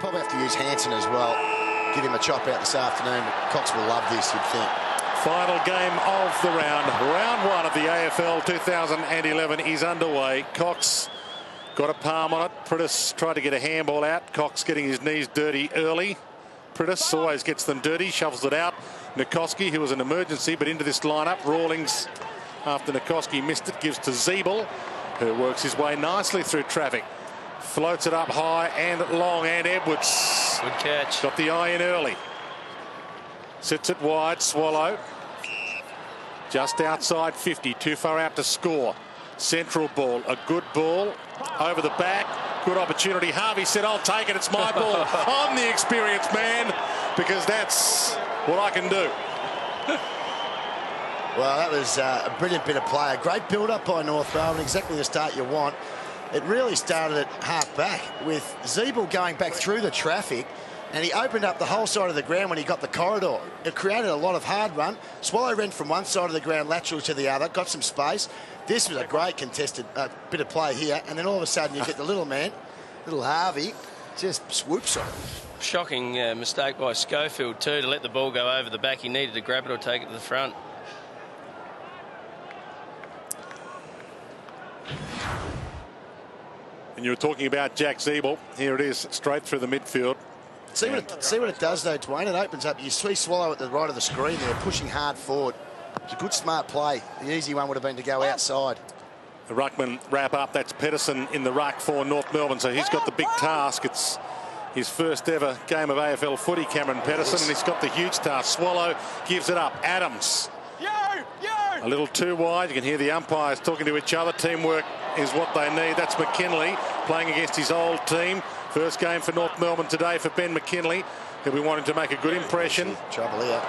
probably have to use Hansen as well. Give him a chop out this afternoon. Cox will love this, you'd think. Final game of the round. Round one of the AFL 2011 is underway. Cox got a palm on it. Pritis tried to get a handball out. Cox getting his knees dirty early. Pritis always gets them dirty, shovels it out. Nikoski, who was an emergency, but into this lineup. Rawlings, after Nikoski missed it, gives to Zeeble, who works his way nicely through traffic. Floats it up high and long, and Edwards. Good catch. Got the eye in early. Sits it wide, Swallow. Just outside 50, too far out to score. Central ball, a good ball. Over the back, good opportunity. Harvey said, I'll take it, it's my ball. I'm the experienced man, because that's what I can do. Well, that was a brilliant bit of play. A great build-up by North Melbourne, exactly the start you want. It really started at half-back with Zeeble going back through the traffic, and he opened up the whole side of the ground when he got the corridor. It created a lot of hard run. Swallow ran from one side of the ground lateral to the other, got some space. This was a great contested bit of play here, and then all of a sudden you get the little man, little Harvey, just swoops on it. Shocking mistake by Schofield too, to let the ball go over the back. He needed to grab it or take it to the front. And you were talking about Jack Zeeble. Here it is, straight through the midfield. See what it does though, Dwayne. It opens up. You see Swallow at the right of the screen there, pushing hard forward. It's a good, smart play. The easy one would have been to go outside. The ruckman wrap up. That's Pedersen in the ruck for North Melbourne. So he's got the big task. It's his first ever game of AFL footy, Cameron Pedersen, and he's got the huge task. Swallow gives it up. Adams. A little too wide. You can hear the umpires talking to each other. Teamwork is what they need. That's McKinley playing against his old team. First game for North Melbourne today for Ben McKinley. He'll be wanting to make a good impression. Trouble here.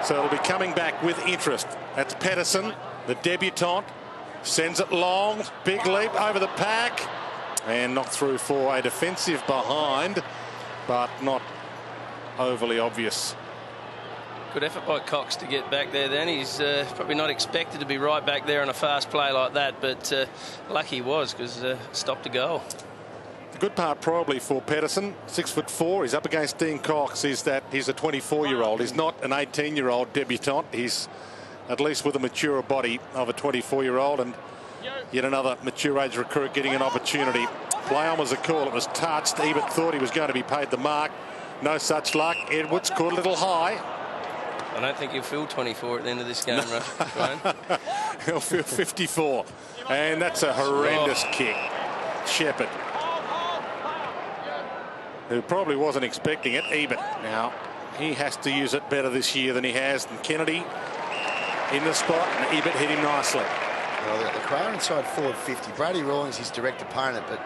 So it'll be coming back with interest. That's Pedersen, the debutant. Sends it long. Big leap over the pack. And knocked through for a defensive behind, but not overly obvious. Good effort by Cox to get back there then. He's probably not expected to be right back there on a fast play like that, but lucky he was, because stopped a goal. The good part probably for Pedersen, 6'4", he's up against Dean Cox, is that he's a 24-year-old. He's not an 18-year-old debutant. He's at least with a mature body of a 24-year-old, and yet another mature age recruit getting an opportunity. Play on was a call. It was touched. Ebert thought he was going to be paid the mark. No such luck. Edwards caught a little high. I don't think he'll feel 24 at the end of this game, Ryan. He'll feel 54. And that's a horrendous kick. Shepherd, who probably wasn't expecting it. Ebert now, he has to use it better this year than he has. And Kennedy in the spot, and Ebert hit him nicely. Well, the Crower inside forward 50. Brady Rawlings his direct opponent, but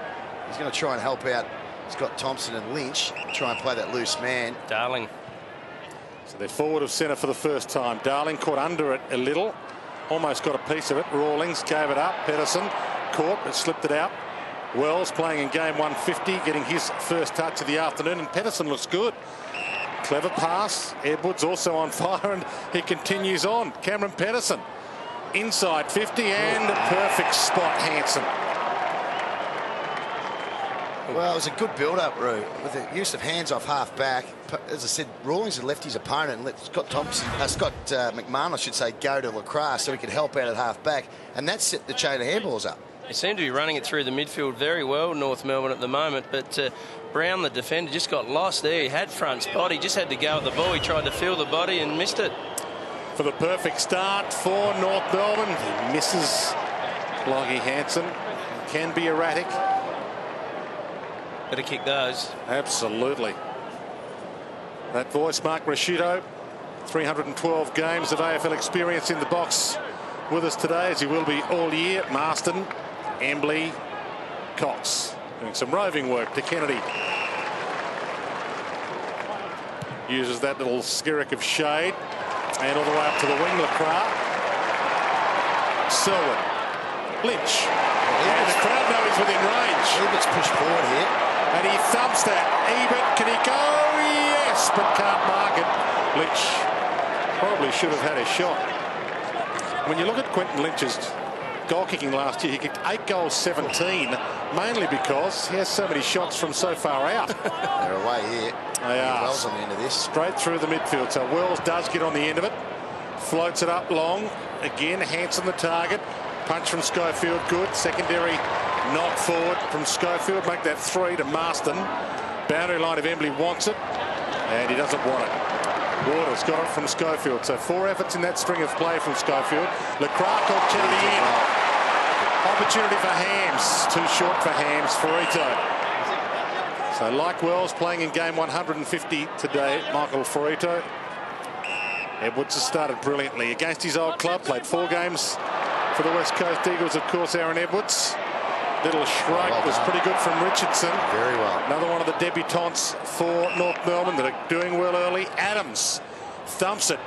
he's going to try and help out Scott Thompson and Lynch. Try and play that loose man. Darling. So they're forward of centre for the first time. Darling caught under it a little. Almost got a piece of it. Rawlings gave it up. Pedersen caught but slipped it out. Wells playing in game 150, getting his first touch of the afternoon, and Pedersen looks good. Clever pass. Edwards also on fire, and he continues on. Cameron Pedersen inside 50 and a perfect spot. Hansen. Well, it was a good build-up, Roo, with the use of hands off half-back. As I said, Rawlings had left his opponent and let Scott McMahon, I should say, go to lacrosse so he could help out at half-back, and that set the chain of handballs up. They seem to be running it through the midfield very well, North Melbourne, at the moment, but Brown, the defender, just got lost there. He had front spot. He just had to go at the ball. He tried to feel the body and missed it. For the perfect start for North Melbourne. He misses Loggy Hansen. Can be erratic. Better kick those. Absolutely. That voice, Mark Rasciuto, 312 games of AFL experience in the box with us today, as he will be all year. Marston, Embley, Cox doing some roving work to Kennedy. Uses that little skirrick of shade and all the way up to the wing. Lacroix, Selwood, Lynch, and the crowd know he's within range. Ebert's pushed forward here, and he thumps that. Ebert, can he go? Yes, but can't mark it. Lynch probably should have had a shot. When you look at Quentin Lynch's goal kicking last year. He kicked 8 goals, 17, mainly because he has so many shots from so far out. They're away here. They are. Wells on the end of this. Straight through the midfield. So Wells does get on the end of it. Floats it up long. Again, Hanson the target. Punch from Schofield, good. Secondary knock forward from Schofield. Make that 3 to Marston. Boundary line if Embley wants it. And he doesn't want it. Waters got it from Schofield. So 4 efforts in that string of play from Schofield. Leclerc called Kennedy in. Opportunity for Hams. Too short for Hams. Ferrito. So like Wells playing in game 150 today, Michael Ferrito. Edwards has started brilliantly against his old club. Played 4 games for the West Coast Eagles, of course, Aaron Edwards. Little shrug was pretty good from Richardson. Very well. Another one of the debutants for North Melbourne that are doing well early. Adams thumps it.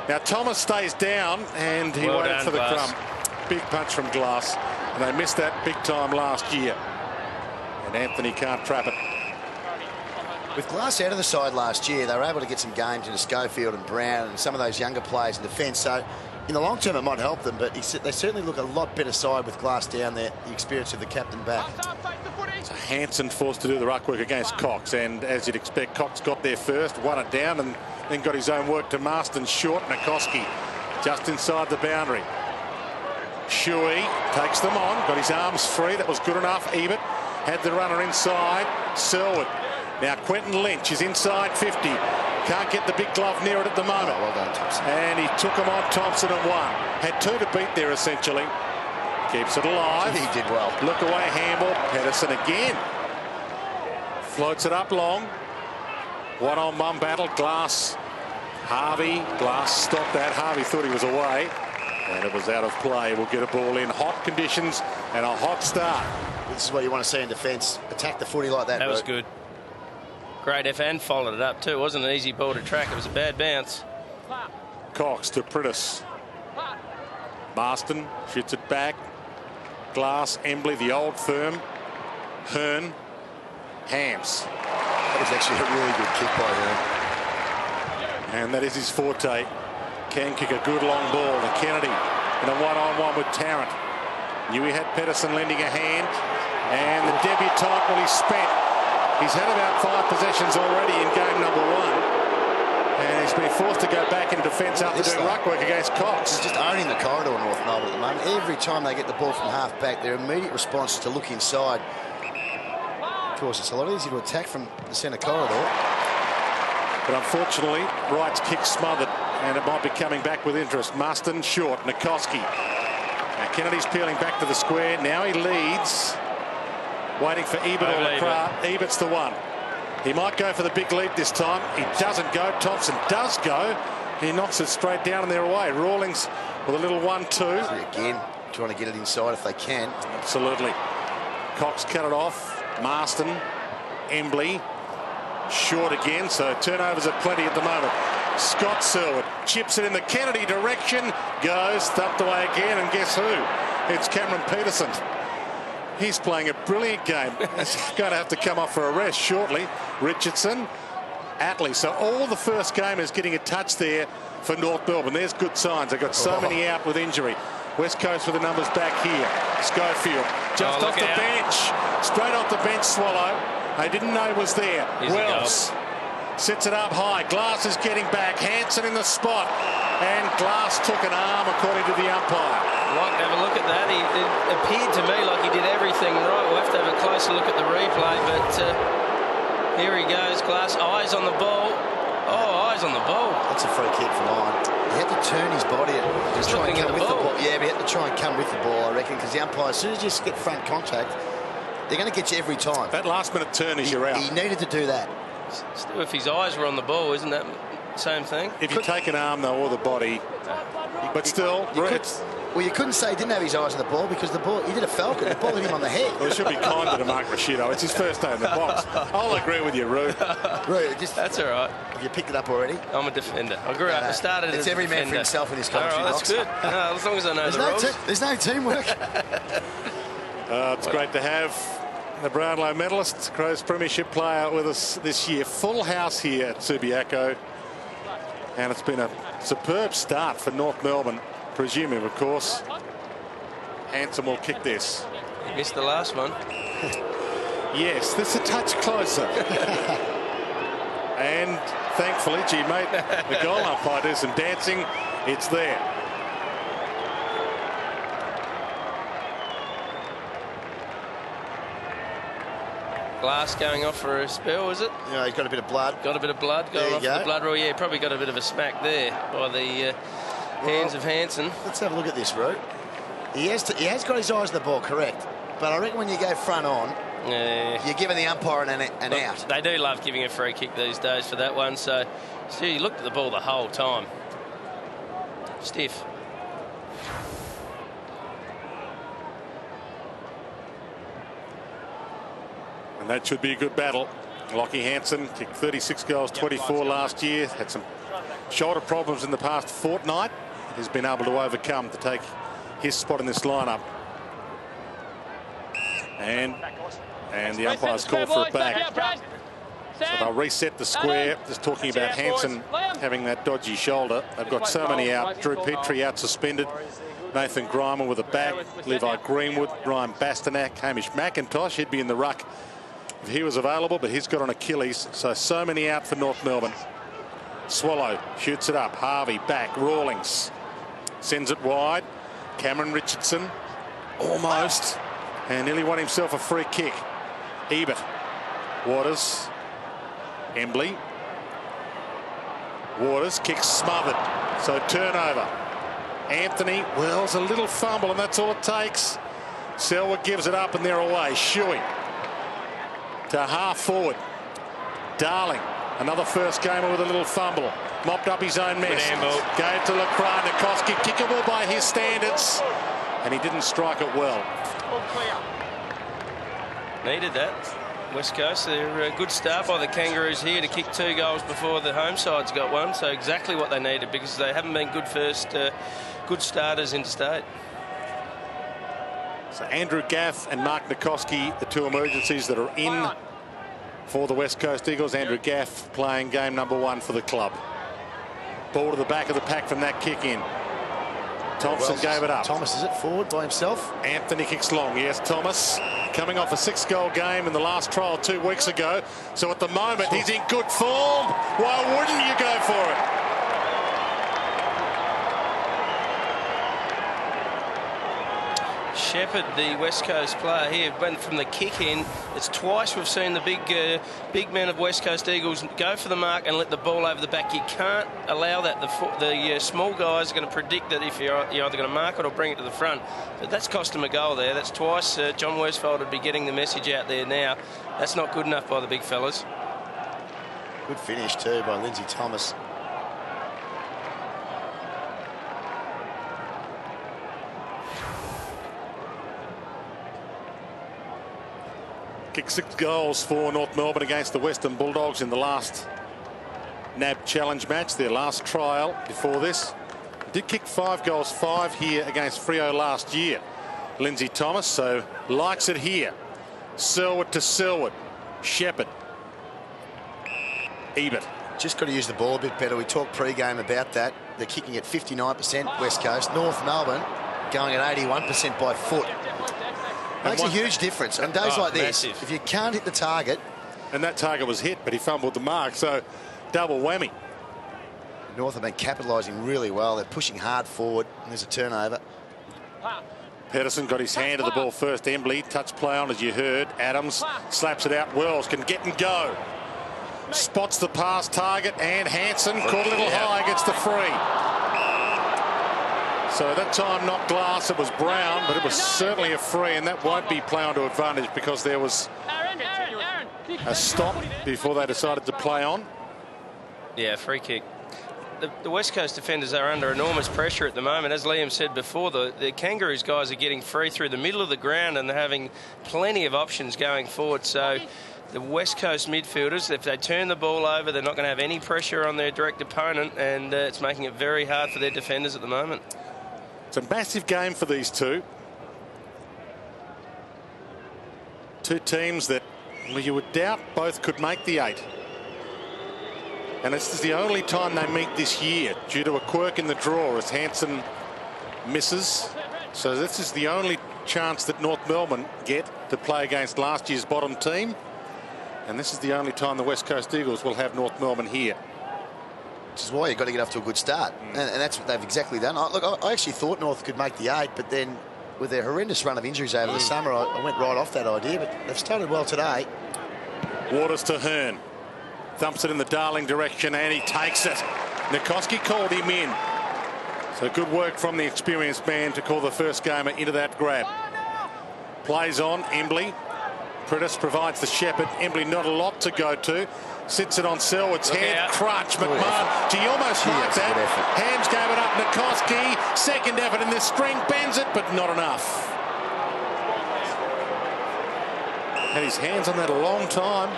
Now Thomas stays down and he waited for the crumb. Big punch from Glass. And they missed that big time last year. And Anthony can't trap it. With Glass out of the side last year, they were able to get some games into Schofield and Brown and some of those younger players in defence. So in the long term, it might help them, but they certainly look a lot better side with Glass down there, the experience of the captain back. So Hanson forced to do the ruck work against Cox, and as you'd expect, Cox got there first, won it down, and then got his own work to Marston. Short. Nikoski just inside the boundary. Shuey takes them on, got his arms free. That was good enough. Ebert had the runner inside. Selwood. Now Quentin Lynch is inside 50. Can't get the big glove near it at the moment. Oh, well done, Thompson. And he took him on Thompson and won. Had 2 to beat there, essentially. Keeps it alive. He did well. Look away, handball. Pedersen again. Floats it up long. 1-on-1 battle. Glass. Harvey. Glass stopped that. Harvey thought he was away. And it was out of play. We'll get a ball in. Hot conditions and a hot start. This is what you want to see in defence. Attack the footy like that. That was good. Great FN followed it up too. It wasn't an easy ball to track. It was a bad bounce. Cox to Pritis. Marston shoots it back. Glass, Embley, the old firm. Hearn. Hams. That was actually a really good kick by Hearn. And that is his forte. Can kick a good long ball to Kennedy in a 1-on-1 with Tarrant. Knew he had Pedersen lending a hand. And the debutant, well, he's spent. He's had about 5 possessions already in game number 1. And he's been forced to go back in defence after doing ruck work against Cox. He's just owning the corridor in North Melbourne at the moment. Every time they get the ball from half back, their immediate response is to look inside. Of course, it's a lot easier to attack from the centre corridor. But unfortunately, Wright's kick smothered, and it might be coming back with interest. Marston short. Nikoski. Now Kennedy's peeling back to the square. Now he leads. Waiting for Ebert or Leclerc. Ebert's the one. He might go for the big lead this time. He doesn't go. Thompson does go. He knocks it straight down and they're away. Rawlings with a little 1-2. Again, trying to get it inside if they can. Absolutely. Cox cut it off. Marston. Embley. Short again, so turnovers are plenty at the moment. Scott Selwood chips it in the Kennedy direction. Goes, thumped away again, and guess who? It's Cameron Peterson. He's playing a brilliant game. He's going to have to come off for a rest shortly. Richardson, Attlee. So all the first gamers getting a touch there for North Melbourne. There's good signs. They've got so many out with injury. West Coast with the numbers back here. Schofield just off the bench. Straight off the bench, Swallow. They didn't know he was there. Wells sits it up high. Glass is getting back. Hanson in the spot. And Glass took an arm, according to the umpire. I'd like to have a look at that. It appeared to me like he did everything right. We'll have to have a closer look at the replay. But here he goes. Glass, eyes on the ball. Oh, eyes on the ball. That's a free kick from Iron. He had to turn his body and just try and come with the ball. Yeah, but he had to try and come with the ball, I reckon, because the umpire, as soon as you get front contact, they're going to get you every time. That last-minute turn is you're out. He needed to do that. Still, if his eyes were on the ball, isn't that the same thing? If you take an arm, though, or the body, but still, well, you couldn't say he didn't have his eyes on the ball because the ball, he did a falcon. The ball hit him on the head. Well, it should be kinder to Mark Rashido. It's his first day in the box. I'll agree with you, Roo. That's all right. Have you picked it up already? I'm a defender. I grew up. I started as a defender. It's every man for himself in his commentary box. That's good. No, as long as I know the rules. There's no teamwork. It's great to have the Brownlow medalist, Crows Premiership player with us this year. Full house here at Subiaco. And it's been a superb start for North Melbourne, presuming, of course, Hanson will kick this. He missed the last one. Yes, this is a touch closer. And thankfully, gee, mate, the goal umpire does some dancing. It's there. Glass going off for a spell, is it? Yeah, he's got a bit of blood. Got a bit of blood going off the blood rule. Yeah, probably got a bit of a smack there by the hands of Hanson. Let's have a look at this, Root. He has got his eyes on the ball, correct. But I reckon when you go front on, you're giving the umpire an out. They do love giving a free kick these days for that one. So, see, he looked at the ball the whole time. Stiff. And that should be a good battle. Lockie Hanson kicked 36 goals, 24 last year. Had some shoulder problems in the past fortnight. He's been able to overcome to take his spot in this lineup. And the umpires call for it back. So they'll reset the square. Just talking about Hanson having that dodgy shoulder. They've got so many out. Drew Petrie out suspended. Nathan Grimer with a back. Levi Greenwood, Ryan Bastanak, Hamish McIntosh. He'd be in the ruck if he was available, but he's got an Achilles. So many out for North Melbourne. Swallow shoots it up. Harvey back. Rawlings sends it wide. Cameron Richardson almost. And nearly won himself a free kick. Ebert. Waters. Embley. Waters kicks smothered. So turnover. Anthony Wells, a little fumble, and that's all it takes. Selwood gives it up and they're away. Shuey to half forward. Darling, another first gamer with a little fumble. Mopped up his own mess. Gave to LaCroix. Nikoski, kickable by his standards. And he didn't strike it well. Needed that. West Coast, they're a good start by the Kangaroos here to kick 2 goals before the home side's got one. So exactly what they needed, because they haven't been good starters interstate. So Andrew Gaff and Mark Nikoski, the 2 emergencies that are in for the West Coast Eagles. Andrew Gaff playing game number 1 for the club. Ball to the back of the pack from that kick in. Thompson gave it up. Thomas, is it forward by himself? Anthony kicks long. Yes, Thomas coming off a 6-goal game in the last trial 2 weeks ago. So at the moment, he's in good form. Why wouldn't you go for it? Shepherd, the West Coast player here, went from the kick in. It's twice we've seen the big men of West Coast Eagles go for the mark and let the ball over the back. You can't allow that. The small guys are going to predict that if you're either going to mark it or bring it to the front. But that's cost him a goal there. That's twice. John Worsfold would be getting the message out there now. That's not good enough by the big fellas. Good finish too by Lindsay Thomas. Kicked 6 goals for North Melbourne against the Western Bulldogs in the last NAB Challenge match, their last trial before this. Did kick 5 goals, 5 here against Freo last year. Lindsay Thomas, so likes it here. Selwood to Selwood. Shepherd. Ebert. Just got to use the ball a bit better. We talked pre-game about that. They're kicking at 59% West Coast. North Melbourne going at 81% by foot. Makes a huge difference on days like this. Massive. If you can't hit the target. And that target was hit, but he fumbled the mark, so double whammy. North have been capitalising really well. They're pushing hard forward, and there's a turnover. Pedersen got his hand to the ball first. Embley, touch play on, as you heard. Adams slaps it out. Wells can get and go. Spots the pass target, and Hanson caught a little high, gets the free. So that time not Glass, it was Brown, but it was certainly a free, and that won't be play on to advantage because there was a stop before they decided to play on. Yeah, free kick. The West Coast defenders are under enormous pressure at the moment. As Liam said before, the Kangaroos guys are getting free through the middle of the ground and they're having plenty of options going forward. So the West Coast midfielders, if they turn the ball over, they're not going to have any pressure on their direct opponent, and it's making it very hard for their defenders at the moment. It's a massive game for these two. Two teams that, well, you would doubt both could make the 8. And this is the only time they meet this year due to a quirk in the draw as Hanson misses So this is the only chance that North Melbourne get to play against last year's bottom team. And this is the only time the West Coast Eagles will have North Melbourne here. Which is why you've got to get off to a good start. And that's what they've exactly done. I actually thought North could make the 8, but then with their horrendous run of injuries over the summer, I went right off that idea. But they've started well today. Waters to Hearn. Thumps it in the Darling direction, and he takes it. Nikoski called him in. So good work from the experienced man to call the first gamer into that grab. Plays on, Embley. Prittis provides the Shepherd. Embley not a lot to go to. Sits it on Selwood's head. Crutch, McMahon. Gee, almost like that. Hams gave it up. Nikoski. Second effort in this string. Bends it, but not enough. Had his hands on that a long time.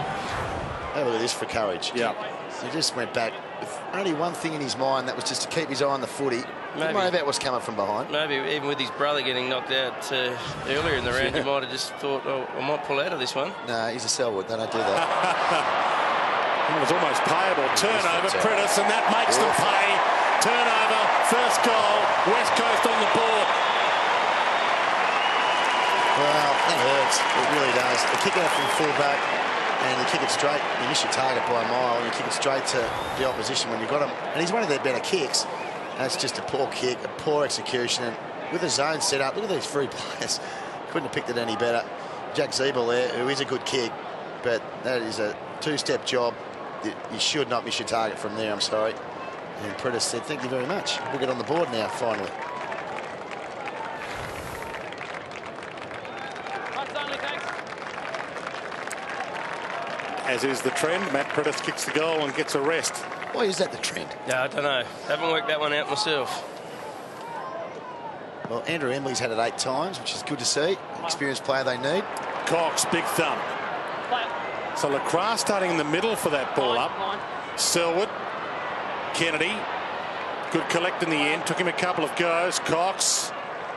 Have a look at this for courage. Yeah. He just went back with only one thing in his mind, that was just to keep his eye on the footy. Didn't worry about what's coming from behind. Maybe even with his brother getting knocked out earlier in the round, you might have just thought, oh, I might pull out of this one. No, he's a Selwood. They don't do that. It was almost payable. Turnover, Prittis, and that makes them pay. Turnover, first goal, West Coast on the board. Well, that hurts. It really does. The kick out from full-back, and you kick it straight. You miss your target by a mile, and you kick it straight to the opposition when you've got him. And he's one of their better kicks. That's just a poor kick, a poor execution. And with the zone set up, look at these three players. Couldn't have picked it any better. Jack Zeeble there, who is a good kick, but that is a two-step job. You should not miss your target from there, I'm sorry. And Prittis said, thank you very much. We'll get on the board now, finally. As is the trend, Matt Prittis kicks the goal and gets a rest. Why is that the trend? No, I don't know. Haven't worked that one out myself. Well, Andrew Embley's had it 8 times, which is good to see. Experienced player they need. Cox, big thumb. So Lacroix starting in the middle for that ball up. Selwood, Kennedy, good collect in the end. Took him a couple of goes. Cox,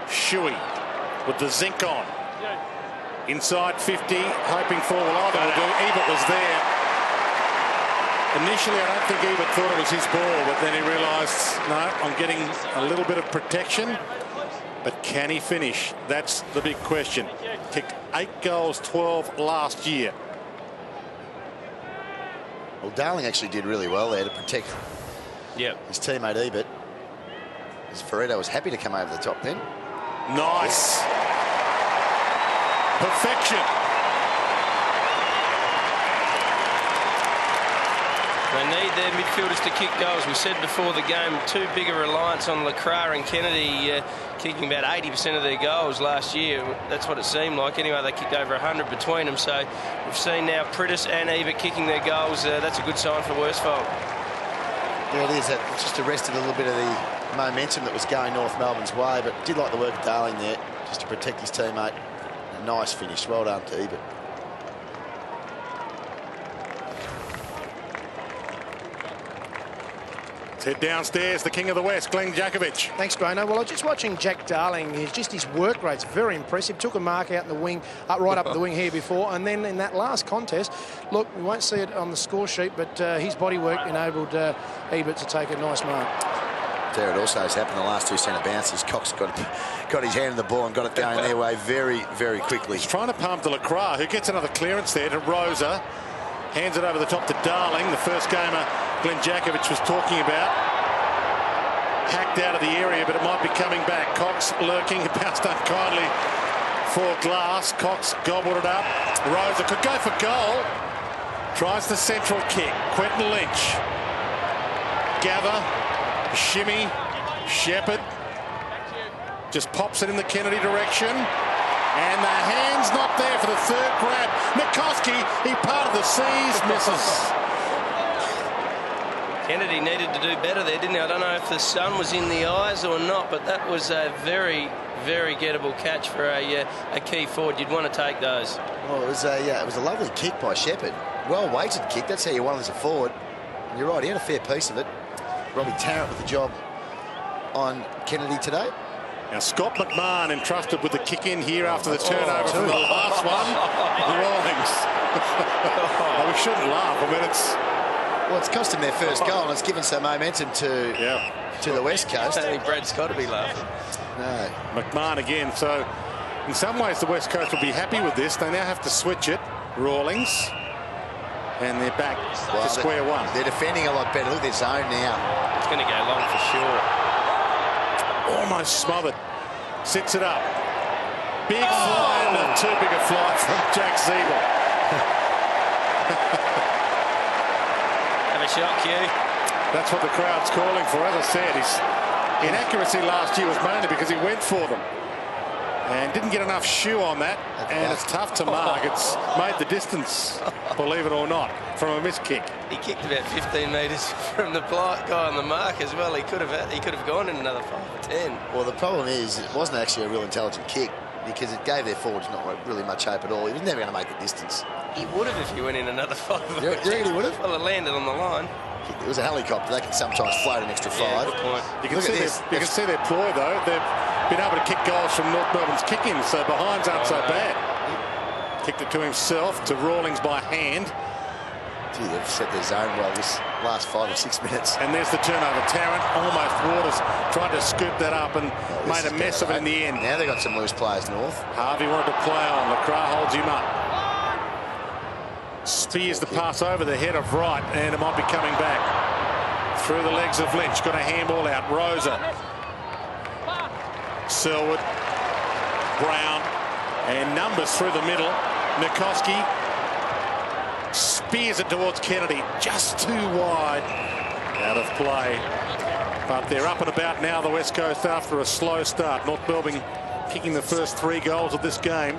Shuey with the zinc on. Inside 50, hoping for, well, I do. Ebert was there. Initially, I don't think Ebert thought it was his ball, but then he realised, no, I'm getting a little bit of protection. But can he finish? That's the big question. Kicked 8 goals, 12 last year. Well, Darling actually did really well there to protect his teammate Ebert. As Ferretto was happy to come over the top then. Nice. Perfection. They need their midfielders to kick goals. We said before the game, too big a reliance on Lacroix and Kennedy kicking about 80% of their goals last year. That's what it seemed like. Anyway, they kicked over 100 between them. So we've seen now Prittis and Ebert kicking their goals. That's a good sign for Worsfold. Yeah, it is. That just arrested a little bit of the momentum that was going North Melbourne's way, but did like the work of Darling there, just to protect his teammate. A nice finish. Well done to Ebert. Let's head downstairs. The King of the West, Glenn Jakovich. Thanks, Grano. Well, I was just watching Jack Darling. His work rate's very impressive. Took a mark out in the wing, right up the wing here before, and then in that last contest, look, we won't see it on the score sheet, but his body work enabled Ebert to take a nice mark. There it also has happened the last 2 centre bounces. Cox got his hand on the ball and got it going their way very, very quickly. He's trying to palm to Lacroix, who gets another clearance there to Rosa. Hands it over the top to Darling, the first gamer Glenn Jakovich was talking about. Hacked out of the area, but it might be coming back. Cox lurking, bounced unkindly for Glass. Cox gobbled it up. Rosa could go for goal. Tries the central kick. Quentin Lynch. Gather. Shimmy. Shepherd. Just pops it in the Kennedy direction. And the hand's not there for the third grab. Nikoski, he parted the seas, misses. Kennedy needed to do better there, didn't he? I don't know if the sun was in the eyes or not, but that was a very, very gettable catch for a key forward. You'd want to take those. Well, it was a lovely kick by Shepherd. Well-weighted kick. That's how you want it as a forward. And you're right, he had a fair piece of it. Robbie Tarrant with the job on Kennedy today. Now Scott McMahon entrusted with the kick in here after the turnover from the last one. Rawlings. Well, we shouldn't laugh. I mean, it's cost them their first goal, and it's given some momentum to the West Coast. I think Brad Scott will be laughing. No. McMahon again. So in some ways the West Coast will be happy with this. They now have to switch it. Rawlings. And they're back to square one. They're defending a lot better. Look at their zone now. It's going to go long for sure. Almost smothered. Sits it up. Big fly, and too big a fly from Jack Siebel. Have a shot, Q. That's what the crowd's calling for. As I said, his inaccuracy last year was mainly because he went for them. And didn't get enough shoe on that. And it's tough to mark. It's made the distance, believe it or not, from a missed kick. He kicked about 15 metres from the guy on the mark as well. He could have gone in another 5 or 10. Well, the problem is it wasn't actually a real intelligent kick because it gave their forwards not really much hope at all. He was never going to make the distance. He would have if he went in another 5 or 10. You reckon he would have? Well, it landed on the line. It was a helicopter. They can sometimes float an extra 5. Yeah, good point. You can see their ploy, though. They've been able to kick goals from North Melbourne's kick-ins, so behinds aren't so bad. Kicked it to himself, to Rawlings by hand. Gee, they've set their zone well this last 5 or 6 minutes. And there's the turnover. Tarrant, almost Waters, tried to scoop that up and made a mess of it in the end. Now they've got some loose players, North. Harvey wanted to play on. Lacroix holds him up. Spears the pass over the head of Wright, and it might be coming back. Through the legs of Lynch. Got a handball out. Rosa. Selwood. Brown. And numbers through the middle. Nikoski spears it towards Kennedy. Just too wide. Out of play. But they're up and about now, the West Coast, after a slow start. North Melbourne kicking the first 3 goals of this game.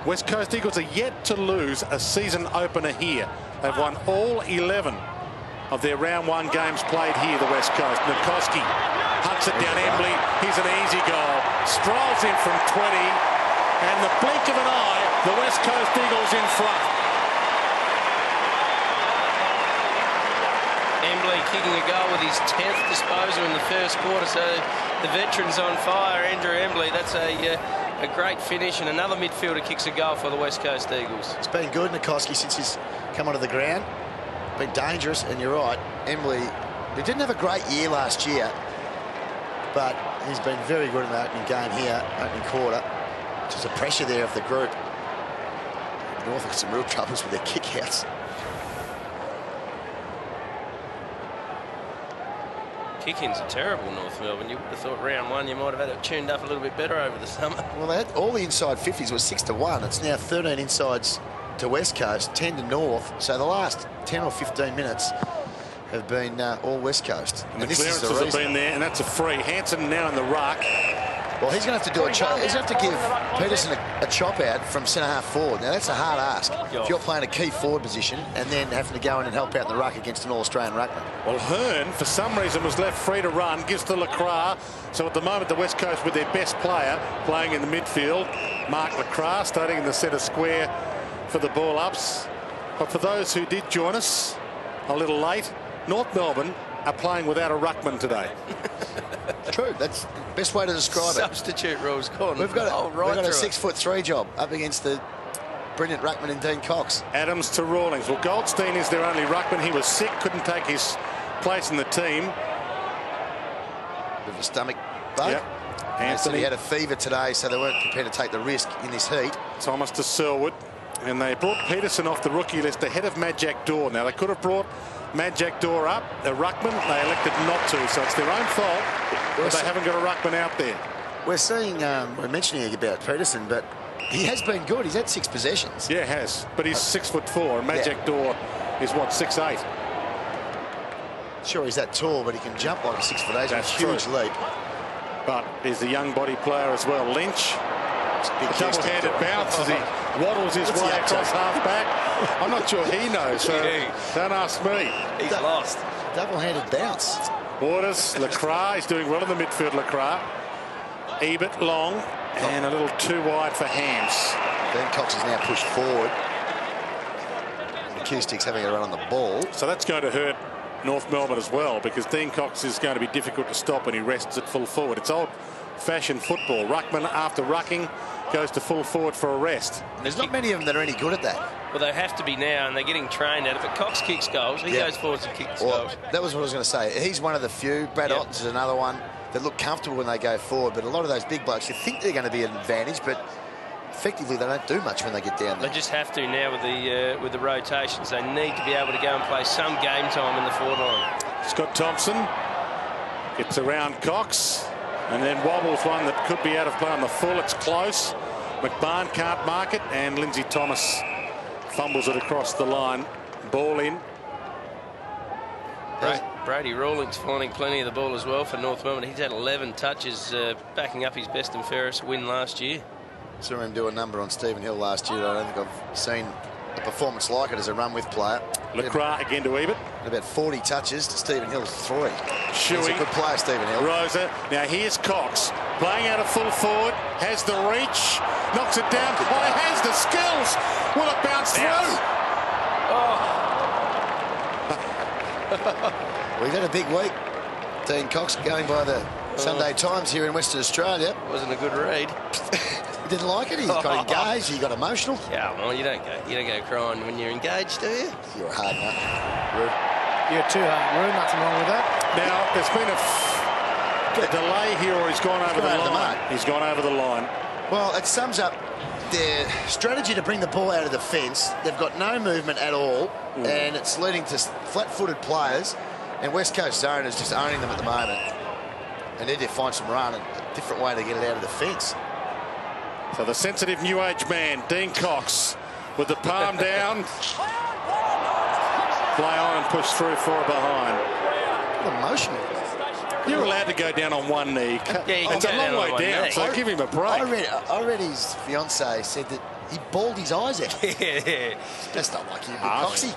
West Coast Eagles are yet to lose a season opener here. They've won all 11 of their round 1 games played here, the West Coast. Nikoski hunts it down Embley. Here's an easy goal. Strolls in from 20. And the blink of an eye, the West Coast Eagles in front. Embley kicking a goal with his 10th disposal in the first quarter, so the veteran's on fire. Andrew Embley, that's a great finish, and another midfielder kicks a goal for the West Coast Eagles. It's been good, Nikoski, since he's come onto the ground. Been dangerous, and you're right, Embley, he didn't have a great year last year, but he's been very good in the opening game here, opening quarter. Just the pressure there of the group. North have some real troubles with their kick-outs. Kick-ins are terrible, North Melbourne. You would have thought round 1 you might have had it tuned up a little bit better over the summer. Well, they had all the inside 50s was 6-1. It's now 13 insides to West Coast, 10 to North. So the last 10 or 15 minutes have been all West Coast. And the clearances have been there, and that's a free. Hanson now in the ruck. Well, he's going to have to do a chop. He's going to have to give Peterson a chop out from centre-half forward. Now, that's a hard ask. If you're playing a key forward position and then having to go in and help out in the ruck against an All-Australian ruckman. Well, Hearn, for some reason, was left free to run. Gives to Lacroix. So at the moment, the West Coast with their best player playing in the midfield. Mark Lacroix starting in the centre square for the ball-ups. But for those who did join us a little late, North Melbourne are playing without a ruckman today. True, that's the best way to describe it. Substitute rules gone. We've got a 6'3" job up against the brilliant ruckman in Dean Cox. Adams to Rawlings. Well, Goldstein is their only ruckman. He was sick, couldn't take his place in the team. Bit of a stomach bug. Yep. Anthony had a fever today, so they weren't prepared to take the risk in this heat. Thomas to Selwood. And they brought Peterson off the rookie list ahead of Mad Jack Dore. Now, they could have brought Mad Jack Dore up, a ruckman. They elected not to, so it's their own fault that they haven't got a ruckman out there. We're seeing, we're mentioning about Peterson, but he has been good. He's had 6 possessions. Yeah, he has. But he's 6'4", and Mad Jack Dore is, what, 6'8"? Sure, he's that tall, but he can jump like a 6'8". That's a huge leap. But he's a young body player as well. Lynch. A double-handed bounce as he waddles his way across half-back. I'm not sure he knows, so don't ask me. He's lost. Double-handed bounce. Waters, Lacroix, he's doing well in the midfield, Lacroix. Ebert, long, and a little too wide for Hams. Ben Cox is now pushed forward. Acoustic's having a run on the ball. So that's going to hurt North Melbourne as well, because Dean Cox is going to be difficult to stop when he rests at full forward. It's old-fashioned football. Ruckman, after rucking, goes to full forward for a rest. There's not many of them that are any good at that. Well, they have to be now, and they're getting trained at it. But Cox kicks goals. He goes forwards and kicks goals. That was what I was going to say. He's one of the few. Brad Ottens is another one. that look comfortable when they go forward. But a lot of those big blokes, you think they're going to be an advantage, but effectively they don't do much when they get down there. They just have to now with the rotations. They need to be able to go and play some game time in the forward line. Scott Thompson gets around Cox and then wobbles one that could be out of play on the full. It's close. McMahon can't mark it, and Lindsay Thomas fumbles it across the line. Ball in. Brady Rawlings finding plenty of the ball as well for North Melbourne. He's had 11 touches, backing up his best and fairest win last year. Saw him do a number on Stephen Hill last year. I don't think I've seen a performance like it as a run-with player. Lecras again to Ebert. About 40 touches to Stephen Hill's 3. Shuey. He's a good player, Stephen Hill. Rosa. Now here's Cox playing out of full forward. Has the reach. Knocks it down. Oh, he has the skills. Will it bounce through? Well, he's had a big week. Dean Cox, going by the Sunday Times here in Western Australia. Wasn't a good read. He didn't like it. He got engaged. He got emotional. Yeah, well, you don't go crying when you're engaged, do you? You're a hard nut. Rude. You're too hard, Rude. Nothing wrong with that. Now, there's been a delay here, or he's gone over the line. He's gone over the line. Well, it sums up their strategy to bring the ball out of the fence. They've got no movement at all, and it's leading to flat-footed players, and West Coast Zone is just owning them at the moment. They need to find some run, and a different way to get it out of the fence. So the sensitive new age man, Dean Cox, with the palm down. Play on and push through 4 behind. Emotional. You're allowed to go down on one knee. Yeah, it's a long way down, so give him a break. I read his fiancée said that he bawled his eyes out. Yeah. That's not like you, Coxie.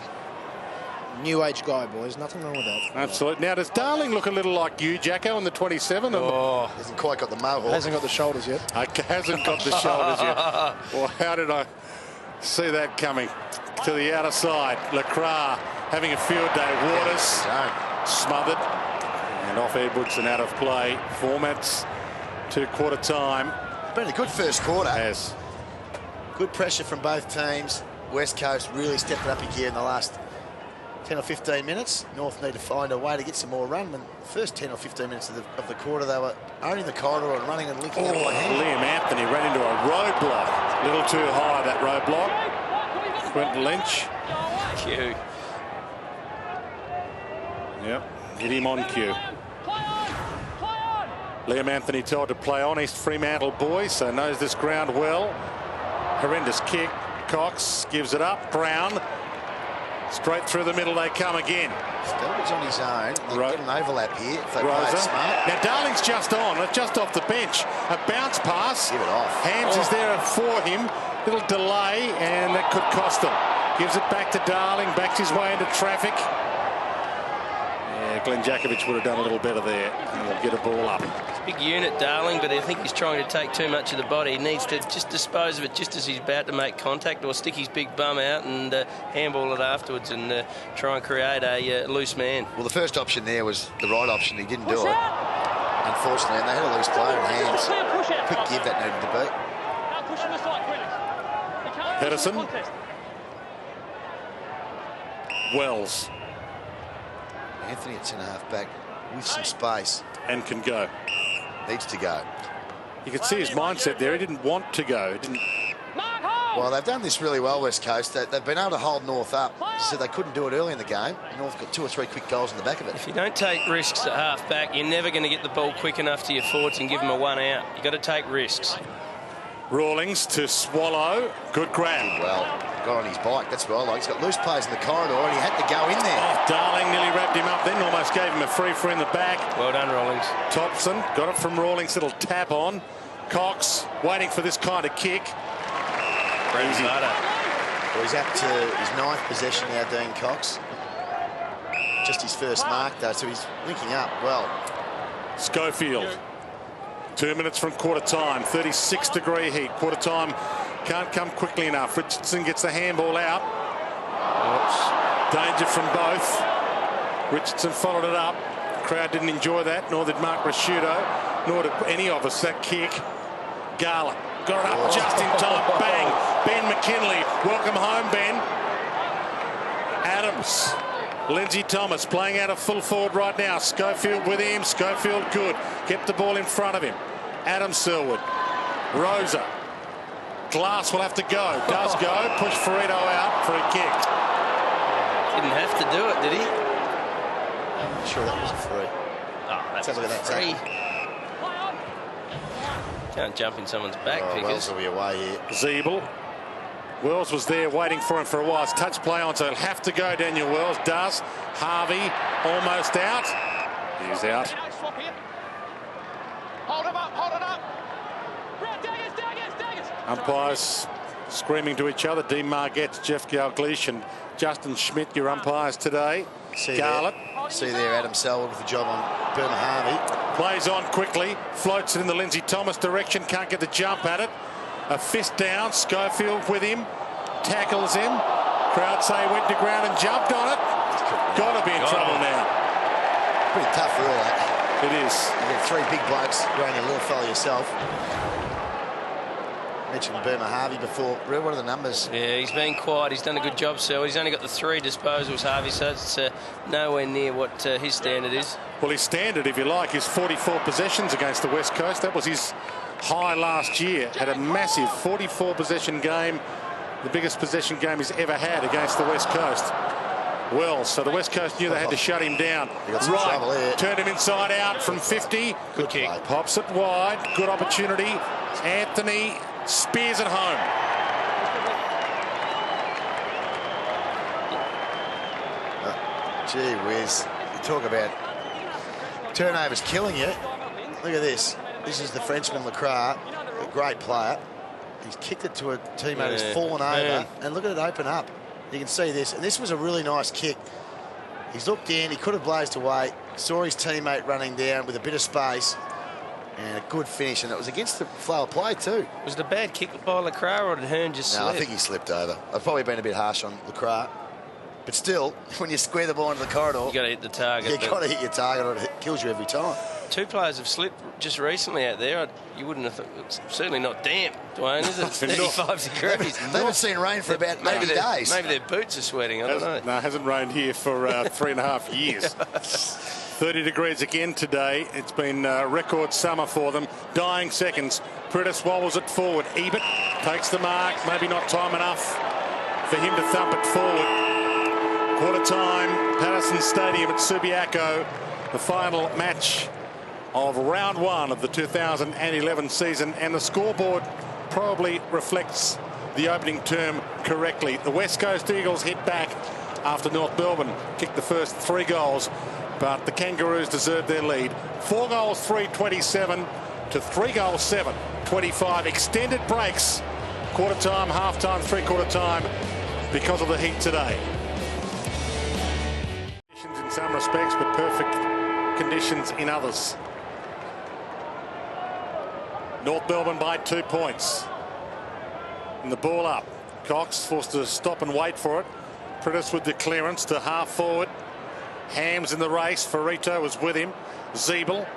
New age guy, boys. Nothing wrong with that. Absolutely. Now, does Darling look a little like you, Jacko, on the 27? Oh, hasn't quite got the mohawk. Hasn't got the shoulders yet. Hasn't got the shoulders yet. Well, how did I see that coming? To the outer side. Lecras having a field day. Waters smothered. And off Edwards and out of play. Formats to quarter time. Been a good first quarter. Yes. Good pressure from both teams. West Coast really stepped it up a gear in the last 10 or 15 minutes. North need to find a way to get some more run. When the first 10 or 15 minutes of the quarter, they were owning the corridor and running and linking up by hand. Liam Anthony ran into a roadblock. A little too high, that roadblock. Quentin Lynch. Cue. Yep, hit him on cue. Liam Anthony told to play on. East Fremantle boy, so knows this ground well. Horrendous kick. Cox gives it up. Brown. Straight through the middle they come again. Stelberg's on his own. They'll get an overlap here if they play it smart. Now Darling's just on, just off the bench. A bounce pass. Give it off. Hands is there for him. Little delay, and that could cost them. Gives it back to Darling. Backs his way into traffic. Yeah, Glenn Jakovich would have done a little better there. And we'll get a ball up. It's a big unit, Darling, but I think he's trying to take too much of the body. He needs to just dispose of it just as he's about to make contact, or stick his big bum out and handball it afterwards and try and create a loose man. Well, the first option there was the right option. He didn't do it, unfortunately, and they had a loose player in hands. Quick give that needed to be. Pedersen. Wells. Anthony at centre-half back with some space. And can go. Needs to go. You can see his mindset there. He didn't want to go. Well, they've done this really well, West Coast. They've been able to hold North up. So they couldn't do it early in the game. North got 2 or 3 quick goals in the back of it. If you don't take risks at half-back, you're never going to get the ball quick enough to your forwards and give them a 1 out. You've got to take risks. Rawlings to Swallow. Good grab. Well, got on his bike. That's what I like. He's got loose players in the corridor and he had to go in there. Oh, Darling nearly wrapped him up, then almost gave him a free in the back. Well done, Rawlings. Thompson got it from Rawlings. Little tap on. Cox waiting for this kind of kick. Easy. Well, he's up to his 9th possession now, Dean Cox. Just his first mark, though, so he's linking up well. Schofield. 2 minutes from quarter time. 36-degree heat. Quarter time can't come quickly enough. Richardson gets the handball out. Oops. Danger from both. Richardson followed it up. Crowd didn't enjoy that, nor did Mark Rasciuto, nor did any of us. That kick. Gala got it up just in time. Bang. Ben McKinley. Welcome home, Ben. Adams Lindsay Thomas playing out of full forward right now. Schofield with him. Schofield good. Get the ball in front of him. Adam Selwood. Rosa. Glass will have to go. Does go. Push Ferrito out for a kick. Didn't have to do it, did he? I'm sure that was a free. Let's have a look at that free. Can't jump in someone's back. Wells will be away here. Zeeble. Wells was there waiting for him for a while. It's touch play on, so he'll have to go. Daniel Wells does. Harvey almost out. He's out. Hold him up, hold it up. Umpires screaming to each other. Dean Margetts, Jeff Galglish and Justin Schmidt, your umpires today. Scarlett. See there Adam Selwood with the job on Burma Harvey. Plays on quickly. Floats it in the Lindsay Thomas direction. Can't get the jump at it. A fist down. Schofield with him. Tackles him. Crowd say went to ground and jumped on it. Got to be in trouble now. Pretty tough rule, that. It is. You get three big blokes. You're only a little fella yourself. Mentioned Burma Harvey before. What are the numbers? Yeah, he's been quiet. He's done a good job, so he's only got the 3 disposals, Harvey, so it's nowhere near what his standard is. Well, his standard, if you like, is 44 possessions against the West Coast. That was his high last year. Had a massive 44 possession game, the biggest possession game he's ever had against the West Coast. Well, so the West Coast knew they had to shut him down. Right, turned him inside out from 50. Good kick. Pops it wide. Good opportunity. Anthony spears it home. Gee whiz. You talk about turnovers killing you. Look at this. This is the Frenchman Lacroix, a great player. He's kicked it to a teammate who's fallen over. And look at it open up. You can see this. And this was a really nice kick. He's looked in. He could have blazed away. Saw his teammate running down with a bit of space. And a good finish, and it was against the flow of play too. Was it a bad kick by Lacroix, or did Hearn just slip? No, I think he slipped over. I've probably been a bit harsh on Lacroix. But still, when you square the ball into the corridor... you got to hit the target. You've got to hit your target, or it kills you every time. 2 players have slipped just recently out there. You wouldn't have thought... It's certainly not damp, Dwayne, is it? It's 35 degrees. They haven't seen rain for about maybe days. Maybe their boots are sweating, I don't know. No, it hasn't rained here for 3.5 years. 30 degrees again today. It's been record summer for them. Dying seconds. Pritis wobbles it forward. Ebert takes the mark. Maybe not time enough for him to thump it forward. Quarter time. Patterson Stadium at Subiaco. The final match of round 1 of the 2011 season. And the scoreboard probably reflects the opening term correctly. The West Coast Eagles hit back after North Melbourne kicked the first 3 goals. But the Kangaroos deserved their lead. 4 goals, 3-27 to 3 goals, 7-25. Extended breaks. Quarter time, half time, 3/4 time because of the heat today. Conditions in some respects, but perfect conditions in others. North Melbourne by 2 points. And the ball up. Cox forced to stop and wait for it. Pritis with the clearance to half forward. Hams in the race. Ferrito was with him. Zeeble,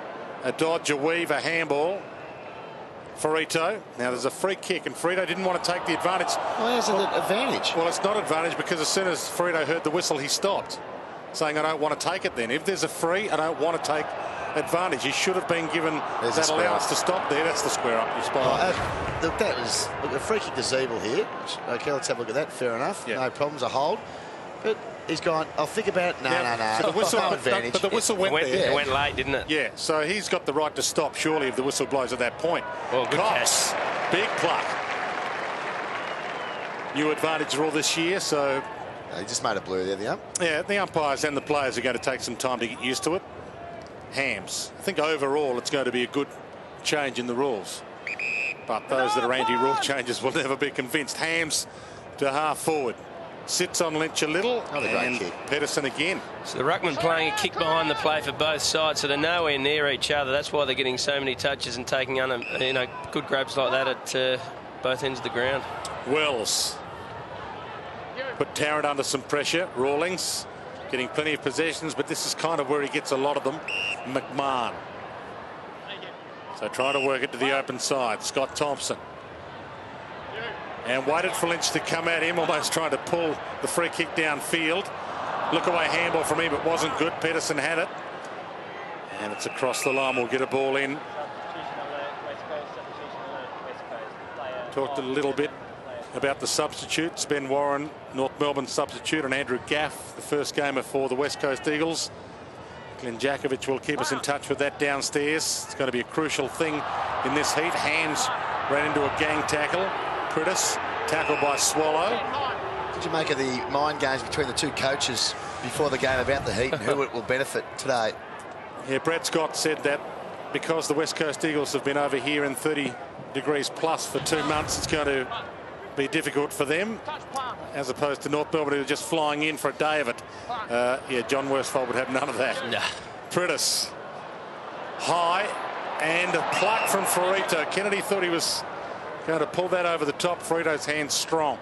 a dodge, a weave, a handball. Ferrito. Now there's a free kick, and Ferrito didn't want to take the advantage. Why isn't it advantage? Well, it's not advantage because as soon as Ferrito heard the whistle, he stopped, saying, I don't want to take it then. If there's a free, I don't want to take advantage. He should have been given that allowance to stop there. That's the square up. You're spot on. Look, that was a free kick to Zeeble here. Okay, let's have a look at that. Fair enough. Yeah. No problems, a hold. But he's gone, I'll think about it. No. So the whistle, no advantage. But the whistle went there. It went late, didn't it? Yeah, so he's got the right to stop, surely, if the whistle blows at that point. Well, good Cox, big pluck. New advantage rule this year, so... He just made a blue there, the ump. Yeah, the umpires and the players are going to take some time to get used to it. Hams. I think overall it's going to be a good change in the rules. But those that are anti-rule changes will never be convinced. Hams to half forward. Sits on Lynch a little, and Pedersen again. So the ruckman playing a kick behind the play for both sides, so they're nowhere near each other. That's why they're getting so many touches and taking good grabs like that at both ends of the ground. Wells put Tarrant under some pressure. Rawlings getting plenty of possessions, but this is kind of where he gets a lot of them. McMahon. So trying to work it to the open side. Scott Thompson. And waited for Lynch to come at him, almost trying to pull the free kick downfield. Look-away handball from him, but wasn't good. Pedersen had it. And it's across the line. We'll get a ball in. Talked a little bit about the substitutes. Ben Warren, North Melbourne substitute, and Andrew Gaff, the first gamer for the West Coast Eagles. Glenn Jakovic will keep us in touch with that downstairs. It's going to be a crucial thing in this heat. Hands ran into a gang tackle. Pritis tackled by Swallow. What did you make of the mind games between the two coaches before the game about the heat and who it will benefit today? Yeah, Brad Scott said that because the West Coast Eagles have been over here in 30 degrees plus for 2 months, it's going to be difficult for them, as opposed to North Melbourne, who are just flying in for a day of it. Yeah, John Worsfold would have none of that. Nah. Pritis high and a pluck from Ferrito. Kennedy thought he was going to pull that over the top. Ferrito's hands strong.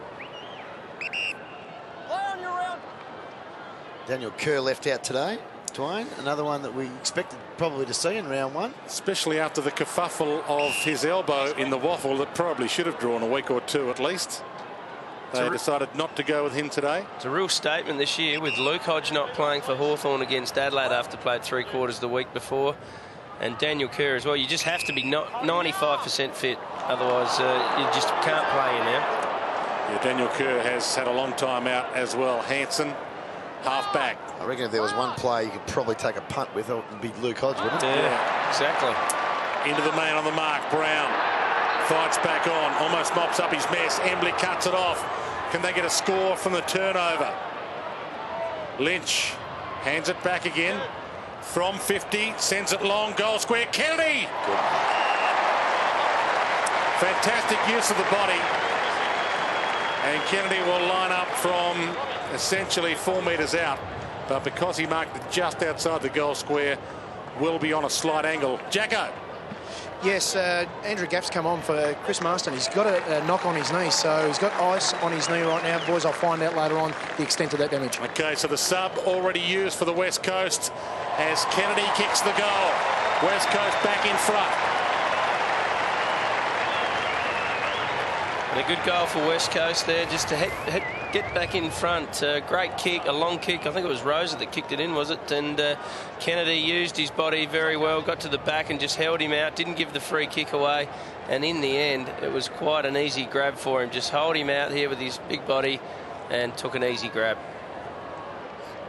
Daniel Kerr left out today. Dwayne, another one that we expected probably to see in round one. Especially after the kerfuffle of his elbow in the waffle that probably should have drawn a week or two at least. They decided not to go with him today. It's a real statement this year with Luke Hodge not playing for Hawthorn against Adelaide after played 3/4 the week before. And Daniel Kerr as well. You just have to be 95% fit. Otherwise, you just can't play in now. Yeah, Daniel Kerr has had a long time out as well. Hansen, half back. I reckon if there was one player you could probably take a punt with, it would be Luke Hodge, wouldn't it? Yeah, exactly. Into the man on the mark. Brown fights back on. Almost mops up his mess. Embley cuts it off. Can they get a score from the turnover? Lynch hands it back again. From 50, sends it long, goal square. Kennedy! Good. Fantastic use of the body. And Kennedy will line up from essentially 4 metres out. But because he marked it just outside the goal square, will be on a slight angle. Jacko. Yes, Andrew Gaff's come on for Chris Marston. He's got a knock on his knee, so he's got ice on his knee right now. Boys, I'll find out later on the extent of that damage. Okay, so the sub already used for the West Coast as Kennedy kicks the goal. West Coast back in front. And a good goal for West Coast there, just to get back in front. Great kick, a long kick. I think it was Rosa that kicked it in, was it? And Kennedy used his body very well, got to the back and just held him out, didn't give the free kick away. And in the end, it was quite an easy grab for him. Just hold him out here with his big body and took an easy grab.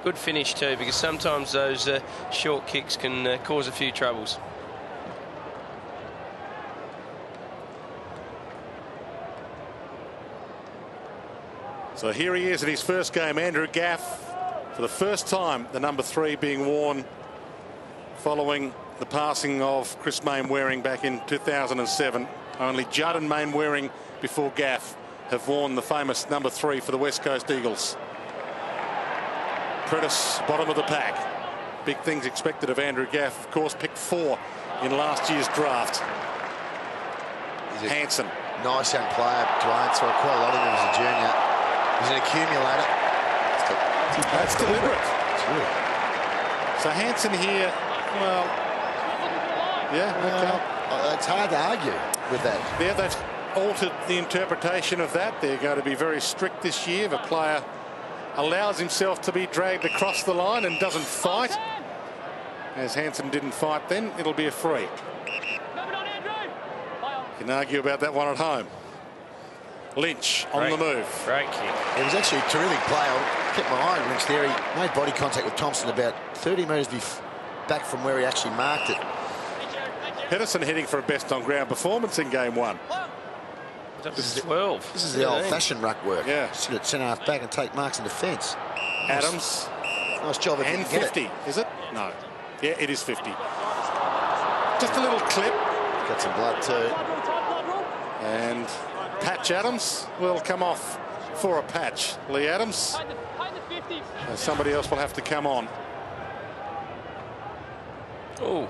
Good finish too, because sometimes those short kicks can cause a few troubles. So here he is in his first game, Andrew Gaff, for the first time, the number 3 being worn following the passing of Chris Mainwaring back in 2007. Only Judd and Mainwaring before Gaff have worn the famous number 3 for the West Coast Eagles. Pritis, bottom of the pack. Big things expected of Andrew Gaff. Of course, picked 4 in last year's draft. Hansen. Nice young player, Dwayne. So quite a lot of him as a junior. He's an accumulator. That's deliberate. It's So Hansen here, well, yeah, okay. It's hard to argue with that. Yeah, they've altered the interpretation of that. They're going to be very strict this year. If a player allows himself to be dragged across the line and doesn't fight, as Hansen didn't fight then, it'll be a free. You can argue about that one at home. Lynch on the move. Great kick. It was actually a terrific play. I kept my eye on Lynch there. He made body contact with Thompson about 30 metres back from where he actually marked it. Pedersen heading for a best on ground performance in game 1. This is 12. This is the old-fashioned ruck work. Yeah. Sit at centre half back and take marks in defence. Adams. Nice job if you And can get 50, it. is it? No. Yeah, it is 50. Just a little clip. Got some blood too. And Patch Adams will come off for a patch. Lee Adams. Somebody else will have to come on. Oh.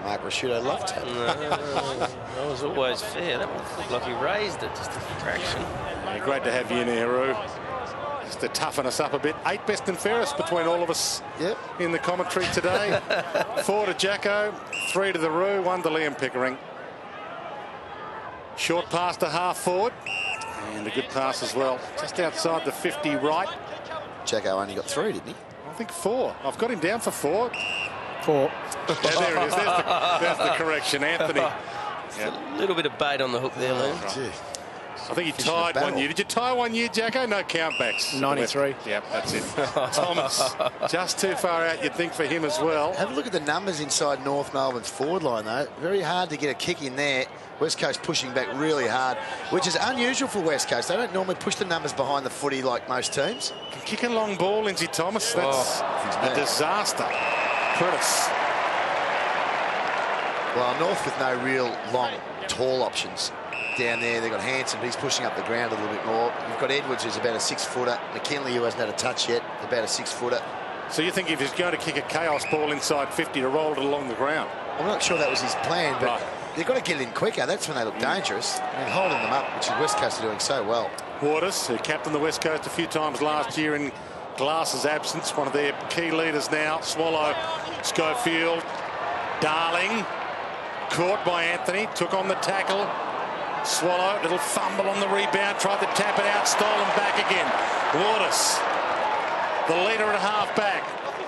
Mark Rashudo loved it. That was always fair. That looked like he raised it, just a fraction. Yeah, great to have you in here, Roo. Just to toughen us up a bit. 8 best and fairest between all of us in the commentary today. 4 to Jacko, 3 to the Roo, 1 to Liam Pickering. Short pass to half forward. And a good pass as well. Just outside the 50 right. Jacko only got 3, didn't he? I think 4. I've got him down for 4. 4. Yeah, there it is. There's the correction, Anthony. A little bit of bait on the hook there, Liam. Gee. I think he tied 1 year. Did you tie 1 year, Jacko? No countbacks. 93. Yep, that's it. Thomas, just too far out, you'd think, for him as well. Have a look at the numbers inside North Melbourne's forward line, though. Very hard to get a kick in there. West Coast pushing back really hard, which is unusual for West Coast. They don't normally push the numbers behind the footy like most teams. Kicking long ball, Lindsay Thomas. That's a disaster. Prentice. Well, North with no real long, tall options. Down there, they've got Hanson, but he's pushing up the ground a little bit more. You've got Edwards, who's about a 6-footer. McKinley, who hasn't had a touch yet, about a 6-footer. So you think if he's going to kick a chaos ball inside 50 to roll it along the ground? I'm not sure that was his plan, but they've got to get it in quicker. That's when they look dangerous. I mean, holding them up, which is West Coast are doing so well. Waters, who captained the West Coast a few times last year in Glass's absence, one of their key leaders now. Swallow, Schofield, Darling, caught by Anthony, took on the tackle. Swallow, little fumble on the rebound, tried to tap it out, stolen back again. Waters, the leader at half-back,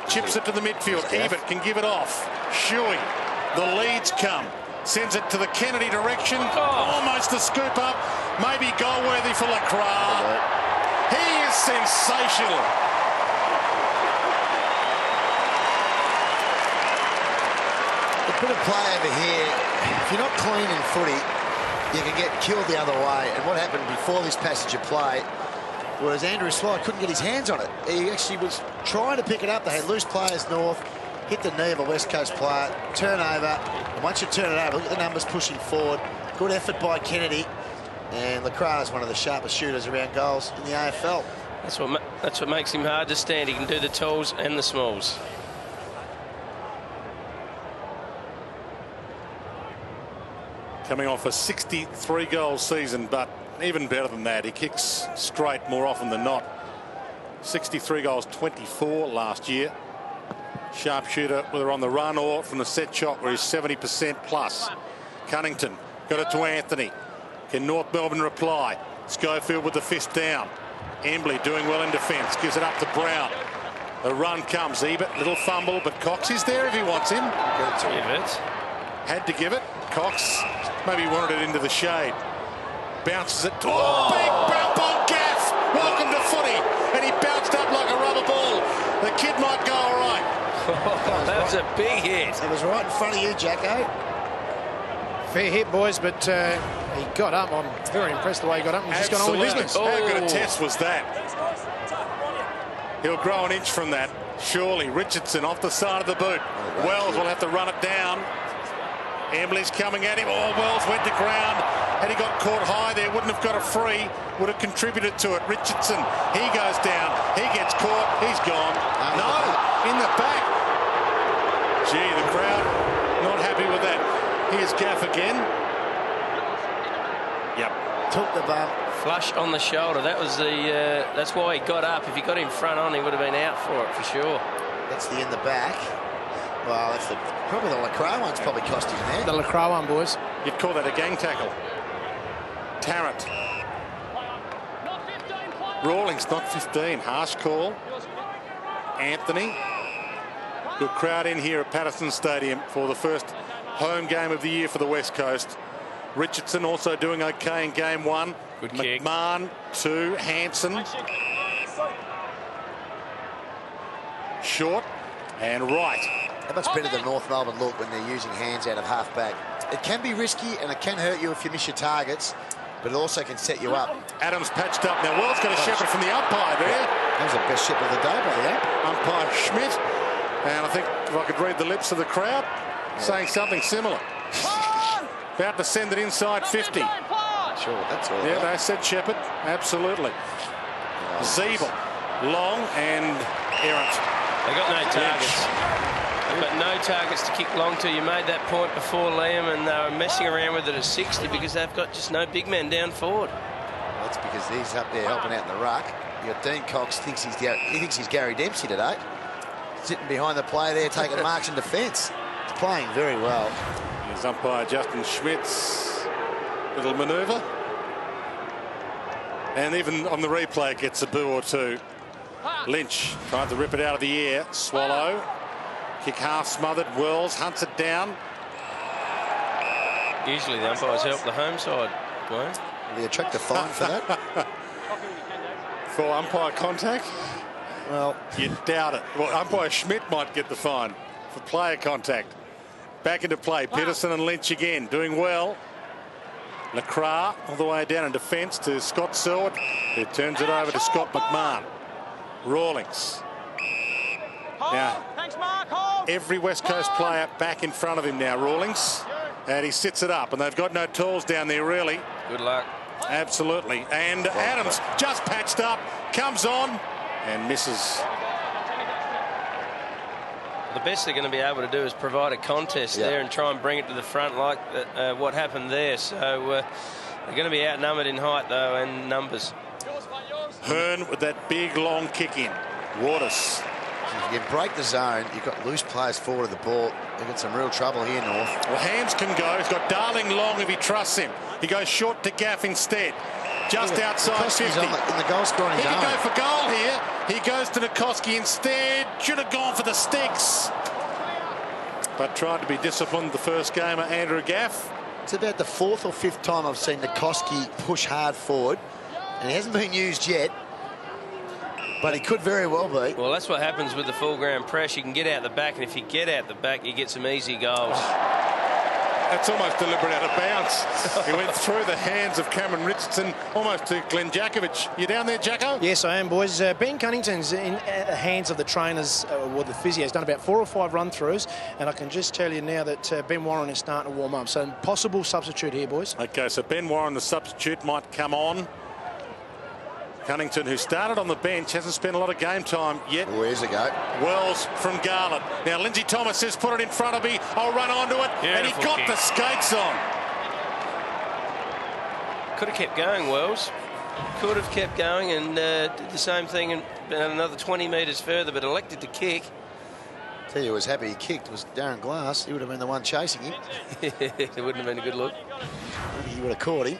chips it to the midfield. Ebert can give it off. Shuey, the leads come. Sends it to the Kennedy direction. Almost a scoop up. Maybe goal-worthy for Lacroix. He is sensational. A bit of play over here. If you're not clean in footy, you can get killed the other way. And what happened before this passage of play was Andrew Swallow couldn't get his hands on it. He actually was trying to pick it up. They had loose players North, hit the knee of a West Coast player, turnover. And once you turn it over, look at the numbers pushing forward. Good effort by Kennedy. And Lacroix is one of the sharpest shooters around goals in the AFL. That's what makes him hard to stand. He can do the talls and the smalls. Coming off a 63-goal season, but even better than that, he kicks straight more often than not. 63 goals, 24 last year. Sharpshooter, whether on the run or from the set shot, where he's 70% plus. Cunnington got it to Anthony. Can North Melbourne reply? Schofield with the fist down. Embley doing well in defence, gives it up to Brown. The run comes. Ebert, little fumble, but Cox is there if he wants him. Had to give it. Cox maybe wanted it into the shade. Bounces it. Oh, big bump on Gaff. Welcome to footy. And he bounced up like a rubber ball. The kid might go all right. That was a big hit. It was right in front of you, Jacko. Fair hit, boys, but he got up. I'm very impressed the way he got up. He's just gone on with business. How good a test was that? He'll grow an inch from that. Surely. Richardson off the side of the boot. Wells will have to run it down. Embley's coming at him. Oh, Wells went to ground. Had he got caught high there, wouldn't have got a free. Would have contributed to it. Richardson, he goes down. He gets caught. He's gone. No, in the back. Gee, the crowd not happy with that. Here's Gaff again. Yep. Took the bump. Flush on the shoulder. That was the. That's why he got up. If he got him front on, he would have been out for it for sure. That's the in the back. Well, that's probably the Lacroix one's probably cost him there. The Lacroix one, boys. You'd call that a gang tackle. Tarrant. Rawlings, not 15. Harsh call. Anthony. Good crowd in here at Patterson Stadium for the first home game of the year for the West Coast. Richardson also doing okay in game one. Good kick. McMahon, 2. Hanson. Short and right. How much better than North Melbourne look when they're using hands out of half-back? It can be risky and it can hurt you if you miss your targets, but it also can set you up. Adams patched up. Now, Wells got a shepherd from the umpire there. That was the best shepherd of the day by the umpire Schmidt. And I think if I could read the lips of the crowd, saying something similar. About to send it inside 50. Sure, that's all. Yeah, they said shepherd. Absolutely. Zeeble, long and errant. They got no targets. They've got no targets to kick long to. You made that point before, Liam, and they were messing around with it at 60 because they've got just no big men down forward. Well, that's because he's up there helping out in the ruck. You got Dean Cox thinks he's Gary Dempsey today. Sitting behind the play there, taking marks in defence. He's playing very well. Here's umpire Justin Schmidt's little manoeuvre. And even on the replay, it gets a boo or two. Lynch tried to rip it out of the air. Swallow. Kick half smothered. Wells hunts it down. Usually the umpires help the home side, Wayne. Will you attract a fine for that? For umpire contact? Well, you doubt it. Well, umpire Schmidt might get the fine for player contact. Back into play. Peterson and Lynch again doing well. LeCras all the way down in defence to Scott Selwood, who turns it over to Scott McMahon. Rawlings. Now, every West Coast player back in front of him now, Rawlings. And he sits it up, and they've got no tools down there, really. Good luck. Absolutely. And Adams just patched up, comes on, and misses. The best they're going to be able to do is provide a contest there and try and bring it to the front like what happened there. So they're going to be outnumbered in height, though, and numbers. Hearn with that big, long kick in. Waters. If you break the zone, you've got loose players forward of the ball. They've got some real trouble here, North. Well, Hams can go. He's got Darling long if he trusts him. He goes short to Gaff instead. Just outside 50. In the goal scoring He zone. can go for goal here. He goes to Nikoski instead. Should have gone for the sticks. But tried to be disciplined the first gamer, Andrew Gaff. It's about the 4th or 5th time I've seen Nikoski push hard forward. And he hasn't been used yet. But he could very well be. Well, that's what happens with the full ground press. You can get out the back, and if you get out the back, you get some easy goals. That's almost deliberate out of bounds. He went through the hands of Cameron Richardson, almost to Glenn Jakovic. You down there, Jacko? Yes, I am, boys. Ben Cunnington's in the hands of the trainers, or the physios, done about 4 or 5 run-throughs, and I can just tell you now that Ben Warren is starting to warm up. So, possible substitute here, boys. OK, so Ben Warren, the substitute, might come on. Cunnington, who started on the bench, hasn't spent a lot of game time yet. Oh, here's a go. Wells from Garland. Now, Lindsay Thomas says, put it in front of me. I'll run onto it. Beautiful and he got kick. the skates on. Could have kept going, Wells. Could have kept going and did the same thing and another 20 metres further, but elected to kick. Tell you, who was happy he kicked was Darren Glass. He would have been the one chasing him. It wouldn't have been a good look. He would have caught him.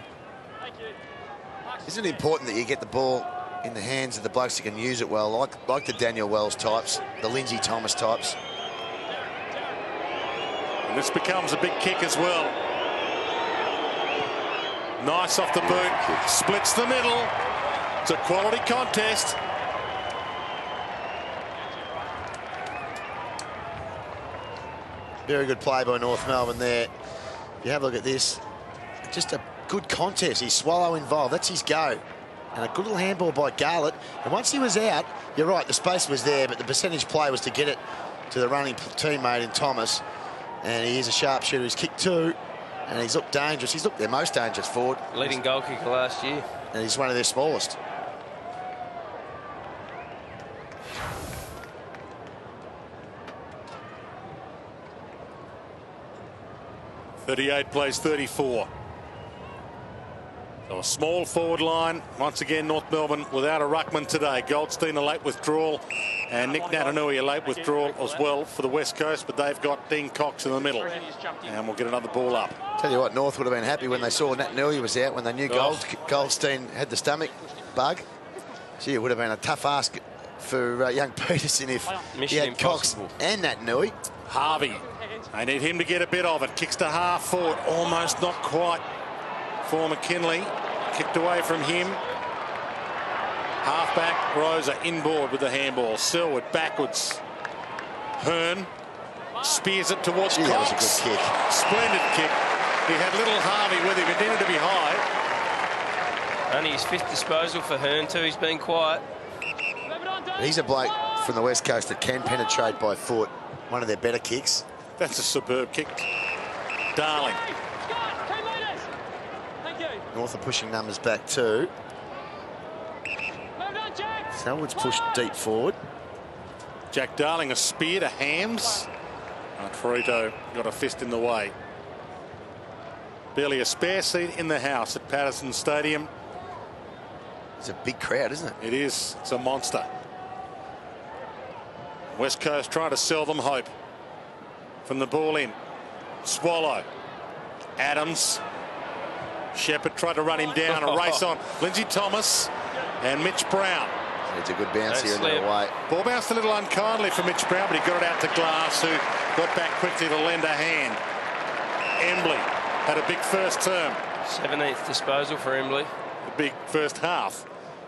Isn't it important that you get the ball in the hands of the blokes who can use it well, like the Daniel Wells types, the Lindsay Thomas types? And this becomes a big kick as well. Nice off the boot. Splits the middle. It's a quality contest. Very good play by North Melbourne there. If you have a look at this, just a good contest. He's Swallow involved. That's his go. And a good little handball by Garlett. And once he was out, you're right, the space was there, but the percentage play was to get it to the running teammate in Thomas. And he is a sharpshooter. He's kicked 2, and he's looked dangerous. He's looked their most dangerous forward. Leading goal kicker last year. And he's one of their smallest. .38 plays 34. So a small forward line. Once again, North Melbourne without a ruckman today. Goldstein a late withdrawal, and Nick Natanui a late withdrawal as well for the West Coast, but they've got Dean Cox in the middle. And we'll get another ball up. Tell you what, North would have been happy when they saw Natanui was out, when they knew Goldstein had the stomach bug. Gee, it would have been a tough ask for young Peterson if he had Cox and Natanui. Harvey, they need him to get a bit of it. Kicks to half forward, almost not quite for McKinley. Kicked away from him. Halfback Rosa inboard with the handball. Selwood backwards. Hearn spears it towards Cox. That was a good kick. Splendid kick. He had little Harvey with him. It needed to be high. Only his 5th disposal for Hearn too. He's been quiet. He's a bloke from the West Coast that can penetrate by foot. One of their better kicks. That's a superb kick. Darling. North are pushing numbers back too. Selwood's pushed deep forward. Jack Darling a spear to Hams. Torito got a fist in the way. Barely a spare seat in the house at Patterson Stadium. It's a big crowd, isn't it? It is. It's a monster. West Coast trying to sell them hope. From the ball in. Swallow. Adams. Shepherd tried to run him down. A race on. Lindsay Thomas and Mitch Brown. It's a good bounce here in the away. Ball bounced a little unkindly for Mitch Brown, but he got it out to Glass, who got back quickly to lend a hand. Embley had a big first term. 17th disposal for Embley. A big first half.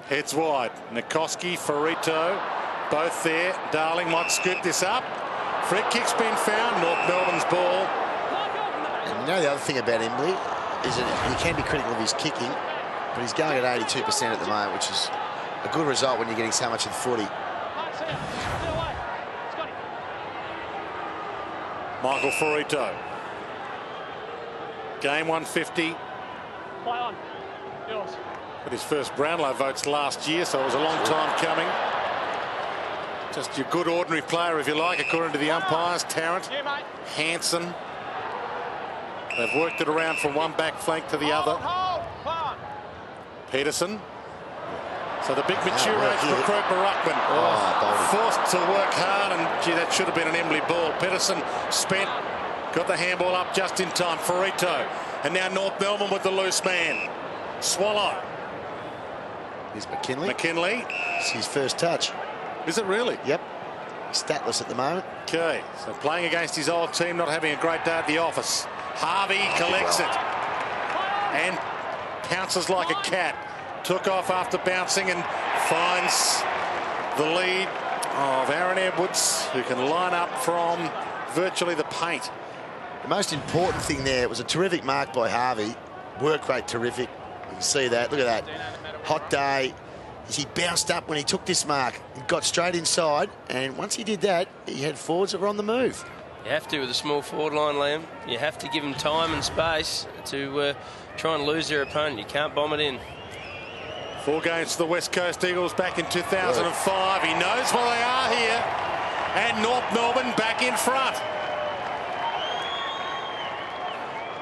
Heads wide. Nikoski, Farito, both there. Darling might scoop this up. Free kick's been found. North Melbourne's ball. And you know the other thing about Embley is that he can be critical of his kicking, but he's going at 82% at the moment, which is a good result when you're getting so much of the footy. Michael Farito. Game 150. But his first Brownlow votes last year, so it was a long time coming. Just your good ordinary player, if you like, according to the umpires. Tarrant, Hanson. They've worked it around from one back flank to the other. Peterson. So the big mature age recruit Ruckman forced to work hard, and gee, that should have been an Embley ball. Peterson spent, got the handball up just in time. Farito, and now North Melbourne with the loose man. Swallow. Here's McKinley. McKinley. It's his first touch. Is it really? Yep. He's statless at the moment. Okay, so playing against his old team, not having a great day at the office. Harvey collects it and pounces like a cat. Took off after bouncing and finds the lead of Aaron Edwards, who can line up from virtually the paint. The most important thing there, it was a terrific mark by Harvey. Work rate terrific. You can see that. Look at that. Hot day. He bounced up when he took this mark. He got straight inside, and once he did that, he had forwards that were on the move. You have to with a small forward line, Liam. You have to give them time and space to try and lose their opponent. You can't bomb it in. 4 games for the West Coast Eagles back in 2005. He knows where they are here. And North Melbourne back in front.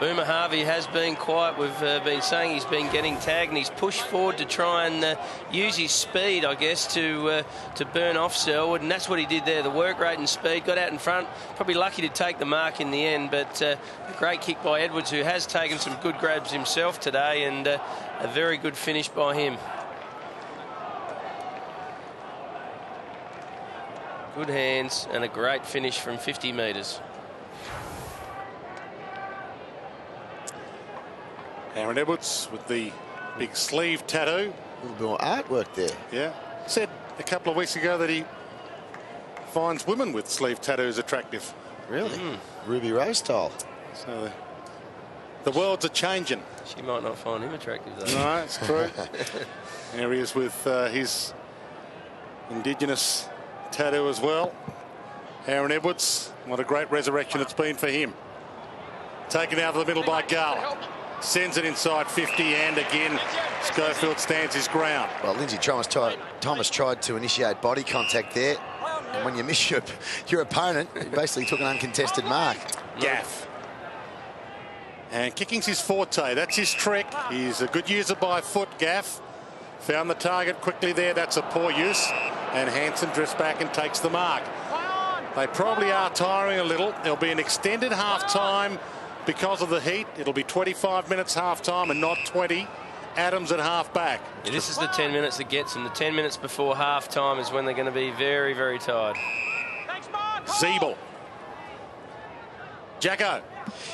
Boomer Harvey has been quiet. We've been saying he's been getting tagged, and he's pushed forward to try and use his speed, I guess, to burn off Selwood, and that's what he did there. The work rate and speed, got out in front. Probably lucky to take the mark in the end, but a great kick by Edwards, who has taken some good grabs himself today, and a very good finish by him. Good hands and a great finish from 50 metres. Aaron Edwards with the big sleeve tattoo. A little bit more artwork there. Yeah. Said a couple of weeks ago that he finds women with sleeve tattoos attractive. Really? Ruby Rose style. So the worlds are changing. She might not find him attractive, though. No, it's true. There he is with his Indigenous tattoo as well. Aaron Edwards, what a great resurrection it's been for him. Taken out of the middle by Gull. Sends it inside 50, and again Schofield stands his ground. Well, Lindsay Thomas tried to initiate body contact there, and when you miss your opponent, he basically took an uncontested mark. Gaff. And kicking's his forte. That's his trick. He's a good user by foot, Gaff. Found the target quickly there. That's a poor use. And Hanson drifts back and takes the mark. They probably are tiring a little. There'll be an extended half-time because of the heat. It'll be 25 minutes half-time and not 20. Adams at half-back. Yeah, this is the 10 minutes that gets them. The 10 minutes before half-time is when they're going to be very, very tired. Zeeble. Jacko.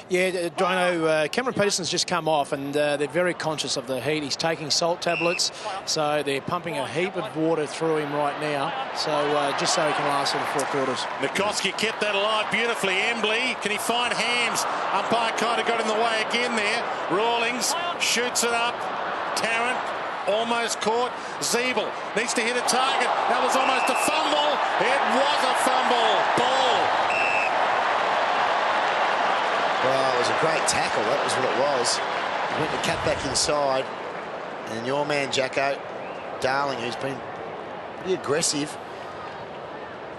Yeah, Dino, Cameron Peterson's just come off, and they're very conscious of the heat. He's taking salt tablets, so they're pumping a heap of water through him right now, so just so he can last in the 4 quarters. Nikoski kept that alive beautifully. Embley, can he find Hams? Umpire kind of got in the way again there. Rawlings shoots it up. Tarrant almost caught. Zeeble needs to hit a target. That was almost a fumble. It was a fumble. Ball. Well, it was a great tackle. That was what it was. He went to cut back inside, and your man Jacko Darling, who's been pretty aggressive,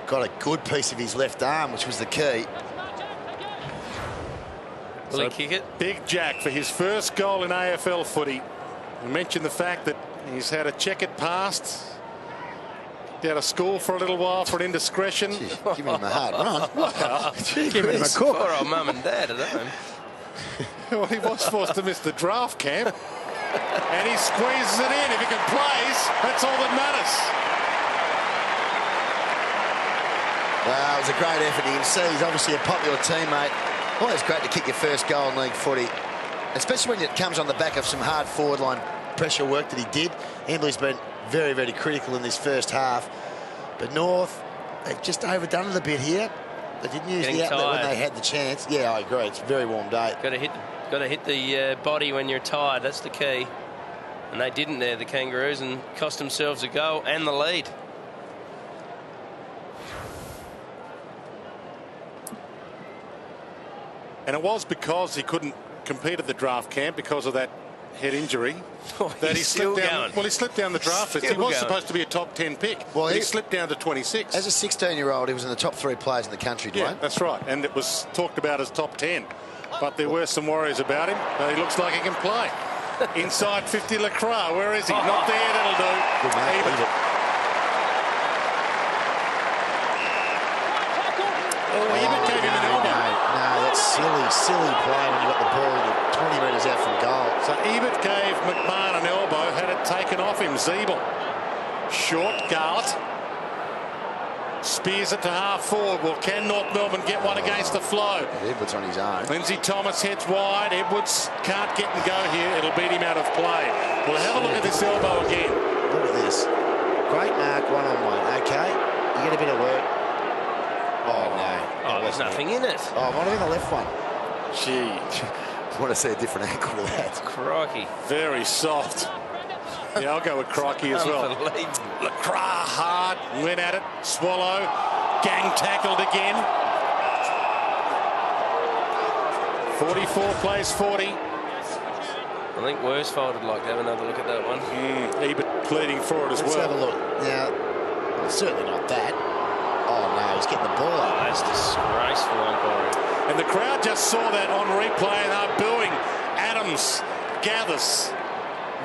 got a good piece of his left arm, which was the key. Will he kick it? Big Jack for his first goal in AFL footy. We mentioned the fact that he's had a checkered past. Out of school for a little while for an indiscretion. Jeez, giving him a hard run. Giving him a cook. Poor old mum and dad at home. Well, he was forced to miss the draft camp. And he squeezes it in. If he can place, that's all that matters. Well, it was a great effort. You can see he's obviously a popular teammate. Always great to kick your first goal in league footy, especially when it comes on the back of some hard forward line pressure work that he did. Embley's been very, very critical in this first half. But North, they've just overdone it a bit here. They didn't use the outlet when they had the chance. Yeah, I agree. It's a very warm day. Got to hit the body when you're tired. That's the key. And they didn't there, the Kangaroos, and cost themselves a goal and the lead. And it was because he couldn't compete at the draft camp because of that head injury. That he slipped down. Well, he slipped down the draft list. He was supposed to be a top 10 pick. Well, he slipped down to 26. As a 16-year-old, he was in the top 3 players in the country, Dwayne. Yeah, that's right. And it was talked about as top 10. But there were some worries about him. He looks like he can play. Inside 50, Lacroix. Where is he? Not there. That'll do. Good man. Ebert gave him an elbow. No, that's silly play when you got the ball 20 metres out from goal. So Ebert gave McMahon an elbow, had it taken off him. Zeeble. Short, Garlett. Spears it to half forward. Well, can North Melbourne get one against the flow? Edwards on his own. Lindsay Thomas heads wide. Edwards can't get and go here. It'll beat him out of play. We'll have a look at this elbow again. Look at this. Great mark, one-on-one. Okay, you get a bit of work. Oh, no. Oh, there's nothing in it. Oh, might have been the left one. Gee. I want to see a different angle to that. Crikey. Very soft. Yeah, I'll go with Crikey as well. Lacroix hard, went at it, Swallow, gang tackled again. 44 plays 40. I think Worsfold would like to have another look at that one. Ebert pleading for it as Let's well. have a look. Now, certainly not that. Oh, no, he's getting the ball up. That's disgraceful umpiring. And the crowd just saw that on replay and are booing. Adams gathers.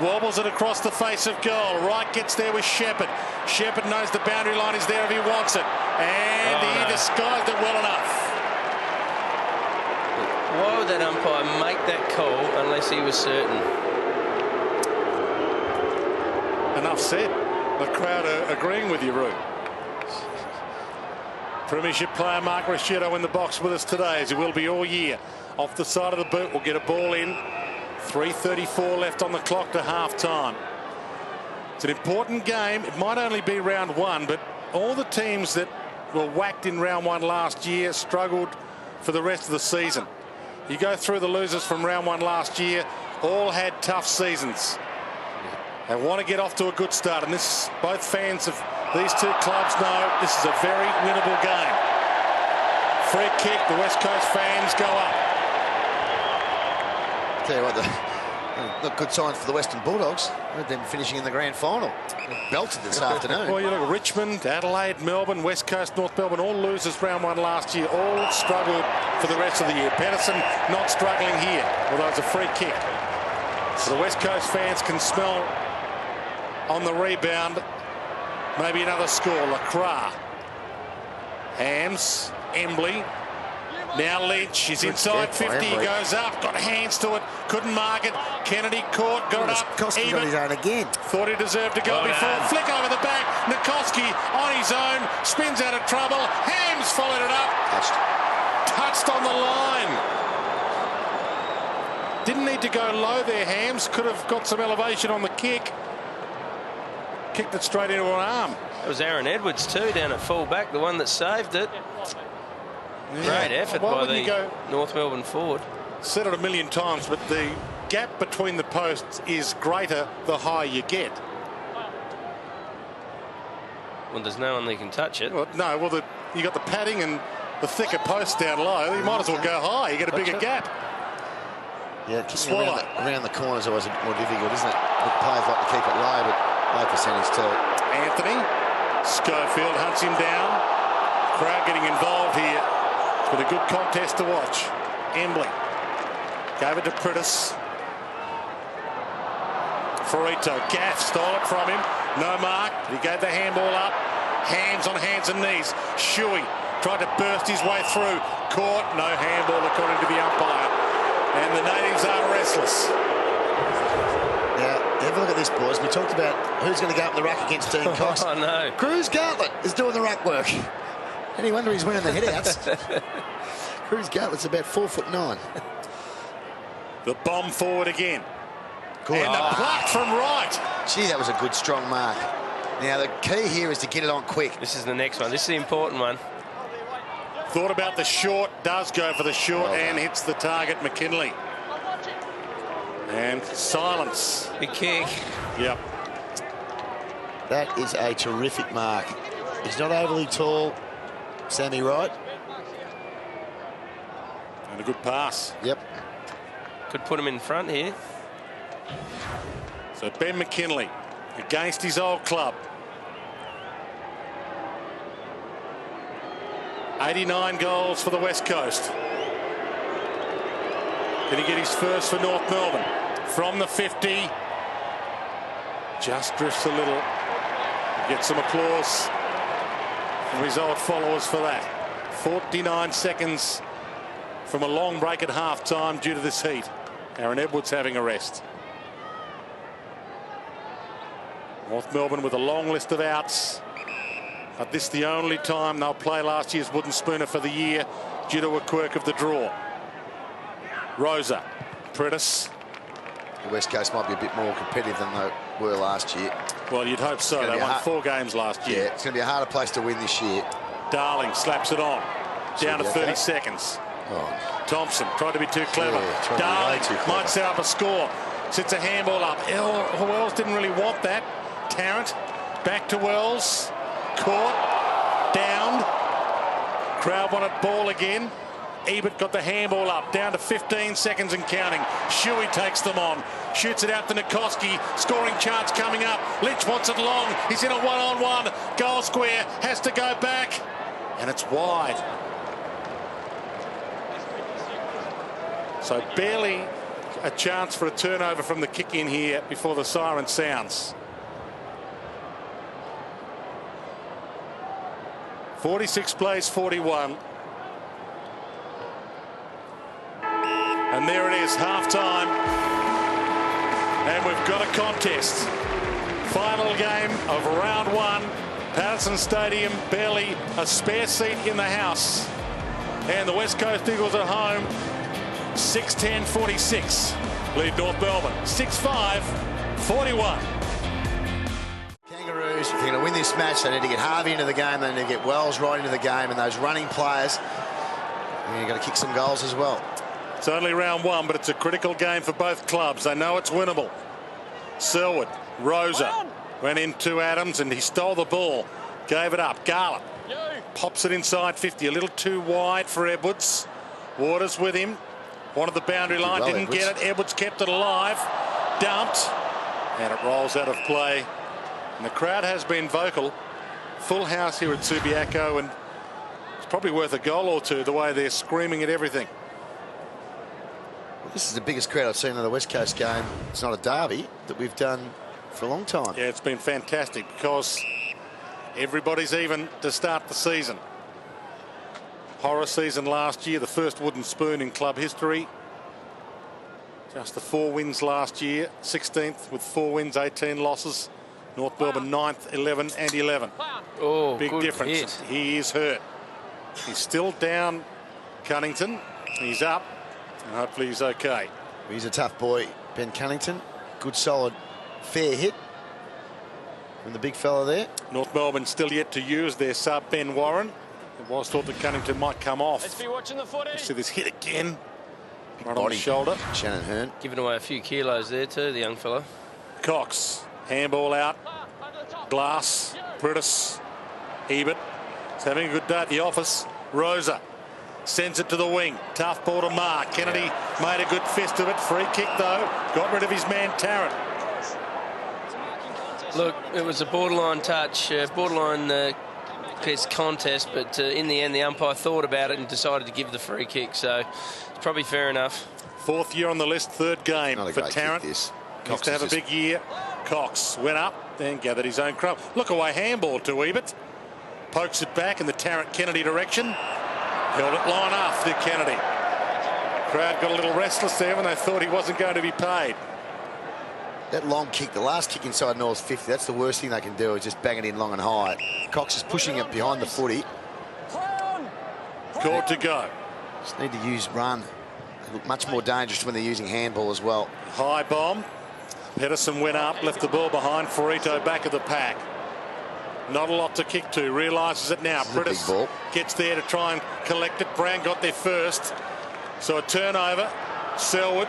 Wobbles it across the face of goal. Wright gets there with Shepherd. Shepherd knows the boundary line is there if he wants it. And he disguised it well enough. Why would that umpire make that call unless he was certain? Enough said. The crowd are agreeing with you, Roo. Premiership player Mark Ricciotto in the box with us today, as he will be all year. Off the side of the boot, we'll get a ball in. 3:34 left on the clock to half-time. It's an important game. It might only be round one, but all the teams that were whacked in round one last year struggled for the rest of the season. You go through the losers from round one last year, all had tough seasons. They want to get off to a good start, and this, both fans of these two clubs know this is a very winnable game. Free kick, the West Coast fans go up. Tell you what, not good signs for the Western Bulldogs. Heard them finishing in the grand final. Belted this afternoon. Well, you look at Richmond, Adelaide, Melbourne, West Coast, North Melbourne, all losers round one last year, all struggled for the rest of the year. Pedersen not struggling here, although it's a free kick. So the West Coast fans can smell on the rebound maybe another score. Lacroix. Hams, Embley. Now Lynch, he's inside 50, he goes up, got hands to it, couldn't mark it. Kennedy caught, got it up. Nikoski got his own again. Thought he deserved to go before. Flick over the back. Nikoski on his own, spins out of trouble. Hams followed it up. Touched on the line. Didn't need to go low there, Hams. Could have got some elevation on the kick. Kicked it straight into an arm. It was Aaron Edwards too down at full back, the one that saved it. Yeah. Great effort by the North Melbourne forward. Said it a million times, but the gap between the posts is greater the higher you get. Well, there's no one that can touch it. Well, no, well, you got the padding and the thicker posts down low. You might as well go high. You get a bigger gap. Yeah, kicking around the corners always a bit more difficult, isn't it? The players like to keep it low, but low percentage too. Anthony Schofield hunts him down. Crowd getting involved here. It's been a good contest to watch. Embley gave it to Pritis. Ferrito, Gaff stole it from him. No mark. He gave the handball up. Hands on hands and knees. Shuey tried to burst his way through. Caught. No handball according to the umpire. And the natives are restless. Now, have a look at this, boys. We talked about who's going to go up in the ruck against Dean Cox. Oh, no. Cruz Gartlett is doing the ruck work. Any wonder he's wearing the headouts. Cruz Gartlett's about 4'9". The bomb forward again. Good. And the pluck from right. Gee, that was a good, strong mark. Now, the key here is to get it on quick. This is the next one. This is the important one. Thought about the short, does go for the short, and hits the target, McKinley. And silence. Big kick. Yep. That is a terrific mark. He's not overly tall, Sammy Wright. And a good pass. Yep. Could put him in front here. So Ben McKinley against his old club. 89 goals for the West Coast. Can he get his first for North Melbourne? From the 50. Just drifts a little. Get some applause from his old followers for that. 49 seconds from a long break at half-time due to this heat. Aaron Edwards having a rest. North Melbourne with a long list of outs. But this is the only time they'll play last year's wooden spooner for the year due to a quirk of the draw. Rosa, Prentice. The West Coast might be a bit more competitive than they were last year. Well, you'd hope so. They won 4 games last year. Yeah, it's going to be a harder place to win this year. Darling slaps it on. Down to 30 seconds. Oh. Thompson tried to be too clever. Yeah, Darling too clever. might set up a score. Sits a handball up. Wells didn't really want that. Tarrant back to Wells. Caught. Downed. Crowd wanted ball again. Ebert got the handball up. Down to 15 seconds and counting. Shuey takes them on. Shoots it out to Nikoski. Scoring chance coming up. Lynch wants it long. He's in a one-on-one. Goal square. Has to go back. And it's wide. So barely a chance for a turnover from the kick in here before the siren sounds. 46 plays 41. And there it is, half-time. And we've got a contest. Final game of round 1. Patterson Stadium, barely a spare seat in the house. And the West Coast Eagles at home, 6-10-46. Lead North Melbourne, 6-5-41. Kangaroos, if they're going to win this match, they need to get Harvey into the game, they need to get Wells right into the game, and those running players, you've got to kick some goals as well. It's only round 1, but it's a critical game for both clubs. They know it's winnable. Selwood, Rosa, went into Adams, and he stole the ball. Gave it up. Garland pops it inside 50. A little too wide for Edwards. Waters with him. Wanted the boundary line. Didn't Edwards. get it. Edwards kept it alive. Dumped. And it rolls out of play. And the crowd has been vocal. Full house here at Subiaco, and it's probably worth a goal or two the way they're screaming at everything. This is the biggest crowd I've seen in the West Coast game. It's not a derby that we've done for a long time. Yeah, it's been fantastic because everybody's even to start the season. Horror season last year, the first wooden spoon in club history. Just the 4 wins last year, 16th with 4 wins, 18 losses. North Melbourne 9th, 11 and 11. Oh, big good difference. hit. He is hurt. He's still down, Cunnington. He's up, and hopefully he's okay. He's a tough boy, Ben Cunnington. Good, solid, fair hit from the big fella there. North Melbourne still yet to use their sub, Ben Warren. It was thought that Cunnington might come off. Let's be watching the footy. See this hit again. Right on Body. the shoulder. Shannon Hearn. Giving away a few kilos there too, the young fella. Cox, handball out. Glass, Prentice, Ebert. He's having a good day at the office. Rosa sends it to the wing. Tough ball to mark. Kennedy made a good fist of it. Free kick though. Got rid of his man Tarrant. Look, it was a borderline touch, borderline contest, but in the end the umpire thought about it and decided to give the free kick, so it's probably fair enough. 4th year on the list, 3rd game Not a for great Tarrant. kick, this. Used to have a big year. Cox went up, then gathered his own crumb. Look away handball to Ebert. Pokes it back in the Tarrant-Kennedy direction. Held it line after Kennedy. Crowd got a little restless there when they thought he wasn't going to be paid. That long kick, the last kick inside North's 50, that's the worst thing they can do, is just bang it in long and high. Cox is pushing it behind the footy. Called to go. Just need to use run. They look much more dangerous when they're using handball as well. High bomb. Pedersen went up, left the ball behind. Ferrito back of the pack. Not a lot to kick to. Realises it now. Prittis gets there to try and collect it. Brown got there first. So a turnover. Selwood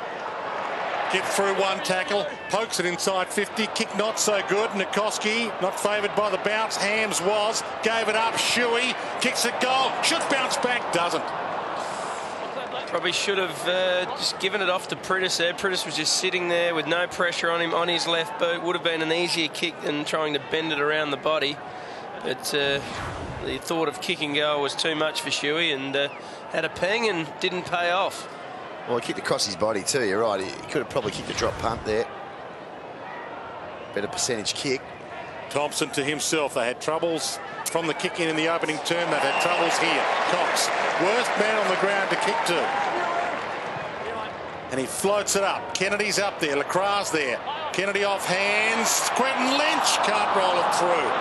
gets through one tackle. Pokes it inside 50. Kick not so good. Nikoski not favoured by the bounce. Hams was. Gave it up. Shuey kicks it goal. Should bounce back. Doesn't. Probably should have just given it off to Prittis there. Prittis was just sitting there with no pressure on him on his left boot. Would have been an easier kick than trying to bend it around the body. But the thought of kicking goal was too much for Shuey, and had a ping and didn't pay off. Well, he kicked across his body too, you're right. He could have probably kicked a drop punt there. Better percentage kick. Thompson to himself. They had troubles from the kick in the opening term. They've had troubles here. Cox, worst man on the ground to kick to. And he floats it up. Kennedy's up there. Lacroix there. Kennedy off hands. Quentin Lynch can't roll it through.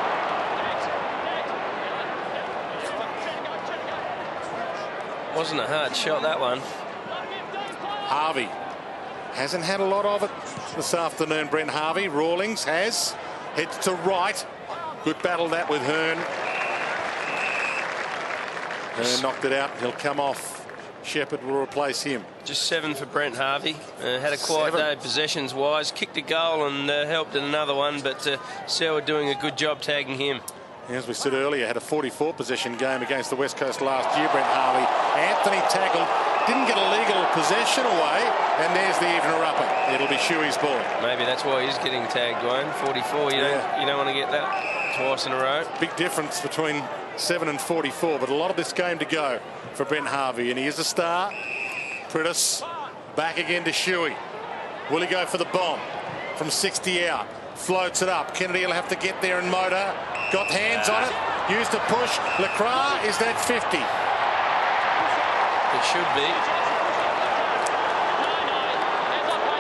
Wasn't a hard shot, that one. Harvey hasn't had a lot of it this afternoon. Brent Harvey. Rawlings has. Heads to right. Good battle that with Hearn. Hearn knocked it out. He'll come off. Shepherd will replace him. Just 7 for Brent Harvey. Had a quiet day possessions-wise. Kicked a goal and helped in another one, but Selwood doing a good job tagging him. As we said earlier, had a 44 possession game against the West Coast last year, Brent Harvey. Anthony tackled, didn't get a legal possession away, and there's the evener upper. It'll be Shuey's ball. Maybe that's why he's getting tagged, Dwayne. 44, you don't want to get that twice in a row. Big difference between 7 and 44, but a lot of this game to go for Brent Harvey, and he is a star. Prittis back again to Shuey. Will he go for the bomb from 60 out? Floats it up. Kennedy will have to get there and motor. Got hands on it. Used a push. Lacroix is that 50. It should be.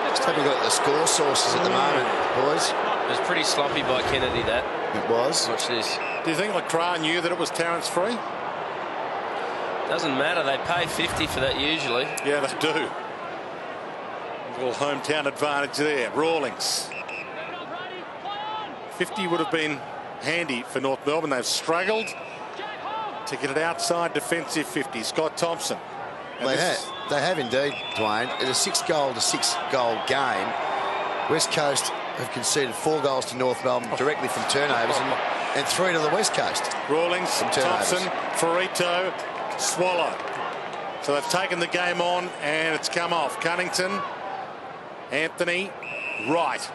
Just haven't got the score sources at the moment, boys. It was pretty sloppy by Kennedy, that. It was. Watch this. Do you think Lacroix knew that it was Terrence Free? Doesn't matter. They pay 50 for that usually. Yeah, they do. A little hometown advantage there. Rawlings. 50 would have been handy for North Melbourne. They've struggled to get it outside defensive 50. Scott Thompson. They have indeed, Dwayne. In a 6-goal to 6-goal game, West Coast have conceded 4 goals to North Melbourne directly from turnovers and 3 to the West Coast. Rawlings, Thompson, Ferrito, Swallow. So they've taken the game on and it's come off. Cunnington, Anthony, right.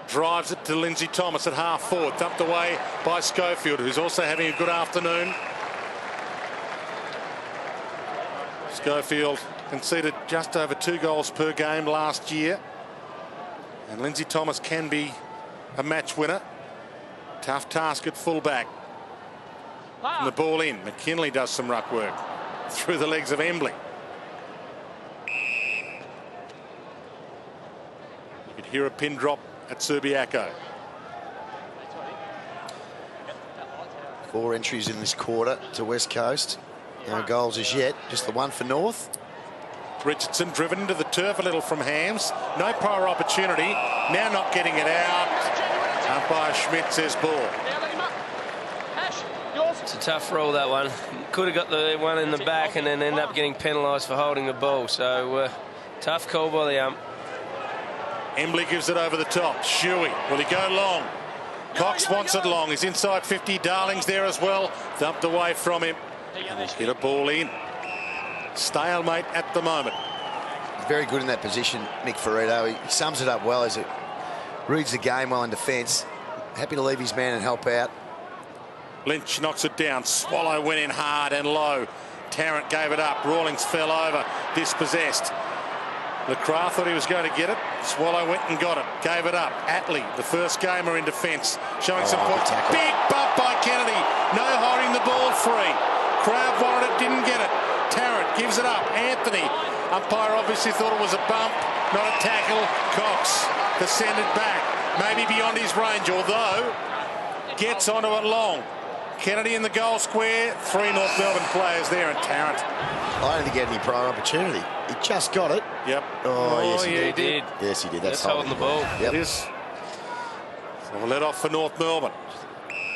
Drives it to Lindsay Thomas at half forward. Dumped away by Schofield, who's also having a good afternoon. Schofield conceded just over 2 goals per game last year. And Lindsay Thomas can be a match winner. Tough task at fullback. And the ball in. McKinley does some ruck work through the legs of Embley. You could hear a pin drop at Subiaco. 4 entries in this quarter to West Coast. No goals as yet, just the one for North. Richardson driven into the turf a little from Hams. No prior opportunity. Now not getting it out. Umpire Schmidt says ball. It's a tough rule, that one. Could have got the one in the back and then end up getting penalised for holding the ball. So tough call by the ump. Embley gives it over the top. Shuey, will he go long? Cox wants it long. He's inside 50. Darling's there as well. Dumped away from him. And he's get a ball in. Stalemate at the moment. Very good in that position, Mick Ferrito. He sums it up well as it reads the game well in defence. Happy to leave his man and help out. Lynch knocks it down. Swallow went in hard and low. Tarrant gave it up. Rawlings fell over. Dispossessed. Lacroix thought he was going to get it. Swallow went and got it. Gave it up. Atley, the first gamer in defence, showing some points. Big bump by Kennedy. No holding the ball free. Crowd wanted it, didn't get it. Tarrant gives it up. Anthony. Umpire obviously thought it was a bump, not a tackle. Cox to send it back. Maybe beyond his range, although gets onto it long. Kennedy in the goal square. 3 North Melbourne players there, and Tarrant. I don't think he had any prior opportunity. He just got it. Yep. Oh, yes, yeah, he did. Yes, he did. That's holding the ball. Yep. It is. So we'll let off for North Melbourne.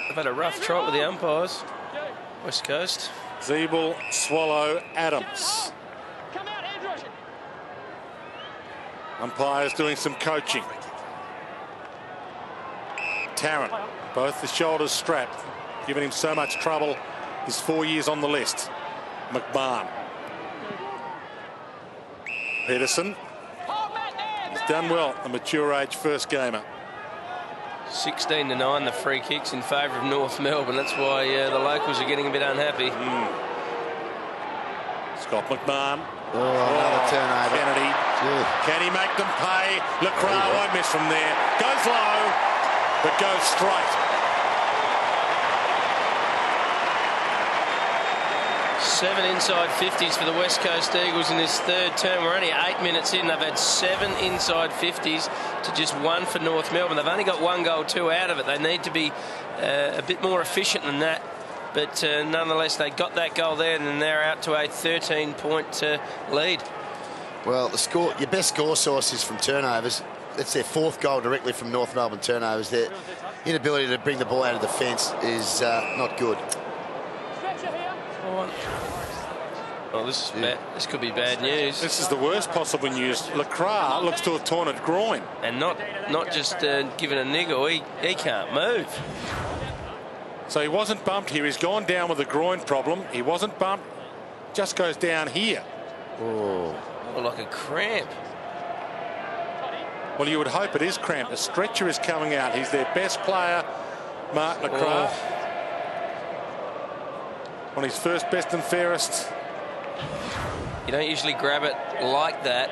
They've had a rough trot with the umpires. West Coast. Zeeble, Swallow, Adams. Umpires doing some coaching. Tarrant, both the shoulders strapped, giving him so much trouble. He's 4 years on the list. McMahon. Pedersen. He's done well, a mature age first gamer. 16-9, the free kicks in favour of North Melbourne. That's why the locals are getting a bit unhappy. Scott McMahon. Oh, another turnover. Kennedy. Yeah. Can he make them pay? Lacroix won't miss from there. Goes low, but goes straight. 7 inside 50s for the West Coast Eagles in this third term. We're only 8 minutes in. They've had 7 inside 50s to just 1 for North Melbourne. They've only got 1 goal, 2 out of it. They need to be a bit more efficient than that. But nonetheless, they got that goal there, and then they're out to a 13-point lead. Well, the score, your best score source is from turnovers. That's their 4th goal directly from North Melbourne turnovers. Their inability to bring the ball out of defence is not good. Oh, this is bad. This could be bad news. This is the worst possible news. Lacroix looks to have torn a groin. And not just given a niggle. He can't move. So he wasn't bumped here. He's gone down with a groin problem. He wasn't bumped. Just goes down here. Oh, like a cramp. Well, you would hope it is cramped. A stretcher is coming out. He's their best player, Mark Lacroix. On his first, best and fairest. You don't usually grab it like that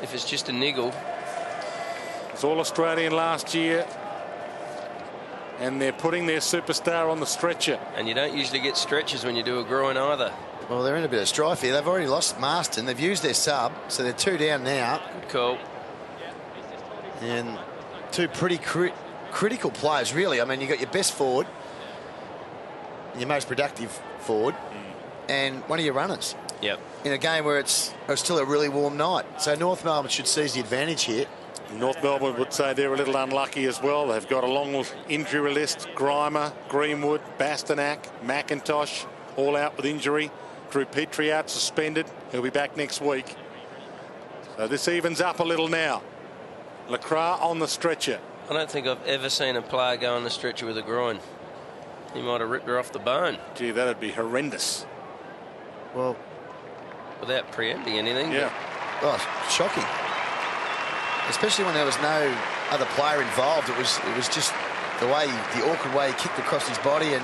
if it's just a niggle. He's All-Australian last year. And they're putting their superstar on the stretcher. And you don't usually get stretchers when you do a groin either. Well, they're in a bit of strife here. They've already lost Marston. They've used their sub, so they're 2 down now. Good call. And 2 pretty critical players, really. I mean, you've got your best forward, your most productive forward, and one of your runners. Yep. In a game where it's still a really warm night. So North Melbourne should seize the advantage here. North Melbourne would say they're a little unlucky as well. They've got a long injury list. Grimer, Greenwood, Bastanak, McIntosh, all out with injury. Drew Petrie out suspended. He'll be back next week. So this evens up a little now. Lacroix on the stretcher. I don't think I've ever seen a player go on the stretcher with a groin. He might have ripped her off the bone. Gee, that'd be horrendous. Well, without preempting anything. Yeah. Oh, shocking. Especially when there was no other player involved. It was just the awkward way he kicked across his body and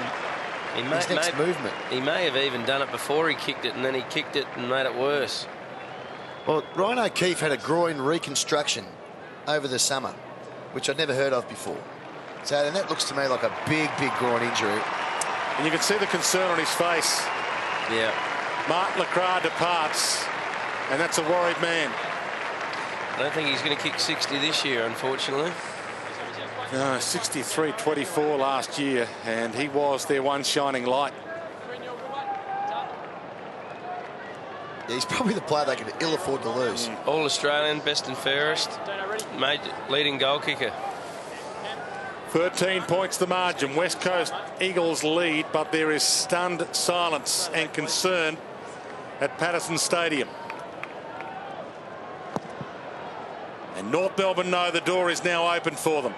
his next movement. He may have even done it before he kicked it, and then he kicked it and made it worse. Well, Ryan O'Keefe had a groin reconstruction over the summer, which I'd never heard of before. So then that looks to me like a big groin injury. And you can see the concern on his face. Yeah. Mark Lacroix departs, and that's a worried man. I don't think he's going to kick 60 this year, unfortunately. No, 63-24 last year, and he was their one shining light. Yeah, he's probably the player they can ill afford to lose. All-Australian, best and fairest, leading goal kicker. 13 points the margin. West Coast Eagles lead, but there is stunned silence and concern at Patterson Stadium. And North Melbourne know the door is now open for them.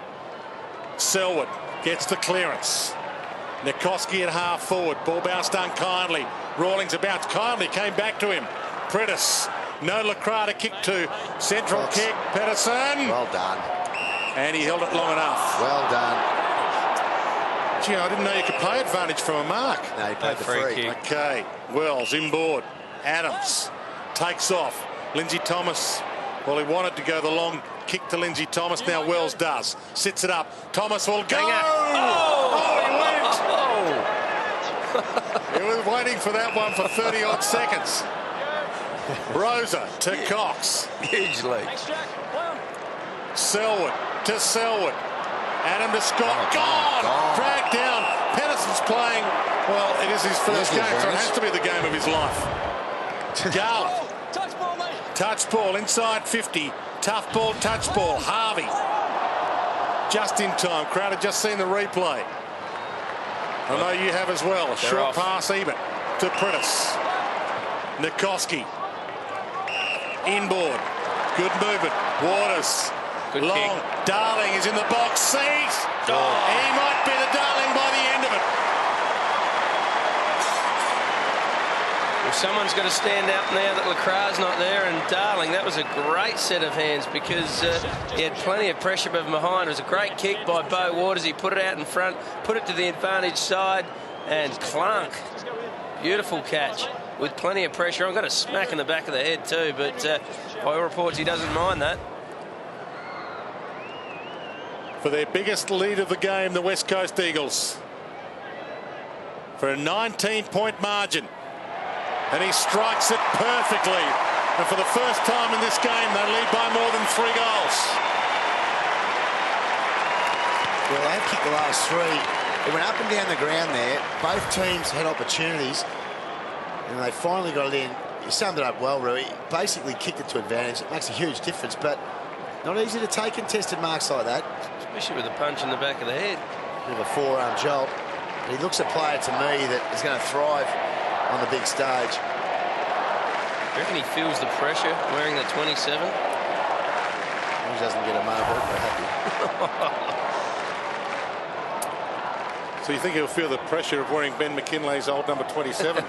Selwood gets the clearance. Nikoski at half forward. Ball bounced unkindly. Rawlings about kindly came back to him. Prentice. No Lacroix to kick to. Central kick. Pedersen. Well done. And he held it long enough. Well done. Gee, I didn't know you could play advantage from a mark. No, he played the free kick. Okay. Wells inboard. Adams takes off. Lindsay Thomas. Well, he wanted to go the long kick to Lindsay Thomas. Now Wells does. Sits it up. Thomas will go. Oh, he went. He was waiting for that one for 30-odd seconds. Rosa to Cox. Huge lead. Selwood to Selwood. Adam to Scott. Gone. Dragged down. Pedersen is playing, well, it is his first game, so it has to be the game of his life. Garland. Touch ball inside 50. Tough ball, touch ball. Harvey. Just in time. Crowd had just seen the replay. I know you have as well. Short pass even to Prentice. Nikoski. Inboard. Good movement. Waters. Good long. kick. Darling is in the box. Sees. He might be the darling by the end of it. Well, someone's got to stand out now that Lacra's not there, and Darling, that was a great set of hands because he had plenty of pressure from behind. It was a great kick by Beau Waters. He put it out in front, put it to the advantage side, and clunk. Beautiful catch with plenty of pressure. I've got a smack in the back of the head too, but by all reports he doesn't mind that. For their biggest lead of the game, the West Coast Eagles. For a 19-point margin. And he strikes it perfectly. And for the first time in this game, they lead by more than 3 goals. Well, they've kicked the last 3. It went up and down the ground there. Both teams had opportunities. And they finally got it in. You summed it up well, Rui. Basically kicked it to advantage. It makes a huge difference, but not easy to take contested marks like that. Especially with a punch in the back of the head. Bit of a forearm jolt. But he looks a player to me that is going to thrive on the big stage. I reckon he feels the pressure wearing the 27. He doesn't get a marble, we're happy. So you think he'll feel the pressure of wearing Ben McKinley's old number 27?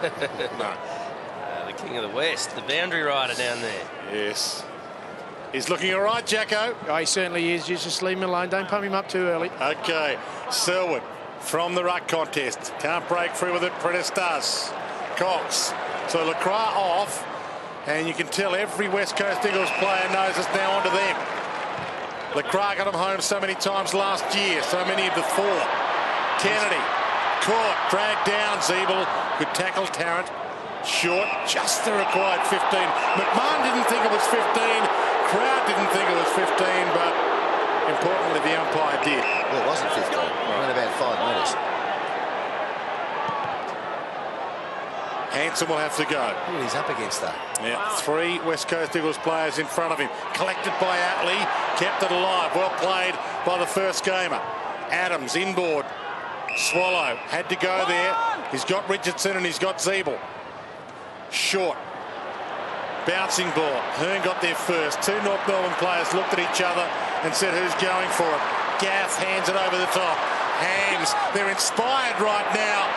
No. The king of the West, the boundary rider down there. Yes. He's looking all right, Jacko. Oh, he certainly is. You just leave him alone. Don't pump him up too early. Okay. Selwood from the ruck contest. Can't break free with it. Prentice does. Cox. So Lacra off. And you can tell every West Coast Eagles player knows it's now onto them. Lacra got them home so many times last year. So many of the 4. Kennedy. Caught. Dragged down. Zeeble. Good tackle. Tarrant. Short. Just the required 15. McMahon didn't think it was 15. Crowd didn't think it was 15. But importantly, the umpire did. Well, it wasn't 15. It went about 5 metres. Hanson will have to go. Ooh, he's up against that. Yeah, 3 West Coast Eagles players in front of him. Collected by Atley. Kept it alive. Well played by the first gamer. Adams inboard. Swallow had to go there. He's got Richardson and he's got Zeeble. Short. Bouncing ball. Hearn got there first. 2 North Melbourne players looked at each other and said, who's going for it? Gaff hands it over the top. Hams, they're inspired right now.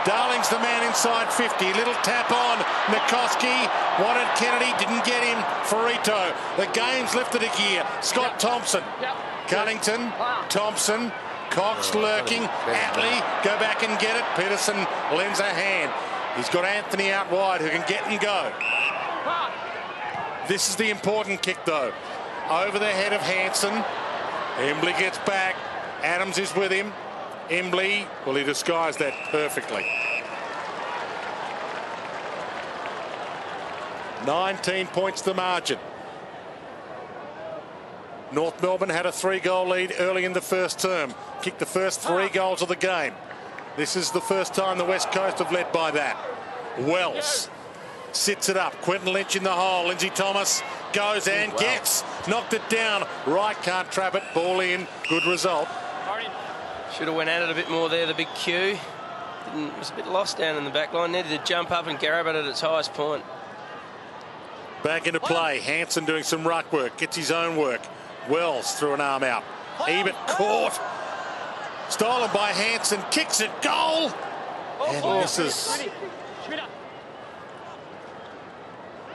Darling's the man inside 50. Little tap on. Nikoski wanted Kennedy, didn't get him. Ferrito. The game's lifted a gear. Scott Thompson. Cunnington. Thompson. Cox lurking. Atley, go back and get it. Peterson lends a hand. He's got Anthony out wide who can get and go. This is the important kick, though. Over the head of Hanson. Embley gets back. Adams is with him. Embley, well, he disguised that perfectly. 19 points the margin. North Melbourne had a 3-goal lead early in the first term. Kicked the first 3 goals of the game. This is the first time the West Coast have led by that. Wells sits it up. Quentin Lynch in the hole. Lindsay Thomas goes and gets. Knocked it down. Wright can't trap it. Ball in. Good result. Should have went at it a bit more there, the big Q. Was a bit lost down in the back line. Needed to jump up and grab it at its highest point. Back into play. Hanson doing some ruck work. Gets his own work. Wells threw an arm out. Ebert caught. Stolen by Hanson. Kicks it. Goal. And misses.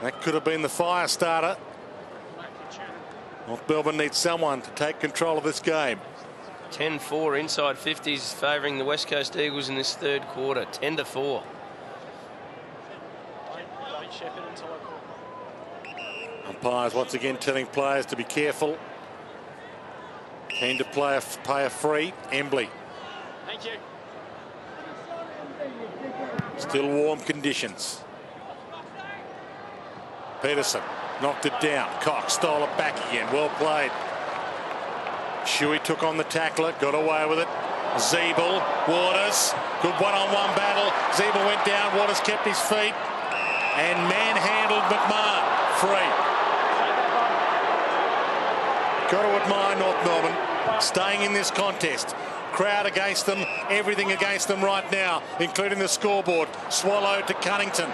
That could have been the fire starter. North Melbourne needs someone to take control of this game. 10-4 inside 50s favouring the West Coast Eagles in this third quarter. 10-4. Umpires once again telling players to be careful. Keen to pay a free. Embley. Thank you. Still warm conditions. Peterson knocked it down. Cox stole it back again. Well played. Shuey took on the tackler, got away with it. Zeeble, Waters, good one-on-one battle. Zeeble went down, Waters kept his feet and manhandled McMahon. Free. Got to admire North Melbourne staying in this contest. Crowd against them, everything against them right now, including the scoreboard. Swallowed to Cunnington.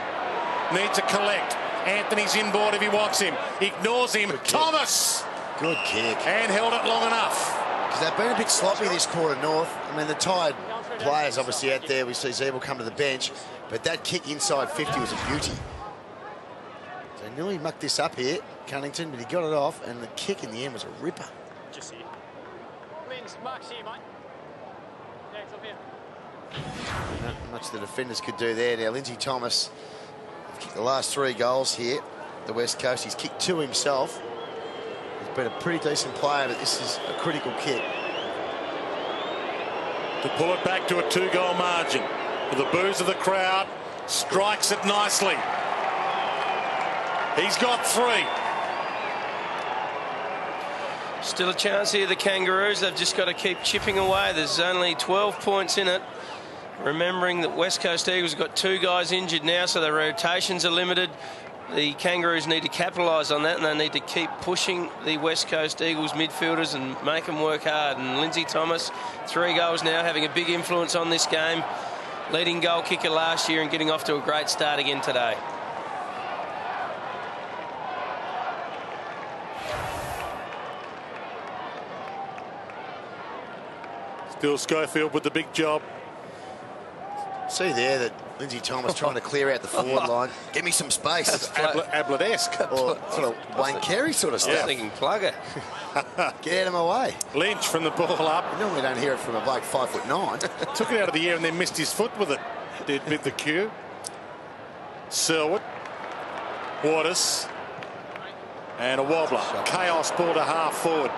Needs to collect. Anthony's inboard if he wants him. Ignores him. Thomas! Good kick. And held it long enough. Because they've been a bit sloppy this quarter, North. I mean, the tired players obviously out there. We see Zeeble come to the bench. But that kick inside 50 was a beauty. So nearly mucked this up here, Cunnington, but he got it off. And the kick in the end was a ripper. Just here. Linz, Mark's here, mate. Yeah, it's up here. Not much the defenders could do there. Now, Lindsay Thomas kicked the last 3 goals here, the West Coast. He's kicked 2 himself. He's been a pretty decent player, but this is a critical kick. To pull it back to a 2-goal margin. With the boos of the crowd, strikes it nicely. He's got 3. Still a chance here, the Kangaroos. They've just got to keep chipping away. There's only 12 points in it. Remembering that West Coast Eagles have got 2 guys injured now, so their rotations are limited. The Kangaroos need to capitalise on that, and they need to keep pushing the West Coast Eagles midfielders and make them work hard. And Lindsay Thomas, 3 goals now, having a big influence on this game. Leading goal kicker last year and getting off to a great start again today. Still Schofield with the big job. See there that Lindsay Thomas trying to clear out the forward line. Give me some space. Ablett-esque. Or sort of Wayne Carey sort of I was stuff. thinking plugger. Get him away. Lynch from the ball up. You normally don't hear it from a bloke 5'9". Took it out of the air and then missed his foot with it. Did with the cue. Selwood. Waters. And a wobbler. Chaos ball to half forward.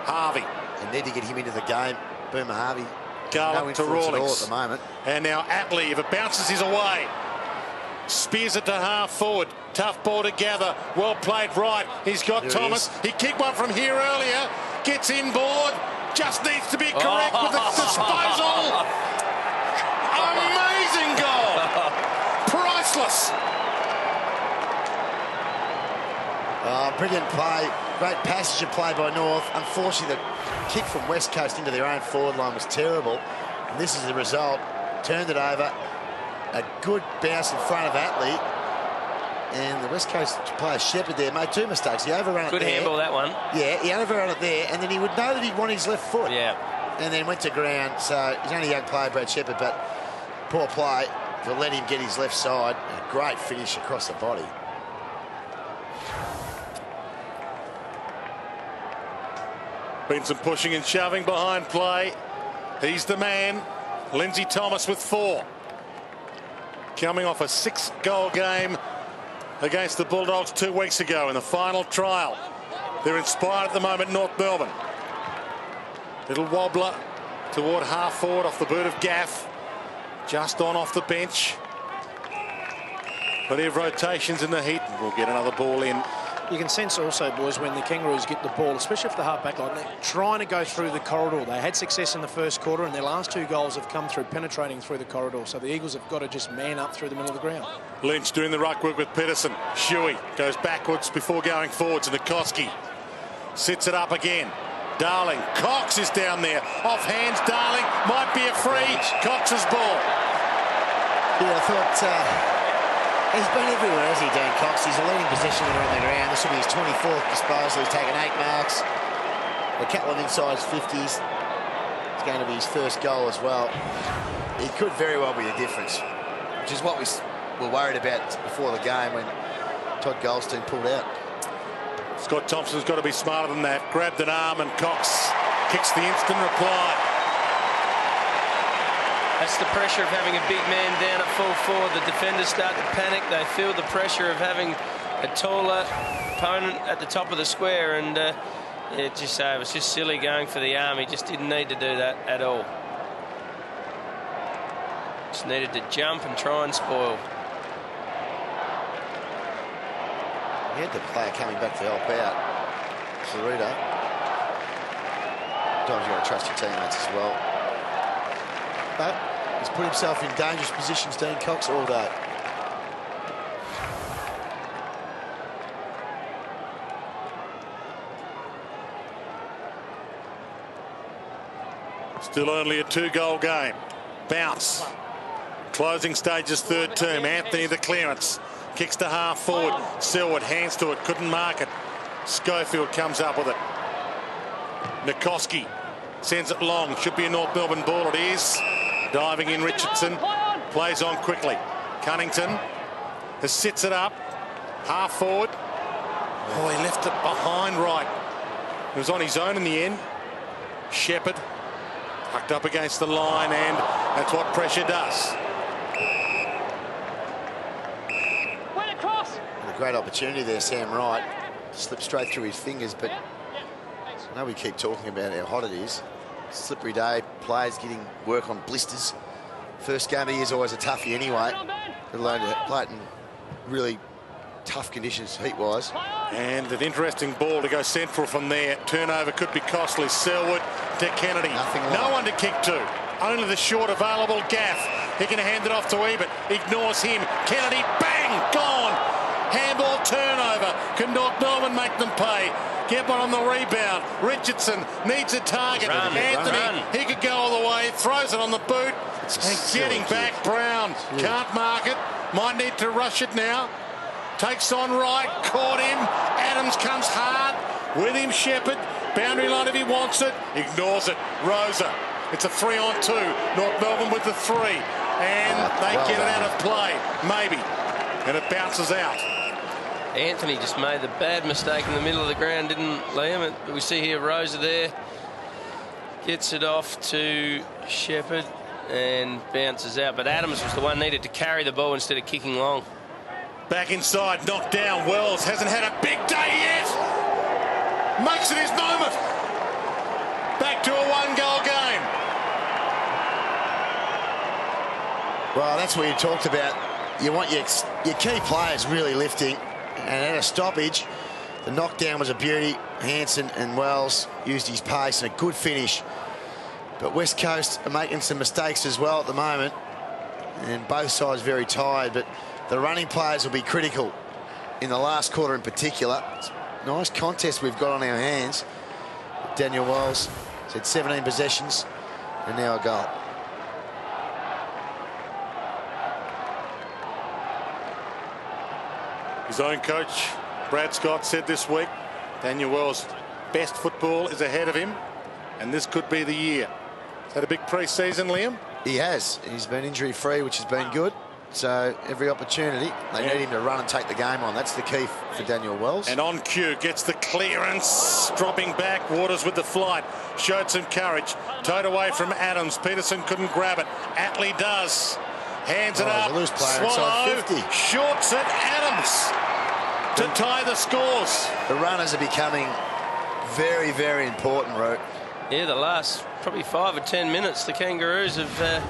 Harvey. They need to get him into the game. Boomer Harvey. Garlick to influence at all Rawlings. at the moment. And now Atley, if it bounces, he's away. Spears it to half forward. Tough ball to gather. Well played right. He's got There Thomas. He kicked one from here earlier. Gets inboard. Just needs to be correct with the disposal. Amazing goal. Priceless. Brilliant play. Great passage of play by North. Unfortunately, the kick from West Coast into their own forward line was terrible. And this is the result. Turned it over. A good bounce in front of Atley. And the West Coast player Shepherd there made 2 mistakes. He overran it there. Good handball, that one. Yeah, he overran it there. And then he would know that he'd want his left foot. Yeah. And then went to ground. So he's only a young player, Brad Shepherd, but poor play to let him get his left side. A great finish across the body. Been some pushing and shoving behind play. He's the man. Lindsay Thomas with 4. Coming off a 6-goal game against the Bulldogs 2 weeks ago in the final trial. They're inspired at the moment, North Melbourne. Little wobbler toward half forward off the boot of Gaff. Just on off the bench. Plenty of rotations in the heat. We'll get another ball in. You can sense also, boys, when the Kangaroos get the ball, especially if the half-back line, they're trying to go through the corridor. They had success in the first quarter, and their last 2 goals have come through penetrating through the corridor. So the Eagles have got to just man up through the middle of the ground. Lynch doing the ruck work with Pedersen. Shuey goes backwards before going forwards. And Nikoski sits it up again. Darling. Cox is down there. Off hands. Darling. Might be a free. Cox's ball. Yeah, I thought he's been everywhere, has he, Dan Cox? He's a leading possession winner on the ground. This will be his 24th disposal. He's taken 8 marks. A couple of inside 50s. It's going to be his first goal as well. He could very well be the difference, which is what we were worried about before the game when Todd Goldstein pulled out. Scott Thompson's got to be smarter than that. Grabbed an arm and Cox kicks the instant reply. That's the pressure of having a big man down at full forward. The defenders start to panic. They feel the pressure of having a taller opponent at the top of the square, and it was just silly going for the arm. He just didn't need to do that at all. Just needed to jump and try and spoil. He had the player coming back to help out. Cerruto. Sometimes you've got to trust your teammates as well. But he's put himself in dangerous positions, Dean Cox, all day. Still only a 2-goal game. Bounce. Closing stages, third term. Anthony the clearance. Kicks to half forward. Selwood hands to it. Couldn't mark it. Schofield comes up with it. Nikoski sends it long. Should be a North Melbourne ball. It is. Diving in Richardson. Plays on quickly. Cunnington sits it up. Half forward. Oh, he left it behind right. He was on his own in the end. Shepherd tucked up against the line, and that's what pressure does. And a great opportunity there, Sam Wright. Slipped straight through his fingers, but I know we keep talking about how hot it is. Slippery day, players getting work on blisters. First game of the year is always a toughie anyway. Let alone to play it in really tough conditions heat-wise. And an interesting ball to go central from there. Turnover could be costly. Selwood to Kennedy. No one to kick to. Only the short available. Gaff. He can hand it off to Ebert. Ignores him. Kennedy, bang, gone. Handball turnover. Can North Melbourne make them pay? Get one on the rebound. Richardson needs a target. Anthony, he could go all the way. Throws it on the boot. And getting back, Brown. Can't mark it. Might need to rush it now. Takes on right, caught him. Adams comes hard. With him, Shepherd. Boundary line if he wants it. Ignores it. Rosa. It's a 3-on-2. North Melbourne with the 3. And they get it out of play. Maybe. And it bounces out. Anthony just made the bad mistake in the middle of the ground, didn't Liam? We see here Rosa there. Gets it off to Shepherd and bounces out. But Adams was the one needed to carry the ball instead of kicking long. Back inside, knocked down. Wells hasn't had a big day yet. Makes it his moment. Back to a 1-goal game. Well, that's what you talked about. You want your key players really lifting. And at a stoppage, the knockdown was a beauty. Hansen and Wells used his pace and a good finish. But West Coast are making some mistakes as well at the moment. And both sides very tired. But the running players will be critical in the last quarter in particular. It's a nice contest we've got on our hands. Daniel Wells said 17 possessions and now a goal. His own coach, Brad Scott, said this week, Daniel Wells' best football is ahead of him, and this could be the year. He's had a big pre-season, Liam. He has. He's been injury-free, which has been good. So every opportunity, they need him to run and take the game on. That's the key for Daniel Wells. And on cue, gets the clearance, dropping back. Waters with the flight, showed some courage. Towed away from Adams. Peterson couldn't grab it. Attlee does. Hands it up. Loose player inside 50. Shorts it. Adams to tie the scores. The runners are becoming very, very important, Root. Yeah, the last probably 5 or 10 minutes, the Kangaroos have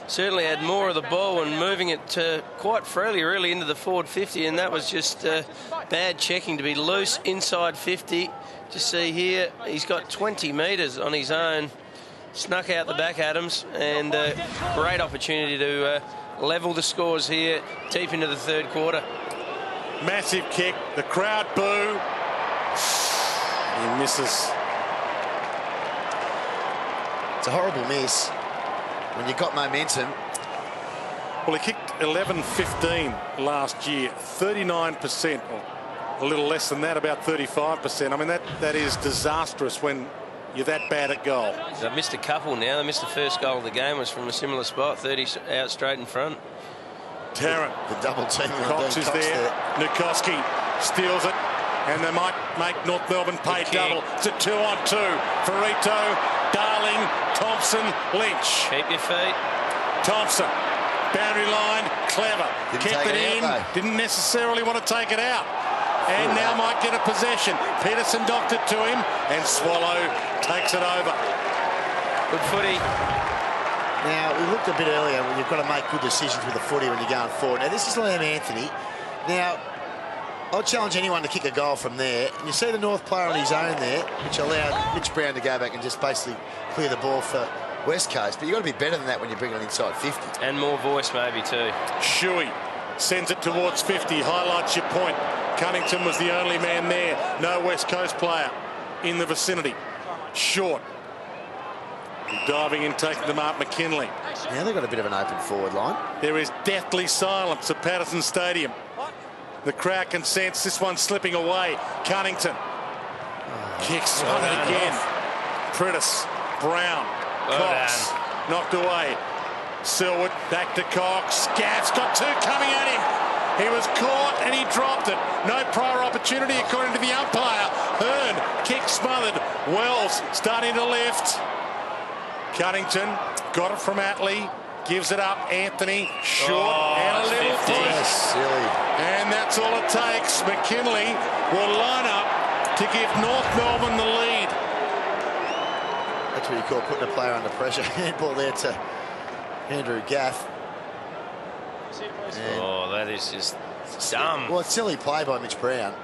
certainly had more of the ball and moving it quite freely, really, into the forward 50, and that was just bad checking to be loose inside 50. Just see here, he's got 20 metres on his own. Snuck out the back, Adams, and great opportunity to level the scores here deep into the third quarter. Massive kick. The crowd boo. He misses. It's a horrible miss when you've got momentum. Well, he kicked 11-15 last year, 39%, or a little less than that, about 35%. I mean, that is disastrous when you're that bad at goal. They've missed a couple now. They missed the first goal of the game, was from a similar spot, 30 out straight in front. Tarrant. The double team. Cox is there. Nikoski steals it, and they might make North Melbourne pay double. It's a 2-on-2. Farito, Darling, Thompson, Lynch. Keep your feet. Thompson, boundary line, clever. Kept it in. Didn't necessarily want to take it out. And now might get a possession. Peterson docked it to him, and Swallow takes it over. Good footy. Now, we looked a bit earlier when you've got to make good decisions with the footy when you're going forward. Now, this is Liam Anthony. Now, I'll challenge anyone to kick a goal from there. And you see the North player on his own there, which allowed Mitch Brown to go back and just basically clear the ball for West Coast. But you've got to be better than that when you bring it inside 50. And more voice maybe too. Shuey sends it towards 50. Highlights your point. Cunnington was the only man there. No West Coast player in the vicinity. Short. Diving in, taking the mark, McKinley. Now they've got a bit of an open forward line. There is deathly silence at Patterson Stadium. The crowd can sense this one slipping away. Cunnington. Kicks on it again. Prentice. Brown. Cox. Knocked away. Selwood back to Cox. Gaff's got two coming at him. He was caught and he dropped it. No prior opportunity according to the umpire. Hearn. Kick smothered. Wells starting to lift. Cunnington got it from Atley. Gives it up. Anthony. Short and a little push. Silly. And that's all it takes. McKinley will line up to give North Melbourne the lead. That's what you call putting a player under pressure. Handball there to Andrew Gaff. And that is just dumb. Well, it's silly play by Mitch Brown.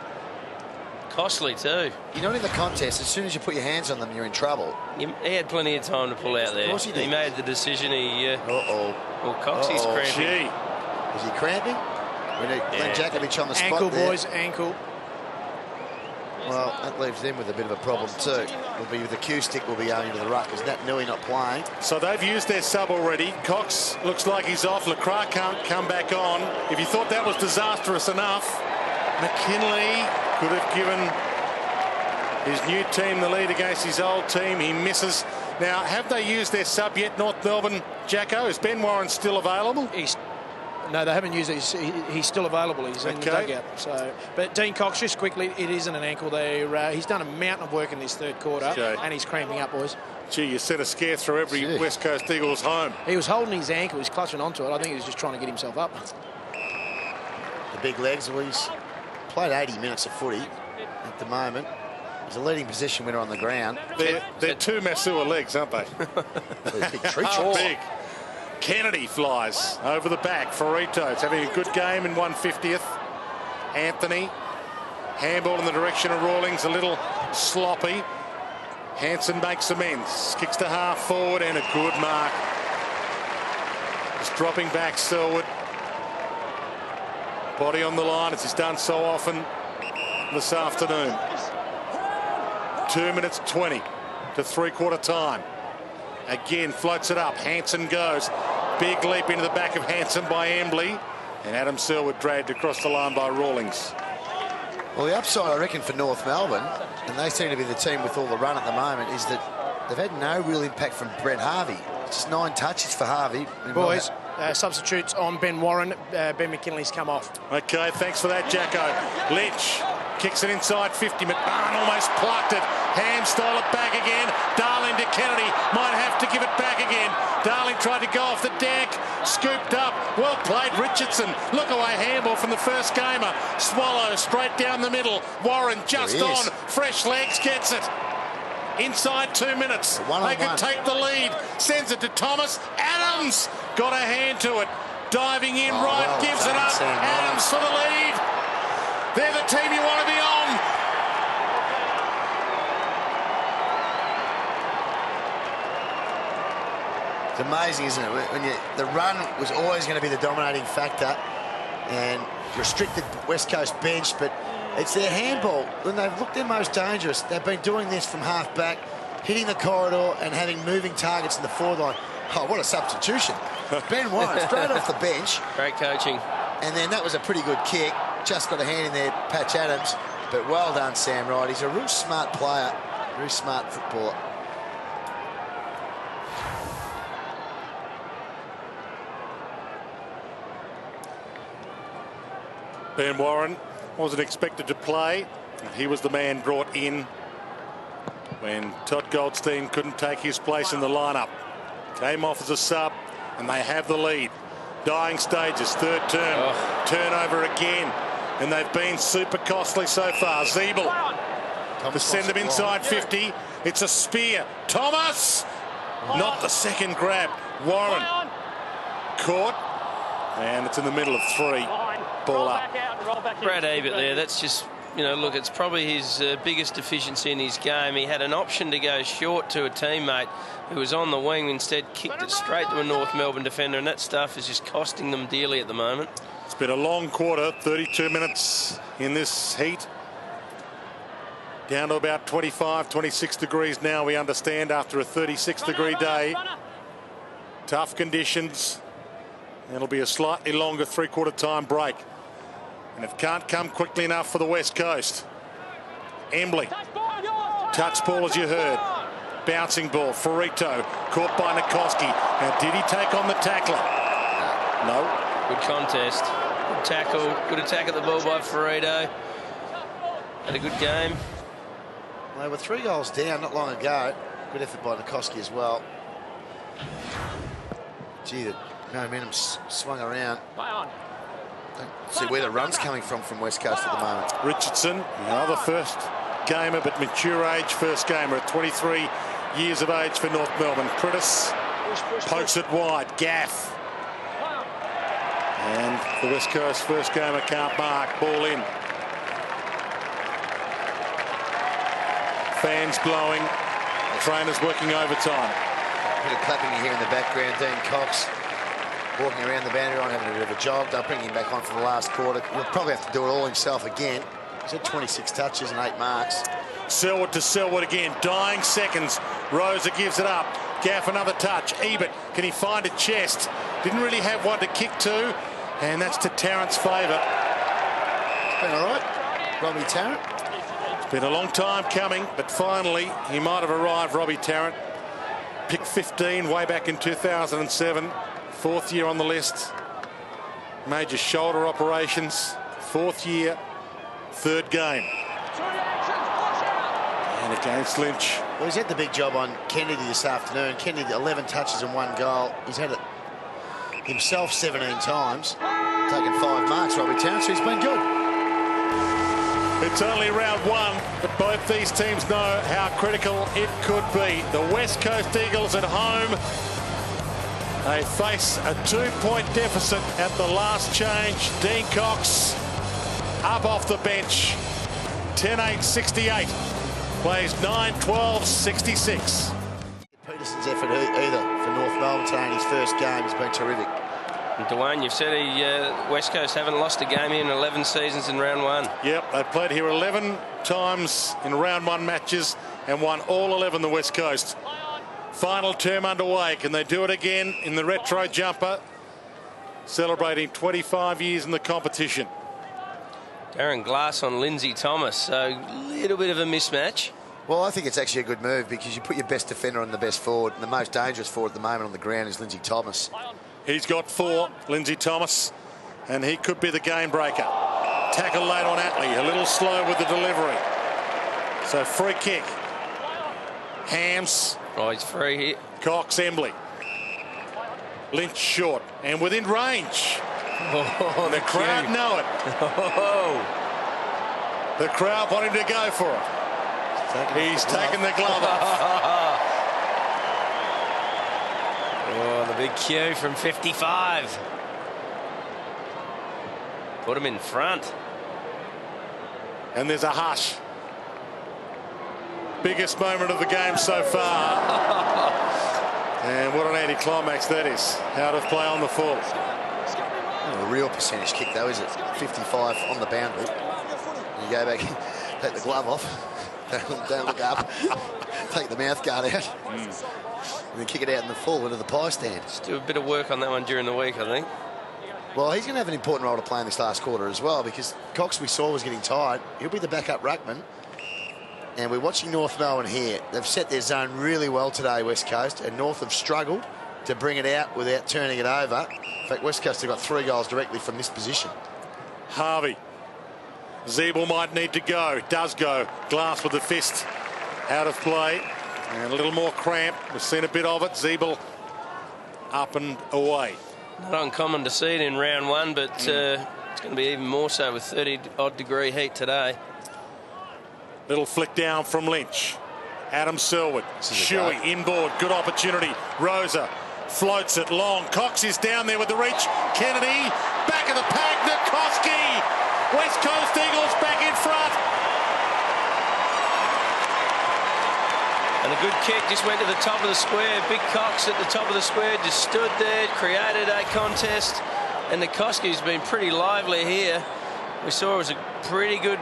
Costly too. You're not in the contest. As soon as you put your hands on them, you're in trouble. He had plenty of time to pull out there. Of course he did. He made the decision. He. Uh-oh. Well, Coxie's cramping. Gee. Is he cramping? We need Glenn Jakovic on the spot Ankle, there. boys, ankle. Well, that leaves them with a bit of a problem too. Will be with the cue stick will be going into the ruck. Is Nat Nui not playing? So they've used their sub already. Cox looks like he's off. Lacroix can't come back on. If you thought that was disastrous enough, McKinley could have given his new team the lead against his old team. He misses. Now, have they used their sub yet, North Melbourne, Jacko? Is Ben Warren still available? No, they haven't used it. He's still available. He's in the dugout. So, but Dean Cox, just quickly, it isn't an ankle there. He's done a mountain of work in this third quarter, and he's cramping up, boys. Gee, you sent a scare through every West Coast Eagles home. He was holding his ankle. He's clutching onto it. I think he was just trying to get himself up. The big legs. Well, he's played 80 minutes of footy at the moment. He's a leading position winner on the ground. They're two Masua legs, aren't they? Big tree Big. Kennedy flies over the back. Farito's having a good game in 1/50th. Anthony. Handball in the direction of Rawlings. A little sloppy. Hanson makes amends. Kicks to half forward and a good mark. Just dropping back Selwood. Body on the line as he's done so often this afternoon. 2 minutes 20 to three-quarter time. Again, floats it up. Hanson goes. Big leap into the back of Hanson by Embley. And Adam Selwood dragged across the line by Rawlings. Well, the upside, I reckon, for North Melbourne, and they seem to be the team with all the run at the moment, is that they've had no real impact from Brett Harvey. Just 9 touches for Harvey. Boys, substitutes on Ben Warren. Ben McKinley's come off. Okay, thanks for that, Jacko. Lynch kicks it inside 50. McMahon almost plucked it. Ham stole it back again. Darling to Kennedy. Might have to give it back again. Darling tried to go off the deck. Scooped up. Well played, Richardson. Look away handball from the first gamer. Swallow straight down the middle. Warren just on. Fresh legs gets it. Inside 2 minutes. They could take the lead. Sends it to Thomas. Adams got a hand to it. Diving in right. Gives it up. Adams for the lead. They're the team you want to be on. It's amazing, isn't it? When the run was always going to be the dominating factor and restricted West Coast bench, but it's their handball. When they've looked their most dangerous, they've been doing this from half back, hitting the corridor and having moving targets in the forward line. Oh, what a substitution. Ben Warren straight off the bench. Great coaching. And then that was a pretty good kick. Just got a hand in there, Patch Adams. But well done, Sam Wright. He's a real smart player, very smart footballer. Ben Warren wasn't expected to play. He was the man brought in when Todd Goldstein couldn't take his place in the lineup. Came off as a sub, and they have the lead. Dying stages, third term, turnover again, and they've been super costly so far. Zeeble to send them inside 50. It's a spear. Thomas, not the second grab. Warren caught. And it's in the middle of 3. Ball up. Brad Ebert there, that's just, you know, look, it's probably his biggest deficiency in his game. He had an option to go short to a teammate who was on the wing, instead kicked it straight to a North Melbourne defender, and that stuff is just costing them dearly at the moment. It's been a long quarter, 32 minutes in this heat. Down to about 25, 26 degrees now, we understand, after a 36-degree day. Tough conditions. It'll be a slightly longer three-quarter time break. And it can't come quickly enough for the West Coast. Embley. Touch ball, as you heard. Bouncing ball. Ferrito caught by Nikoski. Now, did he take on the tackler? No. Good contest. Good tackle. Good attack at the ball by Ferrito. Had a good game. They were 3 goals down not long ago. Good effort by Nikoski as well. Gee, the momentum swung around. Don't see where the run's coming from West Coast at the moment. Richardson, another first gamer, but mature age first gamer at 23 years of age for North Melbourne. Prittis pokes it wide. Gaff. And the West Coast first gamer can't mark. Ball in. Fans blowing. Trainers working overtime. A bit of clapping you hear in the background. Dean Cox walking around the boundary line, having a bit of a jog. They'll bring him back on for the last quarter. He'll probably have to do it all himself again. He's had 26 touches and 8 marks. Selwood to Selwood again. Dying seconds. Rosa gives it up. Gaff another touch. Ebert, can he find a chest? Didn't really have one to kick to. And that's to Tarrant's favour. It's been all right. Robbie Tarrant. It's been a long time coming, but finally he might have arrived, Robbie Tarrant. Picked 15 way back in 2007. 4th year on the list. Major shoulder operations. 4th year. 3rd game. And against Lynch. Well, he's had the big job on Kennedy this afternoon. Kennedy, 11 touches and 1 goal. He's had it himself 17 times. Taken 5 marks, Robbie Tarrant, so he's been good. It's only round 1, but both these teams know how critical it could be. The West Coast Eagles at home. They face a 2-point deficit at the last change. Dean Cox up off the bench. 10-8-68. Plays 9-12-66. Peterson's effort either for North Melbourne today in his first game has been terrific. And Dwayne, you've said West Coast haven't lost a game here in 11 seasons in round 1. Yep, they've played here 11 times in round 1 matches and won all 11, the West Coast. Final term underway. Can they do it again in the retro jumper? Celebrating 25 years in the competition. Darren Glass on Lindsay Thomas, so a little bit of a mismatch. Well, I think it's actually a good move because you put your best defender on the best forward, and the most dangerous forward at the moment on the ground is Lindsay Thomas. He's got 4, Lindsay Thomas, and he could be the game breaker. Tackle late on Atley, a little slow with the delivery. So free kick. Hams. Oh, he's free here. Cox, Embley. Lynch short and within range. Oh, the crowd know it. Oh. The crowd want him to go for it. He's taken the glove off. Oh, the big cue from 55. Put him in front. And there's a hush. Biggest moment of the game so far. And what an anticlimax that is. Out of play on the full. Not a real percentage kick though, is it? 55 on the boundary. You go back, take the glove off. Don't look up. Take the mouth guard out. And then kick it out in the full into the pie stand. Let's do a bit of work on that one during the week, I think. Well, he's going to have an important role to play in this last quarter as well because Cox, we saw, was getting tired. He'll be the backup ruckman. And we're watching North Melbourne here. They've set their zone really well today, West Coast, and North have struggled to bring it out without turning it over. In fact, West Coast have got 3 goals directly from this position. Harvey. Zeeble might need to go. Does go. Glass with the fist out of play. And a little more cramp. We've seen a bit of it. Zeeble up and away. Not uncommon to see it in round 1, but it's going to be even more so with 30-odd degree heat today. Little flick down from Lynch. Adam Selwood. Shuey inboard. Good opportunity. Rosa floats it long. Cox is down there with the reach. Kennedy, back of the pack. Nikoski. West Coast Eagles back in front. And a good kick just went to the top of the square. Big Cox at the top of the square just stood there, created a contest. And Nikoski's been pretty lively here. We saw it was a pretty good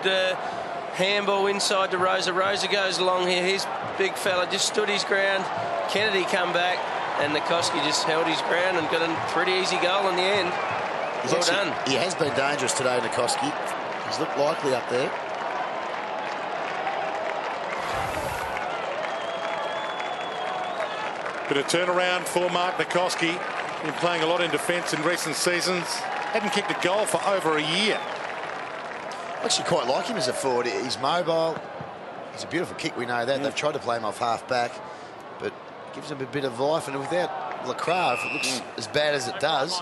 handball inside to Rosa. Rosa goes along here. His big fella just stood his ground. Kennedy come back, and Nikoski just held his ground and got a pretty easy goal in the end. Well done. He has been dangerous today, Nikoski. He's looked likely up there. Bit of turnaround for Mark Nikoski. Been playing a lot in defence in recent seasons. Hadn't kicked a goal for over a year. I actually quite like him as a forward. He's mobile. He's a beautiful kick, we know that. They've tried to play him off half-back, but gives him a bit of life. And without Lacroix, if it looks as bad as it does,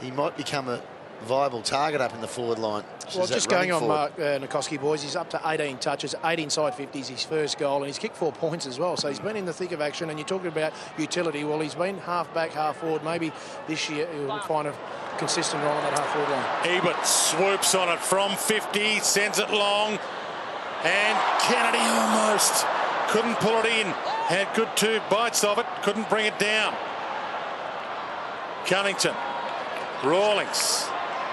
he might become a viable target up in the forward line. Well, just going on Mark Nikoski, boys, he's up to 18 touches, 8 inside 50s, his first goal, and he's kicked 4 points as well. So he's been in the thick of action, and you're talking about utility. Well, he's been half-back, half-forward. Maybe this year he'll find a consistent role on that half-forward line. Ebert swoops on it from 50, sends it long, and Kennedy almost couldn't pull it in. Had good 2 bites of it, couldn't bring it down. Cunnington, Rawlings,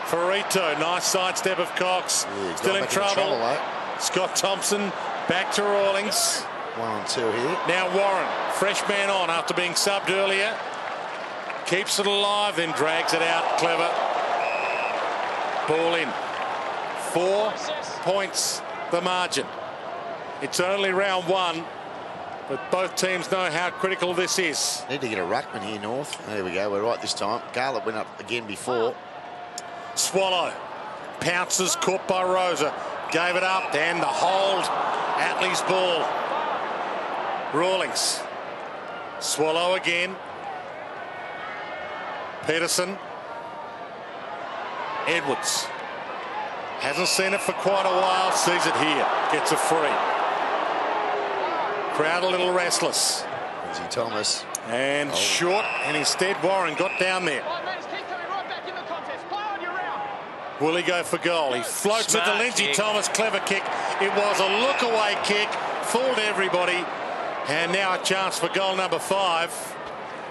Ferrito, nice sidestep of Cox, still in trouble. Scott Thompson back to Rawlings. 1 on 2 here. Now Warren, fresh man on after being subbed earlier. Keeps it alive, then drags it out. Clever. Ball in. 4 points the margin. It's only round 1, but both teams know how critical this is. Need to get a ruckman here, North. There we go, we're right this time. Garlett went up again before. Swallow pounces, caught by Rosa. Gave it up, and the hold. Atlee's ball. Rawlings. Swallow again. Peterson. Edwards. Hasn't seen it for quite a while. Sees it here. Gets a free. Crowd a little restless. Lindsay Thomas. And short, and instead Warren got down there. Will he go for goal? He floats it to Lindsay Thomas. Clever kick. It was a look-away kick. Fooled everybody. And now a chance for goal number 5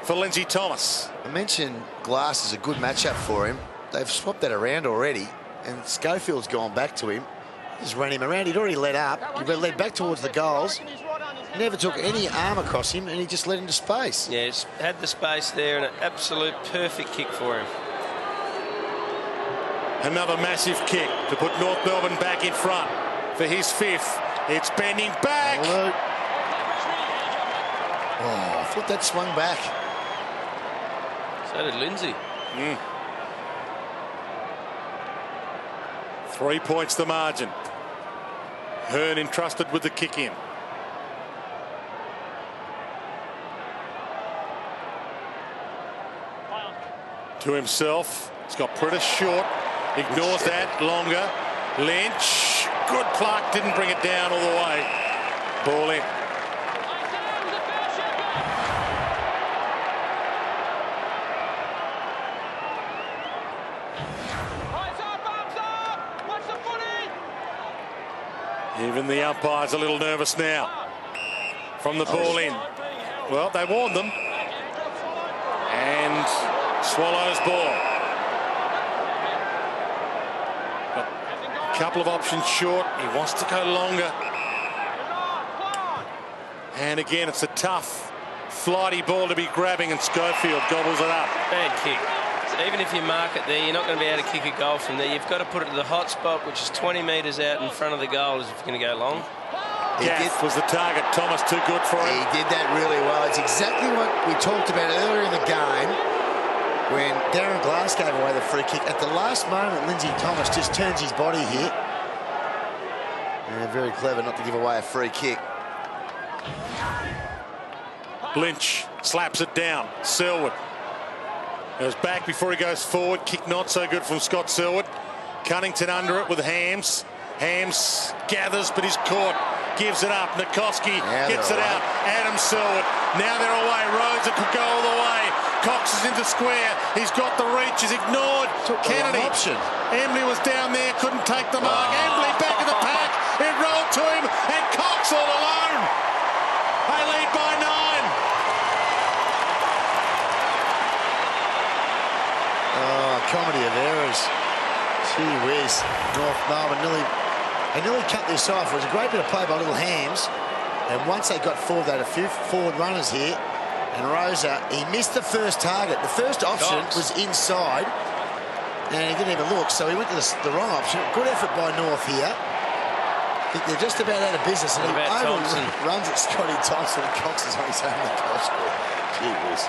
for Lindsay Thomas. I mentioned Glass is a good matchup for him. They've swapped that around already, and Schofield's gone back to him. Just ran him around. He'd already led up. He led back towards the goals. Never took any arm across him, and he just led into space. Yeah, he's had the space there, and an absolute perfect kick for him. Another massive kick to put North Melbourne back in front for his 5th. It's bending back. Oh, I thought that swung back. So did Lindsay. 3 points the margin. Hearn entrusted with the kick in. To himself. He's got Pritis short. Ignores that. Longer. Lynch. Good pluck. Didn't bring it down all the way. Ball in. Even the umpire's a little nervous now. From the ball in. Well, they warned them. And Swallows ball. A couple of options short. He wants to go longer. And again, it's a tough, flighty ball to be grabbing, and Schofield gobbles it up. Bad kick. So even if you mark it there, you're not going to be able to kick a goal from there. You've got to put it to the hot spot, which is 20 metres out in front of the goal, if you're going to go long. Gaff was the target. Thomas too good for him. He did that really well. It's exactly what we talked about earlier in the game when Darren Glass gave away the free kick. At the last moment, Lindsay Thomas just turns his body here. And very clever not to give away a free kick. Lynch slaps it down. Selwood goes back before he goes forward. Kick not so good from Scott Selwood. Cunnington under it with Hams. Hams gathers, but he's caught. Gives it up. Nikoski gets it out. Adam Selwood. Now they're away. Rosa could go all the way. Cox is into square. He's got the reach. He's ignored Kennedy. Option. Embley was down there, couldn't take the mark. Embley back in the pack. It rolled to him, and Cox all alone. They lead by 9. Oh, comedy of errors. Gee whiz. North Melbourne nearly cut this off. It was a great bit of play by Little Hams. And once they got forward, they had a few forward runners here. And Rosa, he missed the first target. The first option was inside. And he didn't even look, so he went to the wrong option. Good effort by North here. I think they're just about out of business. And he runs at Scotty Thompson, and Cox is on his own in the goal score. Gee whiz.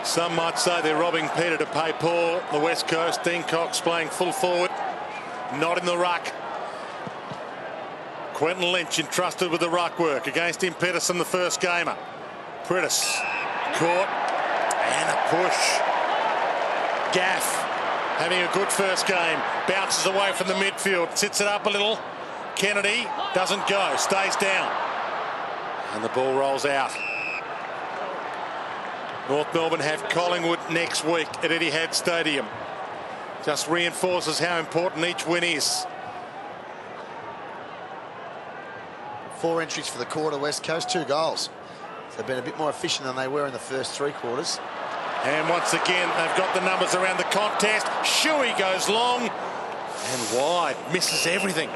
Some might say they're robbing Peter to pay Paul. The West Coast, Dean Cox playing full forward, not in the ruck. Quentin Lynch entrusted with the ruck work against Tim Pedersen, the first gamer. Prittis caught and a push. Gaff having a good first game. Bounces away from the midfield, sits it up a little. Kennedy doesn't go, stays down. And the ball rolls out. North Melbourne have Collingwood next week at Etihad Stadium. Just reinforces how important each win is. 4 entries for the quarter, West Coast, 2 goals. So they've been a bit more efficient than they were in the first 3 quarters. And once again, they've got the numbers around the contest. Shuey goes long and wide, misses everything.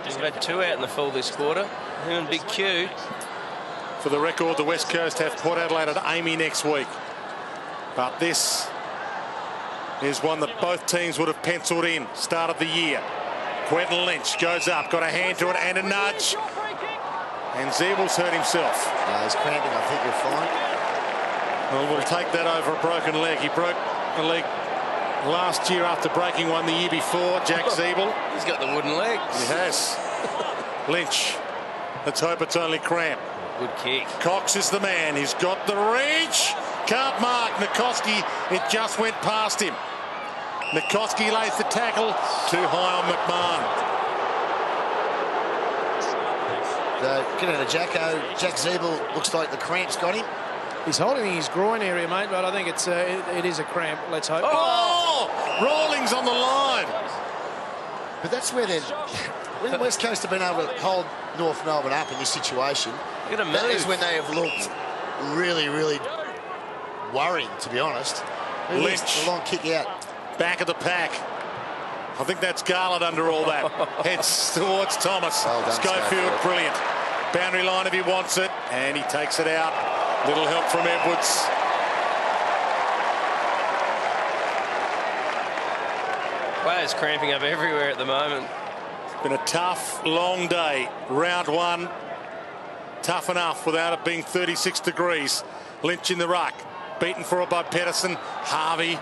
They've had 2 out in the full this quarter. Him and Big Q. For the record, the West Coast have Port Adelaide at Amy next week. But this is one that both teams would have penciled in start of the year. Quentin Lynch goes up, got a hand to it and a nudge. And Zeebel's hurt himself. He's cramping, I think you'll find. Well, we'll take that over a broken leg. He broke a leg last year after breaking one the year before, Jack Zeebel. He's got the wooden legs. He has. Lynch. Let's hope it's only cramp. Good kick. Cox is the man. He's got the reach. Can't mark Nikoski. It just went past him. Nikoski lays the tackle. Too high on McMahon. Get out of Jacko. Jack Zeebel looks like the cramp's got him. He's holding his groin area, mate, but I think it is a cramp. Let's hope. Oh! Rawlings on the line. But that's where they're... When the West Coast have been able to hold North Melbourne up in this situation, that is when they have looked really, really worrying, to be honest. Lynch. A long kick out. Back of the pack. I think that's Garland under all that. Heads towards Thomas. Well done, Schofield, brilliant. Boundary line if he wants it, and he takes it out. Little help from Edwards. Players cramping up everywhere at the moment. Been a tough, long day. Round 1, tough enough without it being 36 degrees. Lynch in the ruck, beaten for it by Pedersen. Harvey,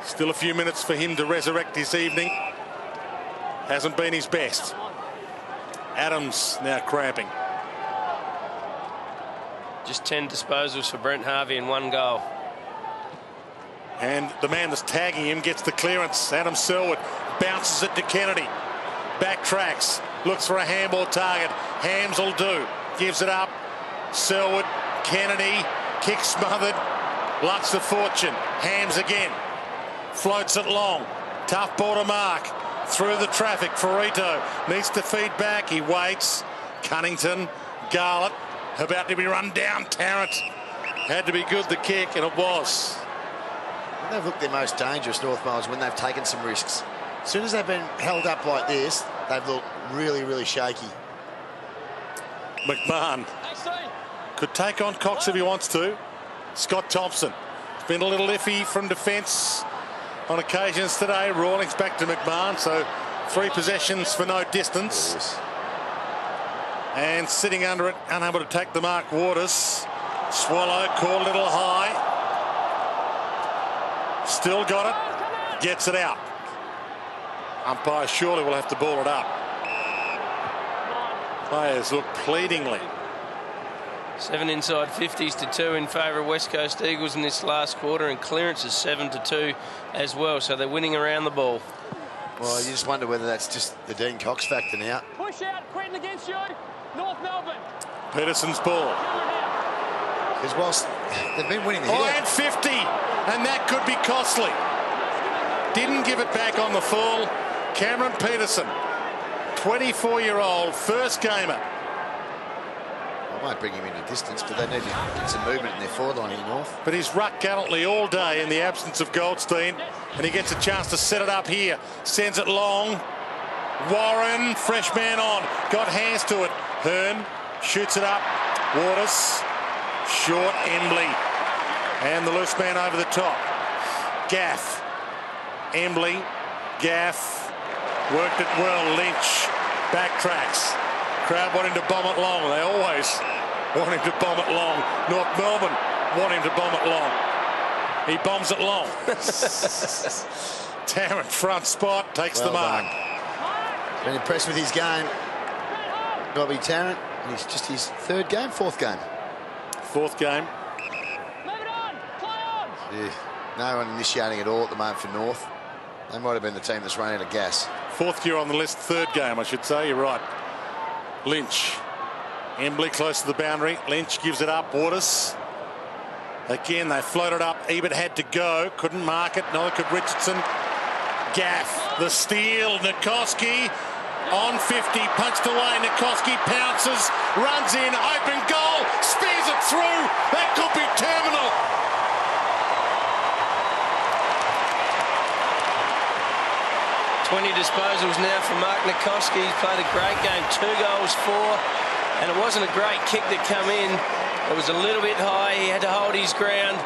still a few minutes for him to resurrect this evening. Hasn't been his best. Adams now cramping. Just 10 disposals for Brent Harvey and 1 goal. And the man that's tagging him gets the clearance. Adam Selwood bounces it to Kennedy. Backtracks, looks for a handball target. Hams will do. Gives it up. Selwood, Kennedy, kick smothered. Luck's the fortune. Hams again. Floats it long. Tough ball to mark. Through the traffic. Ferrito needs to feed back. He waits. Cunnington, Garlett, about to be run down. Tarrant had to be good, the kick, and it was. They've looked their most dangerous, North Melbourne, when they've taken some risks. As soon as they've been held up like this, they've looked really, really shaky. McMahon could take on Cox if he wants to. Scott Thompson. It's been a little iffy from defence on occasions today. Rawlings back to McMahon, so 3 possessions for no distance. Yes. And sitting under it, unable to take the mark, Waters. Swallow called a little high. Still got it. Gets it out. Umpire surely will have to ball it up. Players look pleadingly. 7 inside 50s to 2 in favour of West Coast Eagles in this last quarter, and clearance is 7 to 2 as well, so they're winning around the ball. Well, you just wonder whether that's just the Dean Cox factor now. Push out, Quentin against you. North Melbourne. Peterson's ball. Because whilst they've been winning the Oh, hit, and 50, and that could be costly. Didn't give it back on the full. Cameron Peterson, 24-year-old, first gamer. I won't bring him into distance, but they need to get some movement in their forward line here, North. But he's rucked gallantly all day in the absence of Goldstein, and he gets a chance to set it up here. Sends it long. Warren, fresh man on, got hands to it. Hearn shoots it up. Waters, short, Embley, and the loose man over the top. Gaff, Embley, Gaff, worked it well. Lynch backtracks. Crowd want him to bomb it long. They always want him to bomb it long. North Melbourne want him to bomb it long. He bombs it long. Tarrant front spot, takes the mark. Been impressed with his game. Bobby Tarrant. And it's just his third game, fourth game. Fourth game. Move it on. Play on. Yeah, no one initiating at all at the moment for North. They might have been the team that's run out of gas. Fourth year on the list, third game, I should say. You're right. Lynch. Embley close to the boundary. Lynch gives it up. Waters. Again, they floated up. Ebert had to go. Couldn't mark it. Neither could Richardson. Gaff. The steal. Nikoski on 50. Punched away. Nikoski pounces. Runs in. Open goal. Spears it through. That could be terminal. Disposals now for Mark Nikoski. He's played a great game, 2 goals, 4, and it wasn't a great kick that come in. It was a little bit high. He had to hold his ground,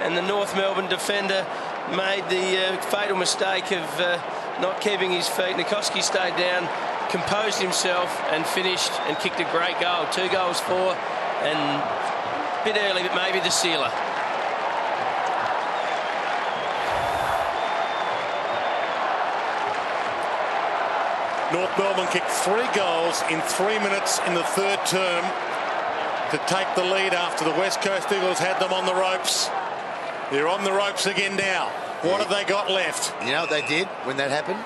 and the North Melbourne defender made the fatal mistake of not keeping his feet. Nikoski stayed down, composed himself, and finished and kicked a great goal. 2 goals, 4, and a bit early, but maybe the sealer. North Melbourne kicked 3 goals in 3 minutes in the third term to take the lead after the West Coast Eagles had them on the ropes. They're on the ropes again now. What have they got left? You know what they did when that happened?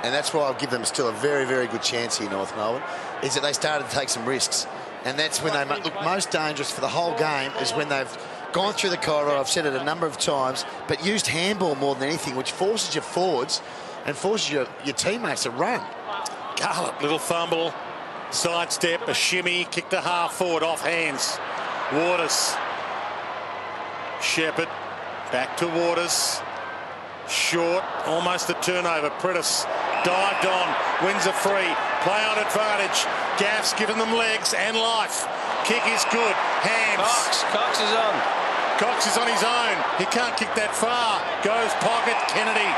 And that's why I'll give them still a very, very good chance here, North Melbourne, is that they started to take some risks. And that's when they look most dangerous for the whole game, is when they've gone through the corridor, I've said it a number of times, but used handball more than anything, which forces your forwards and forces your teammates to run. Garlett, little fumble, sidestep, a shimmy, kicked a half forward, off hands. Waters. Shepherd, back to Waters. Short, almost a turnover. Prentice dived on, wins a free. Play on advantage. Gaff's given them legs and life. Kick is good. Hands. Cox is on. Cox is on his own. He can't kick that far. Goes pocket. Kennedy.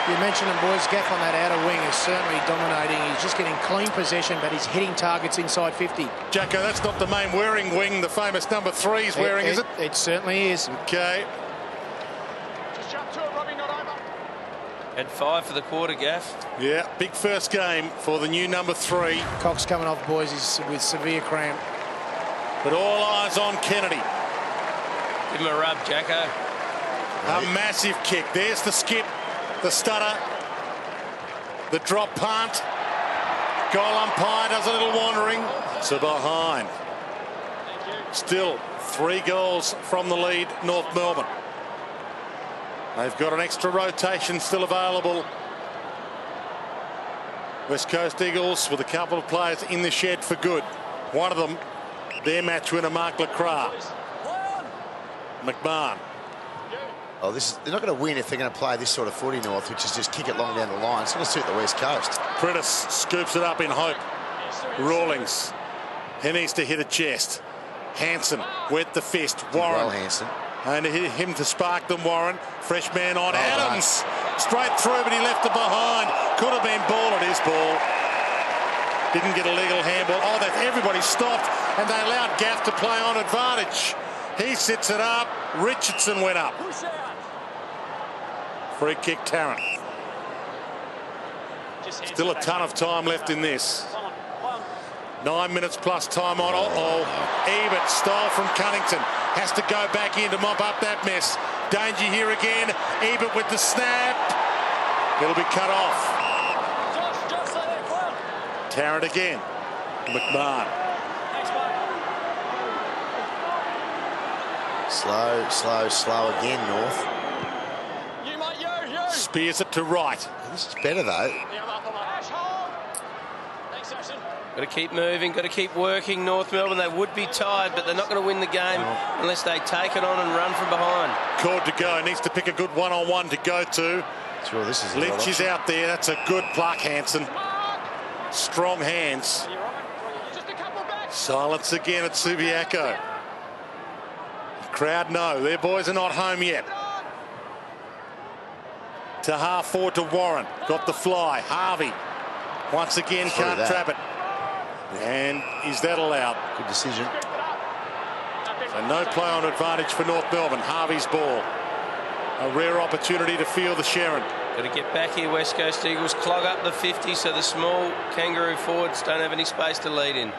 You mentioned him, boys. Gaff on that outer wing is certainly dominating. He's just getting clean possession, but he's hitting targets inside 50. Jacko, that's not the main wearing wing the famous number 3 is wearing, is it? It certainly is. Okay. Just jump to it, Robbie, not over. Had 5 for the quarter, Gaff. Yeah, big first game for the new number 3. Cox coming off, boys, is with severe cramp. But all eyes on Kennedy. Give him a rub, Jacko. A massive kick. There's the skip, the stutter, the drop punt. Goal umpire does a little wandering. So behind. Still 3 goals from the lead, North Melbourne. They've got an extra rotation still available. West Coast Eagles with a couple of players in the shed for good. One of them, their match winner, Mark Lacroix. McMahon. Oh, they're not going to win if they're going to play this sort of footy, North, which is just kick it long down the line. It's going to suit the West Coast. Prentice scoops it up in hope. Rawlings. He needs to hit a chest. Hanson wet the fist. Warren. Well, Hanson. And hit him to spark them, Warren. Fresh man on. Oh, Adams. Straight through, but he left it behind. Could have been ball. It is ball. Didn't get a legal handball. Oh, that everybody stopped, and they allowed Gaff to play on advantage. He sits it up. Richardson went up. Free kick, Tarrant. Still a ton of time left in this. 9 minutes plus time on. Ebert stole from Cunnington. Has to go back in to mop up that mess. Danger here again. Ebert with the snap. It'll be cut off. Just so they're clear. Tarrant again. McMahon. Thanks, mate. Slow again, North. You, mate, you. Spears it to right. This is better, though. Yeah, I'm up on that. Ash, hold. Thanks, Ashton. Got to keep moving, got to keep working. North Melbourne, they would be tired, but they're not going to win the game unless they take it on and run from behind. Called to go. Needs to pick a good one-on-one to go to. Sure, this is Lynch is out there. That's a good pluck, Hansen. Strong hands. You're right. Just a couple back. Silence again at Subiaco. Crowd no, their boys are not home yet. To half forward to Warren. Got the fly. Harvey once again can't trap it. And is that allowed? Good decision. So no play on advantage for North Melbourne. Harvey's ball. A rare opportunity to field the Sharon. Got to get back here, West Coast Eagles. Clog up the 50 so the small Kangaroo forwards don't have any space to lead in.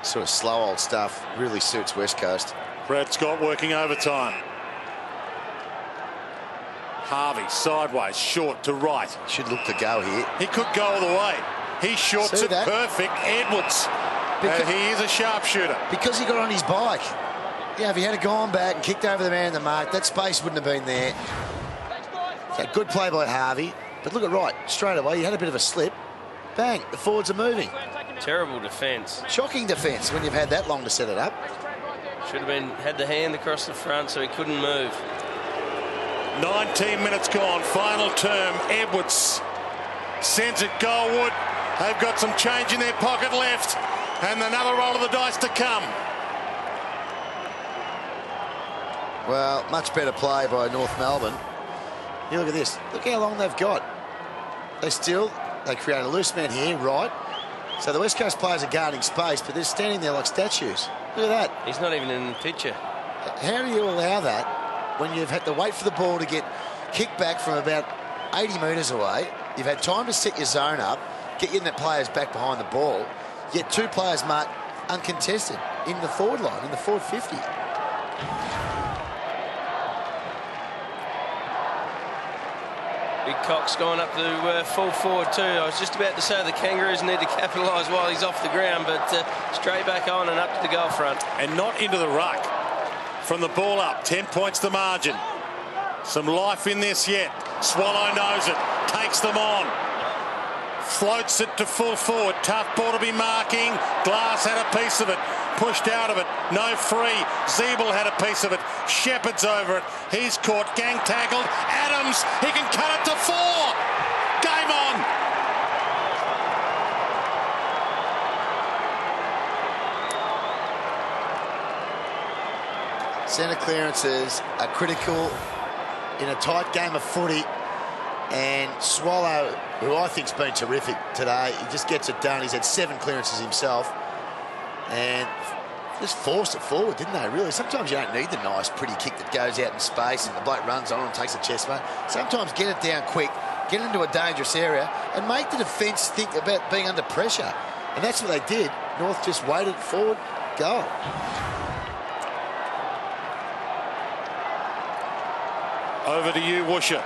Sort of slow old stuff. Really suits West Coast. Brad Scott working overtime. Harvey sideways, short to right. Should look to go here. He could go all the way. He shorts See it that? perfect. Edwards. He is a sharpshooter. Because he got on his bike. Yeah, if he had gone back and kicked over the man in the mark, that space wouldn't have been there. So good play by Harvey. But look at right, straight away, he had a bit of a slip. Bang, the forwards are moving. Terrible defence. Shocking defence when you've had that long to set it up. Should have been had the hand across the front so he couldn't move. 19 minutes gone, final term. Edwards sends it goalward. They've got some change in their pocket left, and another roll of the dice to come. Well, much better play by North Melbourne. You look at this. Look how long they've got. They create a loose man here, right? So the West Coast players are guarding space, but they're standing there like statues. Look at that. He's not even in the picture. How do you allow that when you've had to wait for the ball to get kicked back from about 80 metres away? You've had time to set your zone up, get your players back behind the ball, yet two players marked uncontested in the forward line, in the forward 50. Big Cox going up to full forward too. I was just about to say the Kangaroos need to capitalise while he's off the ground, but straight back on and up to the goal front. And not into the ruck. From the ball up, 10 points the margin. Some life in this yet. Swallow knows it, takes them on. Floats it to full forward. Tough ball to be marking. Glass had a piece of it. Pushed out of it. No free. Zeeble had a piece of it. Shepherd's over it. He's caught. Gang tackled. Adams. He can cut it to 4. Game on. Centre clearances are critical in a tight game of footy. And Swallow, who I think's been terrific today, he just gets it done. He's had 7 clearances himself. And just forced it forward, didn't they, really? Sometimes you don't need the nice, pretty kick that goes out in space and the bloke runs on and takes a chest mark. Sometimes get it down quick, get into a dangerous area and make the defence think about being under pressure. And that's what they did. North just waited forward, goal. Over to you, Woosher.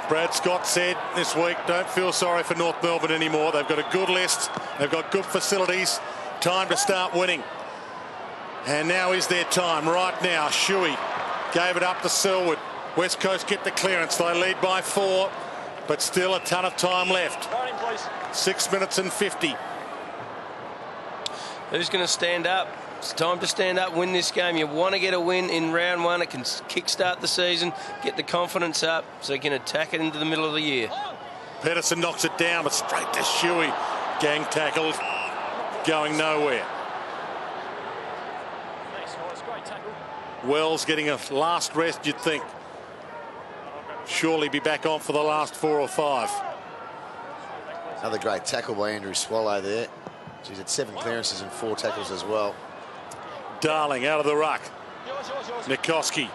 Brad Scott said this week, don't feel sorry for North Melbourne anymore. They've got a good list. They've got good facilities. Time to start winning. And now is their time. Right now, Shuey gave it up to Selwood. West Coast get the clearance. They lead by 4, but still a ton of time left. 6 minutes and 50. Who's going to stand up? It's time to stand up, win this game. You want to get a win in round 1. It can kickstart the season, get the confidence up so you can attack it into the middle of the year. Pedersen knocks it down, but straight to Shuey. Gang tackled, going nowhere. Wells getting a last rest, you'd think. Surely be back on for the last 4 or 5. Another great tackle by Andrew Swallow there. He's had 7 clearances and 4 tackles as well. Darling out of the ruck. Nikoski.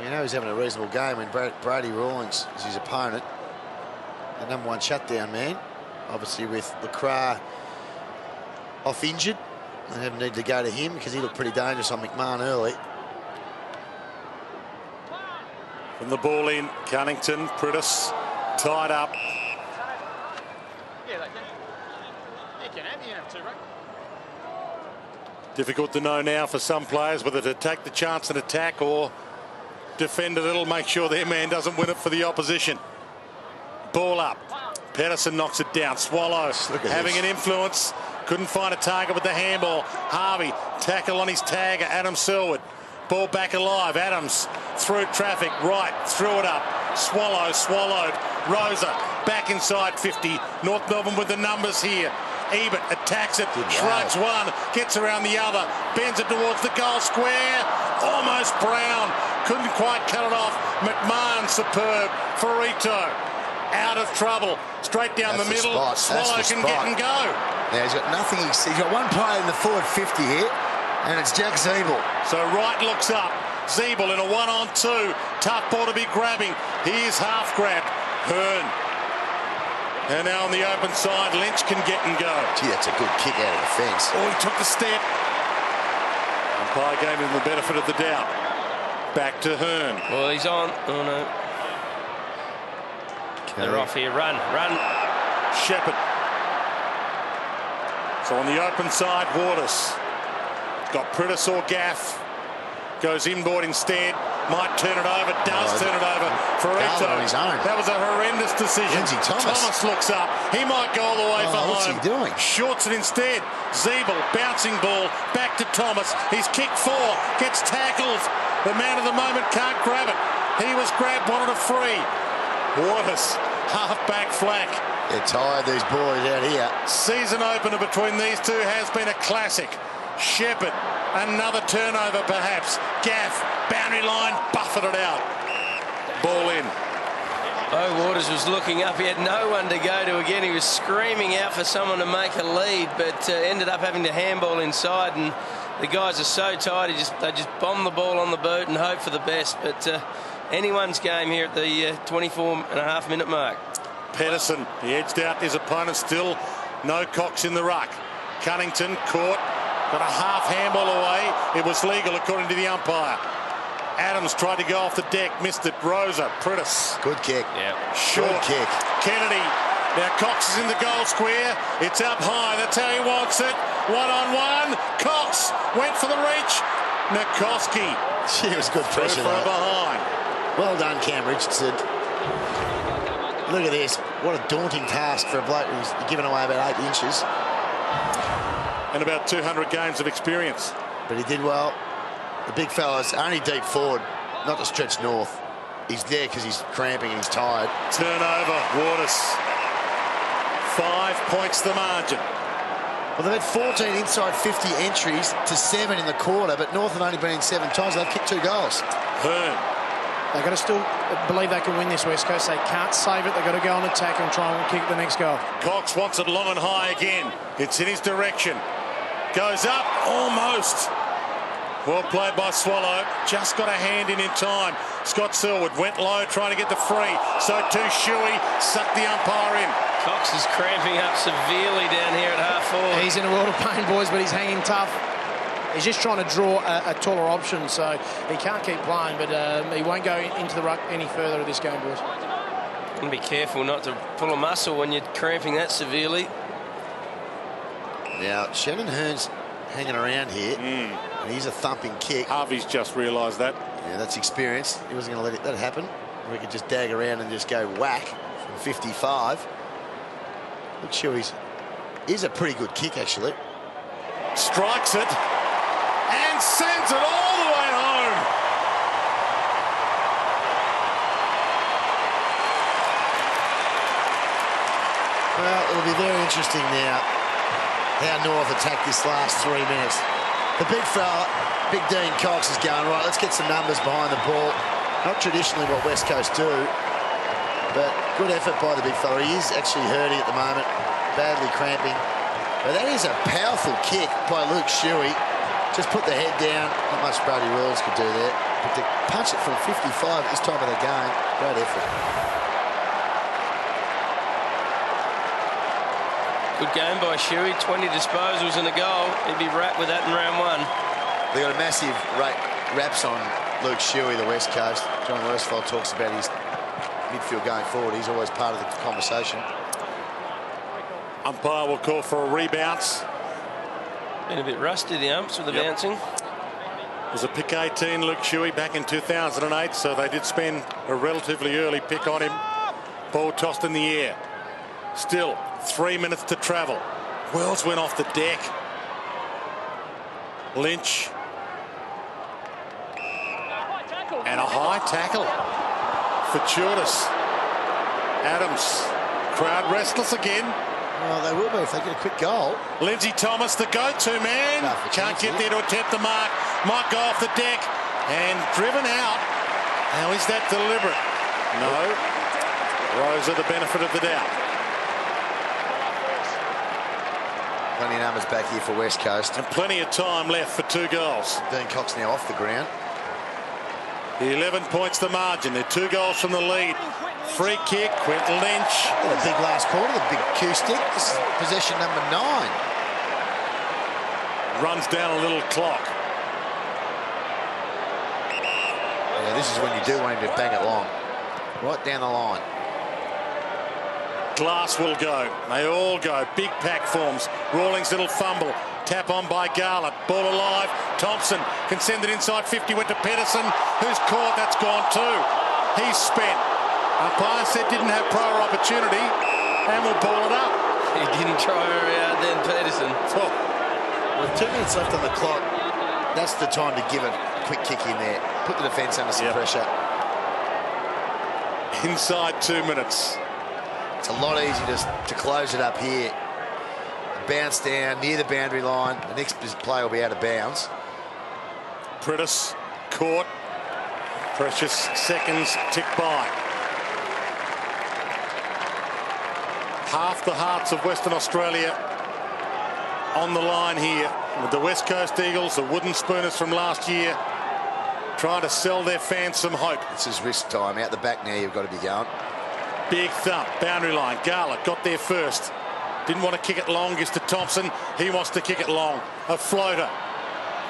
You know he's having a reasonable game when Brady Rawlings is his opponent. The #1 shutdown man. Obviously with LeCras off injured. They haven't needed to go to him because he looked pretty dangerous on McMahon early. From the ball in, Cunnington, Priddis tied up. Yeah, they can. You can have two, right? Difficult to know now for some players whether to take the chance and attack or defend a little, make sure their man doesn't win it for the opposition. Ball up. Pedersen knocks it down. Swallow having an influence. Couldn't find a target with the handball. Harvey, tackle on his tagger, Adam Selwood. Ball back alive. Adams through traffic, right, threw it up. Swallow, swallowed. Rosa back inside 50. North Melbourne with the numbers here. Ebert attacks it, shrugs one, gets around the other, bends it towards the goal square. Almost Brown, couldn't quite cut it off. McMahon superb. Ferrito out of trouble, straight down the middle. Swallow can get and go. Now he's got nothing. He's got one player in the forward 50 here, and it's Jack Zeeble. So Wright looks up. Zeeble in a 1-on-2. Tough ball to be grabbing. He is half grabbed. Hearn. And now on the open side, Lynch can get and go. Gee, that's a good kick out of the fence. Oh, he took the step. Umpire gave him the benefit of the doubt. Back to Hearn. Well, he's on. Oh, no. They're off here. Run, run. Shepherd. So on the open side, Waters. Got Priddis or Gaff. Goes inboard instead. Might turn it over. Does turn it over. Ferrito. On his own. That was a horrendous decision. Thomas looks up. He might go all the way for home. What's he doing? Shorts it instead. Zeeble, bouncing ball. Back to Thomas. He's kicked 4. Gets tackled. The man of the moment can't grab it. He was grabbed, wanted a free. Waters, half-back flack. They're tired, these boys out here. Season opener between these two has been a classic. Shepherd, another turnover perhaps. Gaff, boundary line, buffeted out. Ball in. Oh, Waters was looking up. He had no one to go to again. He was screaming out for someone to make a lead, but ended up having to handball inside. And the guys are so tired. They just bomb the ball on the boot and hope for the best. But anyone's game here at the 24.5-minute mark. Pedersen, he edged out his opponent still. No Cox in the ruck. Cunnington caught. Got a half handball away. It was legal according to the umpire. Adams tried to go off the deck, missed it. Rosa, Priddis. Good kick. Yeah. Short Good kick. Kennedy. Now Cox is in the goal square. It's up high. That's how he wants it. 1-on-1. Cox went for the reach. Nikoski. Gee, it was good pressure. From behind. Well done, Cambridge. Look at this. What a daunting task for a bloke who's given away about 8 inches. And about 200 games of experience. But he did well. The big fella's only deep forward, not to stretch north. He's there because he's cramping and he's tired. Turnover, Waters. 5 points the margin. Well, they've had 14 inside 50 entries to 7 in the quarter, but North have only been in 7 times. They've kicked 2 goals. Hearn. They've got to still believe they can win this, West Coast. They can't save it. They've got to go on attack and try and kick the next goal. Cox wants it long and high again. It's in his direction. Goes up, almost. Well played by Swallow. Just got a hand in time. Scott Selwood went low trying to get the free. So too Shuey sucked the umpire in. Cox is cramping up severely down here at half forward. He's in a world of pain, boys, but he's hanging tough. He's just trying to draw a taller option, so he can't keep playing, but he won't go into the ruck any further of this game, boys. And be careful not to pull a muscle when you're cramping that severely. Now, Shannon Hearn's hanging around here. And he's a thumping kick. Harvey's just realised that. Yeah, that's experience. He wasn't going to let that happen. We could just dag around and just go whack from 55. Look, Shuey's is a pretty good kick, actually. Strikes it and sends it all the way home. Well, it'll be very interesting now how North attack this last 3 minutes. The big fella, Big Dean Cox, is going, right, let's get some numbers behind the ball. Not traditionally what West Coast do, but good effort by the big fella. He is actually hurting at the moment, badly cramping. But that is a powerful kick by Luke Shuey. Just put the head down. Not much Brody Wills could do there. But to punch it from 55 at this time of the game, great effort. Good game by Shuey. 20 disposals and a goal. He'd be wrapped with that in round one. They got a massive raps on Luke Shuey, the West Coast. John Worsfold talks about his midfield going forward. He's always part of the conversation. Umpire will call for a rebounce. Been a bit rusty, the umps, with the bouncing. It was a pick 18, Luke Shuey, back in 2008, so they did spend a relatively early pick on him. Ball tossed in the air. Still 3 minutes to travel. Wells went off the deck. Lynch. And a high tackle. Fortuitous. Adams. Crowd restless again. Well, they will be if they get a quick goal. Lindsay Thomas, the go-to man. Can't get there to attempt the mark. Might go off the deck and driven out. Now, is that deliberate? No. Rosa the benefit of the doubt. Plenty of numbers back here for West Coast. And plenty of time left for 2 goals. Dean Cox now off the ground. The 11 points the margin. They're 2 goals from the lead. Free kick, Quentin Lynch. The big last quarter, the big cue stick. This is possession number 9. Runs down a little clock. Yeah, this is when you do want him to bang it long. Right down the line. Glass will go. They all go. Big pack forms. Rawlings little fumble. Tap on by Garlett. Ball alive. Thompson can send it inside 50. Went to Pedersen. Who's caught? That's gone too. He's spent. Umpire said didn't have prior opportunity and will ball it up. He didn't try very hard then, Pedersen. Oh. With 2 minutes left on the clock, that's the time to give a quick kick in there. Put the defence under some pressure. Inside 2 minutes. It's a lot easier to close it up here. Bounce down near the boundary line. The next player will be out of bounds. Prittis caught. Precious seconds tick by. Half the hearts of Western Australia on the line here with the West Coast Eagles, the wooden spooners from last year, trying to sell their fans some hope. This is risk time. Out the back now, you've got to be going. Big thump, boundary line. Garlett got there first. Didn't want to kick it long, gets to Thompson. He wants to kick it long. A floater.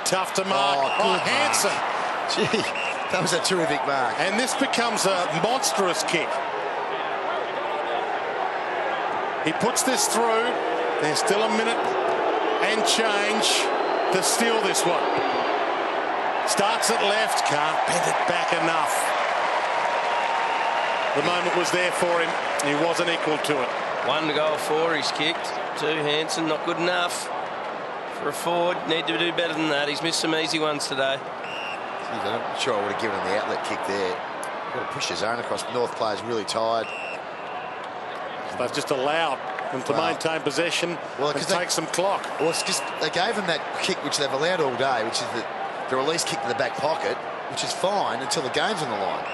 Tough to mark. Oh, Hansen. Gee, that was a terrific mark. And this becomes a monstrous kick. He puts this through. There's still a minute and change to steal this one. Starts it left, can't bend it back enough. The moment was there for him. He wasn't equal to it. 1 to go, 4 he's kicked. 2 Hansen, not good enough for a forward. Need to do better than that. He's missed some easy ones today. I'm not sure I would have given him the outlet kick there. Got to push his own across. North players really tired. They've just allowed them to maintain possession and take some clock. Well, it's just they gave him that kick which they've allowed all day, which is the release kick to the back pocket, which is fine until the game's on the line.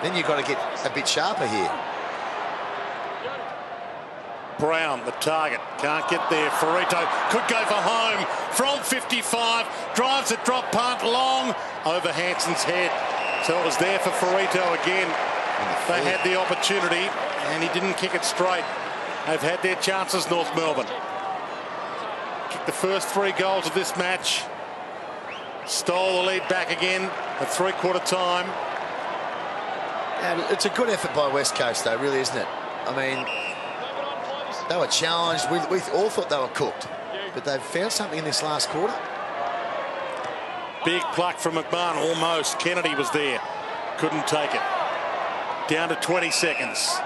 Then you've got to get a bit sharper here. Brown, the target, can't get there. Ferrito could go for home from 55. Drives a drop punt long over Hansen's head. So it was there for Ferrito again. They had the opportunity and he didn't kick it straight. They've had their chances, North Melbourne. Kicked the first 3 goals of this match. Stole the lead back again at 3/4 time. And it's a good effort by West Coast, though, really, isn't it? I mean, they were challenged. We all thought they were cooked, but they've found something in this last quarter. Big pluck from McMahon, almost. Kennedy was there. Couldn't take it. Down to 20 seconds.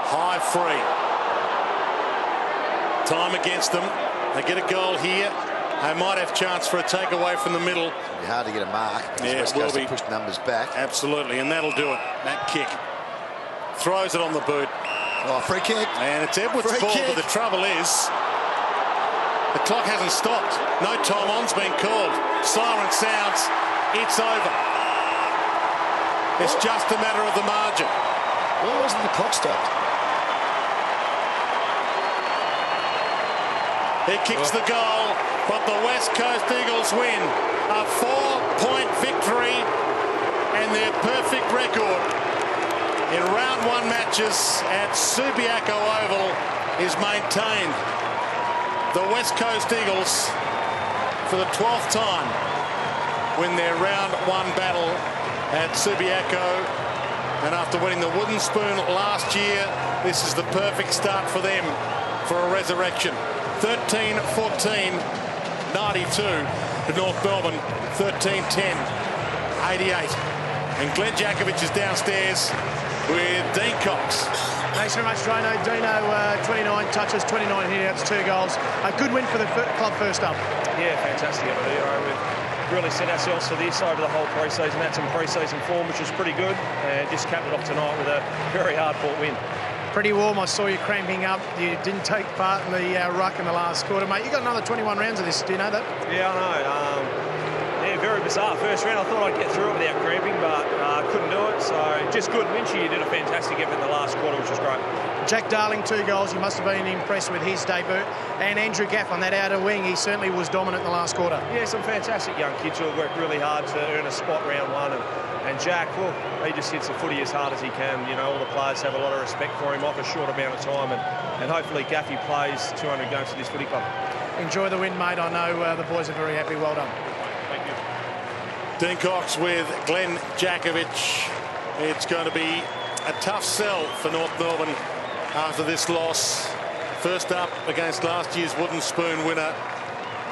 High free. Time against them. They get a goal here. They might have chance for a takeaway from the middle. It'll be hard to get a mark because Yeah, West Coast have pushed numbers back. Absolutely, and that'll do it. That kick. Throws it on the boot. Oh, free kick. And it's Edwards' ball, but the trouble is the clock hasn't stopped. No time on's been called. Siren sounds. It's over. It's just a matter of the margin. Why wasn't the clock stopped? He kicks the goal, but the West Coast Eagles win. A 4-point victory and their perfect record in round 1 matches at Subiaco Oval is maintained. the West Coast Eagles, for the 12th time, win their round 1 battle at Subiaco. And after winning the wooden spoon last year, this is the perfect start for them for a resurrection. 13-14, 92 to North Melbourne, 13-10, 88. And Glenn Jakovic is downstairs with Dean Cox. Thanks very much, Drano. Dino, 29 touches, 29 hitouts, 2 goals. A good win for the club first up. Yeah, fantastic. We've really set ourselves for this over the whole pre-season. Had some pre-season form, which was pretty good, and just capped it off tonight with a very hard-fought win. Pretty warm. I saw you cramping up. You didn't take part in the ruck in the last quarter, mate. You got another 21 rounds of this. Do you know that? Yeah, I know. Yeah, very bizarre. First round, I thought I'd get through it without cramping, but couldn't do it. So just good. Lynchy, you did a fantastic effort in the last quarter, which was great. Jack Darling, 2 goals. You must have been impressed with his debut. And Andrew Gaff on that outer wing, he certainly was dominant in the last quarter. Yeah, some fantastic young kids who have worked really hard to earn a spot round 1. And Jack, well, he just hits the footy as hard as he can. You know, all the players have a lot of respect for him off a short amount of time. And hopefully Gaffy plays 200 games for this footy club. Enjoy the win, mate. I know the boys are very happy. Well done. Thank you. Dean Cox with Glenn Jakovic. It's going to be a tough sell for North Melbourne after this loss. First up against last year's wooden spoon winner.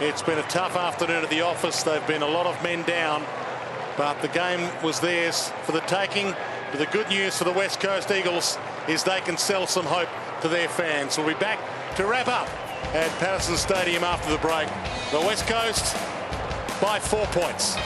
It's been a tough afternoon at the office. They've been a lot of men down, but the game was theirs for the taking. But the good news for the West Coast Eagles is they can sell some hope to their fans. We'll be back to wrap up at Patterson Stadium after the break. The West Coast by 4 points.